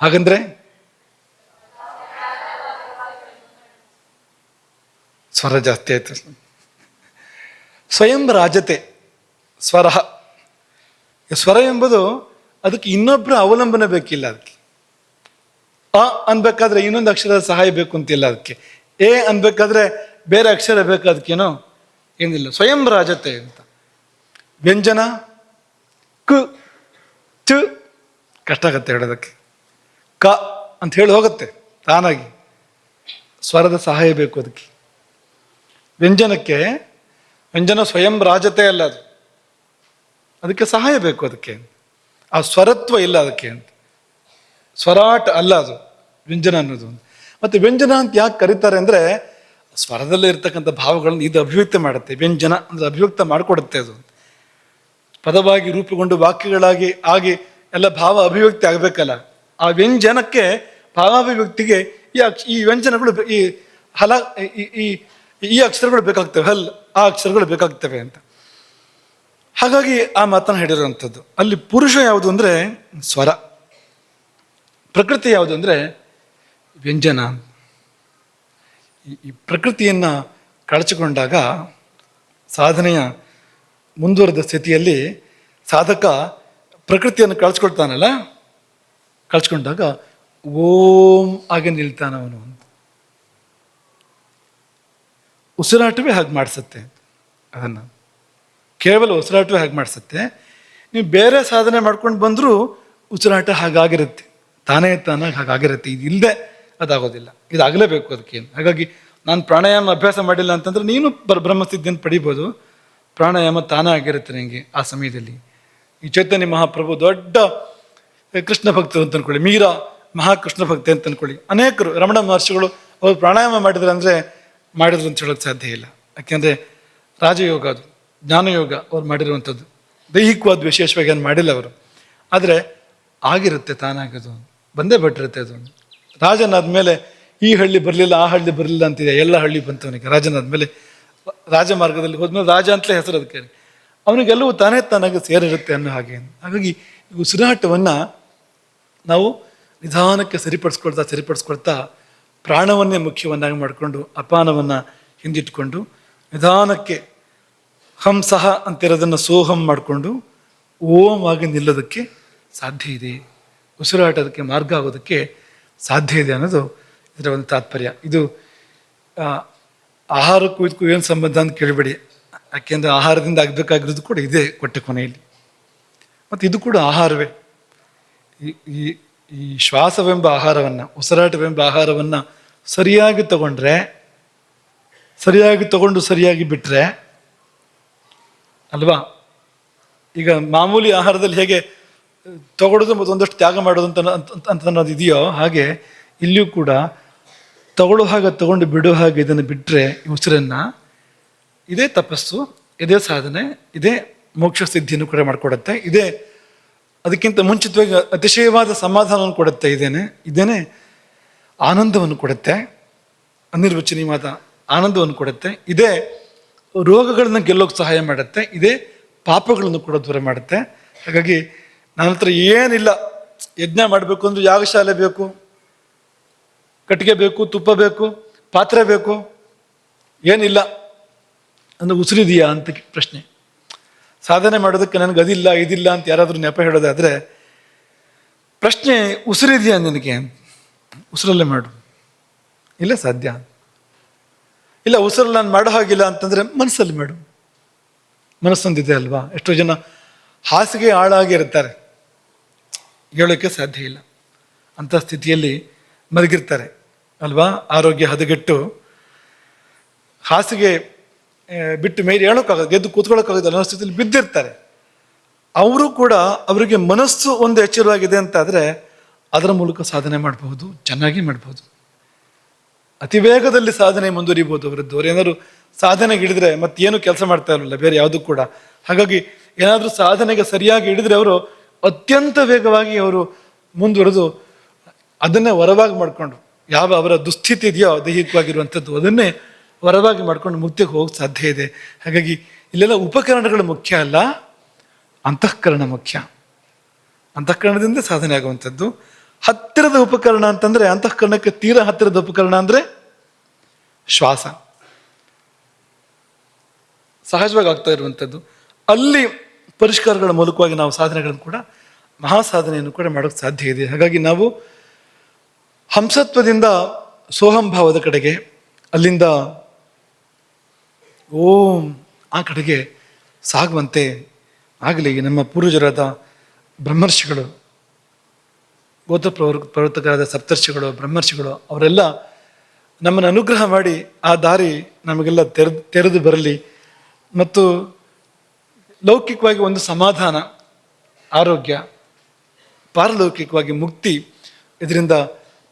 ಹಾಗಂದ್ರೆ ಸ್ವರ ಜಾಸ್ತಿ ಆಯ್ತು. ಸ್ವಯಂ ರಾಜತೆ ಸ್ವರ. ಸ್ವರ ಎಂಬುದು ಅದಕ್ಕೆ ಇನ್ನೊಬ್ಬರ ಅವಲಂಬನೆ ಬೇಕಿಲ್ಲ. ಅದಕ್ಕೆ ಅನ್ಬೇಕಾದ್ರೆ ಇನ್ನೊಂದು ಅಕ್ಷರದ ಸಹಾಯ ಬೇಕು ಅಂತಿಲ್ಲ. ಅದಕ್ಕೆ ಅನ್ಬೇಕಾದ್ರೆ ಬೇರೆ ಅಕ್ಷರ ಬೇಕು, ಅದಕ್ಕೇನೋ ಏನಿಲ್ಲ. ಸ್ವಯಂ ರಾಜತೆ ಅಂತ. ವ್ಯಂಜನ ಕು ಚು ಕಷ್ಟ ಆಗತ್ತೆ ಹೇಳೋದಕ್ಕೆ. ಕ ಅಂತ ಹೇಳಿ ಹೋಗುತ್ತೆ ತಾನಾಗಿ, ಸ್ವರದ ಸಹಾಯ ಬೇಕು ಅದಕ್ಕೆ. ವ್ಯಂಜನಕ್ಕೆ, ವ್ಯಂಜನ ಸ್ವಯಂ ರಾಜತೆ ಅಲ್ಲ ಅದು, ಅದಕ್ಕೆ ಸಹಾಯ ಬೇಕು. ಅದಕ್ಕೆ ಆ ಸ್ವರತ್ವ ಇಲ್ಲ ಅದಕ್ಕೆ ಅಂತ. ಸ್ವರಾಟ್ ಅಲ್ಲ ಅದು ವ್ಯಂಜನ ಅನ್ನೋದು. ಮತ್ತೆ ವ್ಯಂಜನ ಅಂತ ಯಾಕೆ ಕರೀತಾರೆ ಅಂದ್ರೆ, ಸ್ವರದಲ್ಲೇ ಇರ್ತಕ್ಕಂಥ ಭಾವಗಳನ್ನು ಇದು ಅಭಿವ್ಯಕ್ತ ಮಾಡುತ್ತೆ. ವ್ಯಂಜನ ಅಂದ್ರೆ ಅಭಿವ್ಯಕ್ತ ಮಾಡಿಕೊಡುತ್ತೆ. ಅದು ಪದವಾಗಿ ರೂಪುಗೊಂಡು ವಾಕ್ಯಗಳಾಗಿ ಆಗಿ ಎಲ್ಲ ಭಾವ ಅಭಿವ್ಯಕ್ತಿ ಆಗಬೇಕಲ್ಲ. ಆ ವ್ಯಂಜನಕ್ಕೆ, ಭಾವಾಭಿವ್ಯಕ್ತಿಗೆ ಈ ವ್ಯಂಜನಗಳು, ಈ ಹಲ ಈ ಅಕ್ಷರಗಳು ಬೇಕಾಗ್ತವೆ. ಆ ಅಕ್ಷರಗಳು ಬೇಕಾಗ್ತವೆ ಅಂತ. ಹಾಗಾಗಿ ಆ ಮಾತನ್ನು ಹೇಳಿರುವಂಥದ್ದು. ಅಲ್ಲಿ ಪುರುಷ ಯಾವುದು ಅಂದ್ರೆ ಸ್ವರ, ಪ್ರಕೃತಿ ಯಾವುದು ಅಂದ್ರೆ ವ್ಯಂಜನ. ಈ ಪ್ರಕೃತಿಯನ್ನ ಕಳಚಿಕೊಂಡಾಗ, ಸಾಧನೆಯ ಮುಂದುವರೆದ ಸ್ಥಿತಿಯಲ್ಲಿ ಸಾಧಕ ಪ್ರಕೃತಿಯನ್ನು ಕಳ್ಚ್ಕೊಳ್ತಾನಲ್ಲ, ಕಳ್ಚ್ಕೊಂಡಾಗ ಓಂ ಆಗಿ ನಿಲ್ತಾನವನು. ಉಸಿರಾಟವೇ ಹಾಗೆ ಮಾಡಿಸುತ್ತೆ. ಅದನ್ನು ಕೇವಲ ಉಸಿರಾಟವೇ ಹಾಗೆ ಮಾಡಿಸುತ್ತೆ. ನೀವು ಬೇರೆ ಸಾಧನೆ ಮಾಡ್ಕೊಂಡು ಬಂದರೂ ಉಸಿರಾಟ ಹಾಗಾಗಿರುತ್ತೆ, ತಾನೇ ತಾನಾಗಿ ಹಾಗಾಗಿರುತ್ತೆ. ಇದು ಇಲ್ಲದೆ ಅದಾಗೋದಿಲ್ಲ, ಇದಾಗಲೇಬೇಕು ಅದಕ್ಕೆ. ಹಾಗಾಗಿ ನಾನು ಪ್ರಾಣಾಯಾಮ ಅಭ್ಯಾಸ ಮಾಡಿಲ್ಲ ಅಂತಂದ್ರೆ ನೀನು ಬ್ರಹ್ಮಸ್ಥಿತಿಯನ್ನು ಪಡಿಬೋದು. ಪ್ರಾಣಾಯಾಮ ತಾನೇ ಆಗಿರುತ್ತೆ ನಿಮಗೆ ಆ ಸಮಯದಲ್ಲಿ. ಈ ಚೈತನ್ಯ ಮಹಾಪ್ರಭು ದೊಡ್ಡ ಕೃಷ್ಣ ಭಕ್ತರು ಅಂತ ಅನ್ಕೊಳ್ಳಿ, ಮೀರಾ ಮಹಾಕೃಷ್ಣ ಭಕ್ತಿ ಅಂತ ಅನ್ಕೊಳ್ಳಿ. ಅನೇಕರು ರಮಣ ಮಹರ್ಷಿಗಳು ಅವರು ಪ್ರಾಣಾಯಾಮ ಮಾಡಿದ್ರು ಅಂದರೆ ಮಾಡಿದ್ರು ಅಂತ ಹೇಳೋಕ್ಕೆ ಸಾಧ್ಯ ಇಲ್ಲ. ಯಾಕೆಂದರೆ ರಾಜಯೋಗ, ಅದು ಜ್ಞಾನಯೋಗ ಅವ್ರು ಮಾಡಿರುವಂಥದ್ದು. ದೈಹಿಕವಾದ ವಿಶೇಷವಾಗಿ ಏನು ಮಾಡಿಲ್ಲ ಅವರು. ಆದರೆ ಆಗಿರುತ್ತೆ ತಾನಾಗದು, ಬಂದೇ ಬಿಟ್ಟಿರುತ್ತೆ ಅದು. ರಾಜನಾದ್ಮೇಲೆ ಈ ಹಳ್ಳಿ ಬರಲಿಲ್ಲ, ಆ ಹಳ್ಳಿ ಬರಲಿಲ್ಲ ಅಂತಿದೆ, ಎಲ್ಲ ಹಳ್ಳಿ ಬಂತವನಿಗೆ. ರಾಜನಾದ್ಮೇಲೆ ರಾಜಮಾರ್ಗದಲ್ಲಿ ಹೋದ್ಮೇಲೆ ರಾಜ ಅಂತಲೇ ಹೆಸರು ಅದಕ್ಕೆ. ಅವನಿಗೆಲ್ಲವೂ ತಾನೇ ತಾನಾಗಿ ಸೇರಿರುತ್ತೆ ಅನ್ನೋ ಹಾಗೆ. ಹಾಗಾಗಿ ಈ ಉಸಿರಾಟವನ್ನು ನಾವು ನಿಧಾನಕ್ಕೆ ಸರಿಪಡಿಸ್ಕೊಳ್ತಾ ಪ್ರಾಣವನ್ನೇ ಮುಖ್ಯವನ್ನಾಗಿ ಮಾಡಿಕೊಂಡು ಅಪಾನವನ್ನು ಹಿಂದಿಟ್ಕೊಂಡು ನಿಧಾನಕ್ಕೆ ಹಂಸಹ ಅಂತಿರೋದನ್ನು ಸೋಹಂ ಮಾಡಿಕೊಂಡು ಓಂ ಆಗಿ ನಿಲ್ಲೋದಕ್ಕೆ ಸಾಧ್ಯ ಇದೆ. ಉಸಿರಾಟೋದಕ್ಕೆ ಮಾರ್ಗ ಆಗೋದಕ್ಕೆ ಸಾಧ್ಯ ಇದೆ ಅನ್ನೋದು ಇದರ ಒಂದು ತಾತ್ಪರ್ಯ. ಇದು ಆಹಾರಕ್ಕೂ ಇದಕ್ಕೂ ಏನು ಸಂಬಂಧ ಅಂತ ಕೇಳಬೇಡಿ. ಯಾಕೆಂದರೆ ಆಹಾರದಿಂದ ಆಗಬೇಕಾಗಿರೋದು ಕೂಡ ಇದೆ ಕೊಟ್ಟೆ ಕೊನೆಯಲ್ಲಿ. ಮತ್ತು ಇದು ಕೂಡ ಆಹಾರವೇ. ಈ ಶ್ವಾಸವೆಂಬ ಆಹಾರವನ್ನು, ಉಸಿರಾಟವೆಂಬ ಆಹಾರವನ್ನು ಸರಿಯಾಗಿ ತಗೊಂಡು ಸರಿಯಾಗಿ ಬಿಟ್ಟರೆ ಅಲ್ವಾ. ಈಗ ಮಾಮೂಲಿ ಆಹಾರದಲ್ಲಿ ಹೇಗೆ ತಗೊಳ್ಳೋದು ಮತ್ತು ಒಂದಷ್ಟು ತ್ಯಾಗ ಮಾಡೋದು ಅಂತ ಅನ್ನೋದು ಇದೆಯೋ, ಹಾಗೆ ಇಲ್ಲಿಯೂ ಕೂಡ ತಗೊಳ್ಳೋ ಹಾಗೆ ತಗೊಂಡು ಬಿಡೋ ಹಾಗೆ ಇದನ್ನು ಬಿಟ್ಟರೆ ಈ ಉಸಿರನ್ನು, ಇದೇ ತಪಸ್ಸು, ಇದೇ ಸಾಧನೆ, ಇದೇ ಮೋಕ್ಷ ಸ್ಥಿತಿಯನ್ನು ಕೂಡ ಮಾಡಿಕೊಡುತ್ತೆ. ಇದೇ ಅದಕ್ಕಿಂತ ಮುಂಚಿತವಾಗಿ ಅತಿಶಯವಾದ ಸಮಾಧಾನವನ್ನು ಕೊಡುತ್ತೆ. ಇದೇನೆ ಆನಂದವನ್ನು ಕೊಡುತ್ತೆ, ಅನಿರ್ವಚನೀಯವಾದ ಆನಂದವನ್ನು ಕೊಡುತ್ತೆ. ಇದೇ ರೋಗಗಳನ್ನು ಗೆಲ್ಲೋಕೆ ಸಹಾಯ ಮಾಡುತ್ತೆ. ಇದೇ ಪಾಪಗಳನ್ನು ಕೂಡ ದೂರ ಮಾಡುತ್ತೆ. ಹಾಗಾಗಿ ನನ್ನ ಹತ್ರ ಏನಿಲ್ಲ, ಯಜ್ಞ ಮಾಡಬೇಕು ಅಂದ್ರೆ ಯಾಗಶಾಲೆ ಬೇಕು, ಕಟ್ಟಿಗೆ ಬೇಕು, ತುಪ್ಪ ಬೇಕು, ಪಾತ್ರೆ ಬೇಕು, ಏನಿಲ್ಲ ಅಂದ್ರೆ ಉಸಿರಿದೆಯಾ ಅಂತ ಪ್ರಶ್ನೆ. ಸಾಧನೆ ಮಾಡೋದಕ್ಕೆ ನನಗೆ ಅದಿಲ್ಲ ಇದಿಲ್ಲ ಅಂತ ಯಾರಾದರೂ ನೆಪ ಹೇಳೋದಾದರೆ ಪ್ರಶ್ನೆ ಉಸಿರಿದೆಯಾ ನಿನಗೆ? ಉಸಿರಲ್ಲೇ ಮಾಡು. ಇಲ್ಲ ಸಾಧ್ಯ ಇಲ್ಲ, ಉಸಿರಲ್ಲಿ ನಾನು ಮಾಡೋ ಹಾಗಿಲ್ಲ ಅಂತಂದರೆ ಮನಸ್ಸಲ್ಲಿ ಮಾಡು. ಮನಸ್ಸೊಂದಿದೆ ಅಲ್ವಾ. ಎಷ್ಟೋ ಜನ ಹಾಸಿಗೆ ಆಳಾಗಿರ್ತಾರೆ, ಹೇಳೋಕ್ಕೆ ಸಾಧ್ಯ ಇಲ್ಲ. ಅಂಥ ಸ್ಥಿತಿಯಲ್ಲಿ ಮಲಗಿರ್ತಾರೆ ಅಲ್ವಾ. ಆರೋಗ್ಯ ಹದಗೆಟ್ಟು ಹಾಸಿಗೆ ಬಿಟ್ಟು ಮೇಲೆ ಹೇಳೋಕ್ಕಾಗದು, ಗೆದ್ದು ಕೂತ್ಕೊಳ್ಳೋಕ್ಕಾಗದು ಅನ್ನೋ ಸ್ಥಿತಿಯಲ್ಲಿ ಬಿದ್ದಿರ್ತಾರೆ. ಅವರು ಕೂಡ, ಅವರಿಗೆ ಮನಸ್ಸು ಒಂದು ಎಚ್ಚರವಾಗಿದೆ ಅಂತಾದರೆ ಅದರ ಮೂಲಕ ಸಾಧನೆ ಮಾಡಬಹುದು, ಚೆನ್ನಾಗಿ ಮಾಡಬಹುದು. ಅತಿ ವೇಗದಲ್ಲಿ ಸಾಧನೆ ಮುಂದುವರಿಬೋದು ಅವರದ್ದು. ಅವ್ರು ಏನಾದ್ರು ಸಾಧನೆಗೆ ಹಿಡಿದ್ರೆ ಮತ್ತೇನು ಕೆಲಸ ಮಾಡ್ತಾ ಇರಲಿಲ್ಲ ಬೇರೆ ಯಾವುದೂ ಕೂಡ. ಹಾಗಾಗಿ ಏನಾದರೂ ಸಾಧನೆಗೆ ಸರಿಯಾಗಿ ಹಿಡಿದ್ರೆ ಅವರು ಅತ್ಯಂತ ವೇಗವಾಗಿ ಅವರು ಮುಂದುವರೆದು ಅದನ್ನೇ ವರವಾಗಿ ಮಾಡಿಕೊಂಡು ಯಾವ ಅವರ ದುಸ್ಥಿತಿ ಇದೆಯೋ ದೈಹಿಕವಾಗಿರುವಂಥದ್ದು ಅದನ್ನೇ ವರವಾಗಿ ಮಾಡ್ಕೊಂಡು ಮುಕ್ತಿಗೆ ಹೋಗಕ್ಕೆ ಸಾಧ್ಯ ಇದೆ. ಹಾಗಾಗಿ ಇಲ್ಲೆಲ್ಲ ಉಪಕರಣಗಳು ಮುಖ್ಯ ಅಲ್ಲ, ಅಂತಃಕರಣ ಮುಖ್ಯ. ಅಂತಃಕರಣದಿಂದ ಸಾಧನೆ ಆಗುವಂಥದ್ದು. ಹತ್ತಿರದ ಉಪಕರಣ ಅಂತಂದ್ರೆ, ಅಂತಃಕರಣಕ್ಕೆ ತೀರಾ ಹತ್ತಿರದ ಉಪಕರಣ ಅಂದ್ರೆ ಶ್ವಾಸ. ಸಹಜವಾಗಿ ಆಗ್ತಾ ಇರುವಂಥದ್ದು. ಅಲ್ಲಿ ಪರಿಷ್ಕಾರಗಳ ಮೂಲಕವಾಗಿ ನಾವು ಸಾಧನೆಗಳನ್ನು ಕೂಡ, ಮಹಾಸಾಧನೆಯನ್ನು ಕೂಡ ಮಾಡೋಕ್ಕೆ ಸಾಧ್ಯ ಇದೆ. ಹಾಗಾಗಿ ನಾವು ಹಂಸತ್ವದಿಂದ ಸೋಹಂಭಾವದ ಕಡೆಗೆ, ಅಲ್ಲಿಂದ ಓಂ ಆ ಕಡೆಗೆ ಸಾಗುವಂತೆ ಆಗಲಿ. ನಮ್ಮ ಪೂರ್ವಜರಾದ ಬ್ರಹ್ಮರ್ಷಿಗಳು, ಗೋತ್ರ ಪ್ರವರ್ತಕರಾದ ಸಪ್ತರ್ಷಿಗಳು, ಬ್ರಹ್ಮರ್ಷಿಗಳು ಅವರೆಲ್ಲ ನಮ್ಮನ್ನು ಅನುಗ್ರಹ ಮಾಡಿ ಆ ದಾರಿ ನಮಗೆಲ್ಲ ತೆರೆದು ಬರಲಿ. ಮತ್ತು ಲೌಕಿಕವಾಗಿ ಒಂದು ಸಮಾಧಾನ, ಆರೋಗ್ಯ, ಪಾರಲೌಕಿಕವಾಗಿ ಮುಕ್ತಿ ಇದರಿಂದ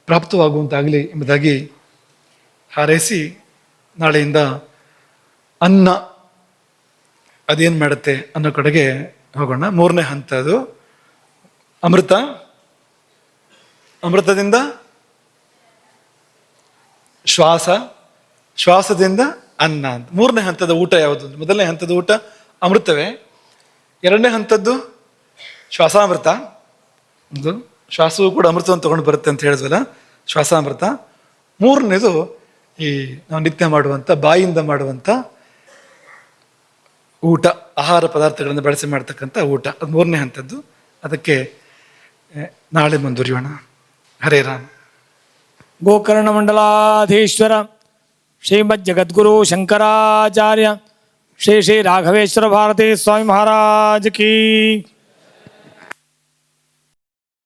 ಪ್ರಾಪ್ತವಾಗುವಂತಾಗಲಿ ಎಂಬುದಾಗಿ ಹಾರೈಸಿ, ನಾಳೆಯಿಂದ ಅನ್ನ ಅದೇನು ಮಾಡುತ್ತೆ ಅನ್ನೋ ಕಡೆಗೆ ಹೋಗೋಣ. 3ನೇ ಹಂತ ಅದು ಅಮೃತ. ಅಮೃತದಿಂದ ಶ್ವಾಸ, ಶ್ವಾಸದಿಂದ ಅನ್ನ ಅಂತ 3ನೇ ಹಂತದ ಊಟ ಯಾವುದು? 1ನೇ ಹಂತದ ಊಟ ಅಮೃತವೇ. 2ನೇ ಹಂತದ್ದು ಶ್ವಾಸಾಮೃತ. ಒಂದು ಶ್ವಾಸವೂ ಕೂಡ ಅಮೃತವನ್ನು ತಗೊಂಡು ಬರುತ್ತೆ ಅಂತ ಹೇಳಿದ್ವಲ್ಲ, ಶ್ವಾಸಾಮೃತ. 3ನೇದು ಈ ನಾವು ನಿತ್ಯ ಮಾಡುವಂಥ, ಬಾಯಿಯಿಂದ ಮಾಡುವಂಥ ಊಟ, ಆಹಾರ ಪದಾರ್ಥಗಳನ್ನು ಬಳಸಿ ಮಾಡ್ತಕ್ಕಂಥ ಊಟ, ಅದು 3ನೇ ಹಂತದ್ದು. ಅದಕ್ಕೆ ನಾಳೆ ಮುಂದುವರಿಯೋಣ. ಹರೇ ರಾಮ್. ಗೋಕರ್ಣ ಮಂಡಲಾಧೀಶ್ವರ ಶ್ರೀಮದ್ ಜಗದ್ಗುರು ಶಂಕರಾಚಾರ್ಯ ಶ್ರೀ ಶ್ರೀ ರಾಘವೇಶ್ವರ ಭಾರತೀ ಸ್ವಾಮಿ ಮಹಾರಾಜ್ ಕೀ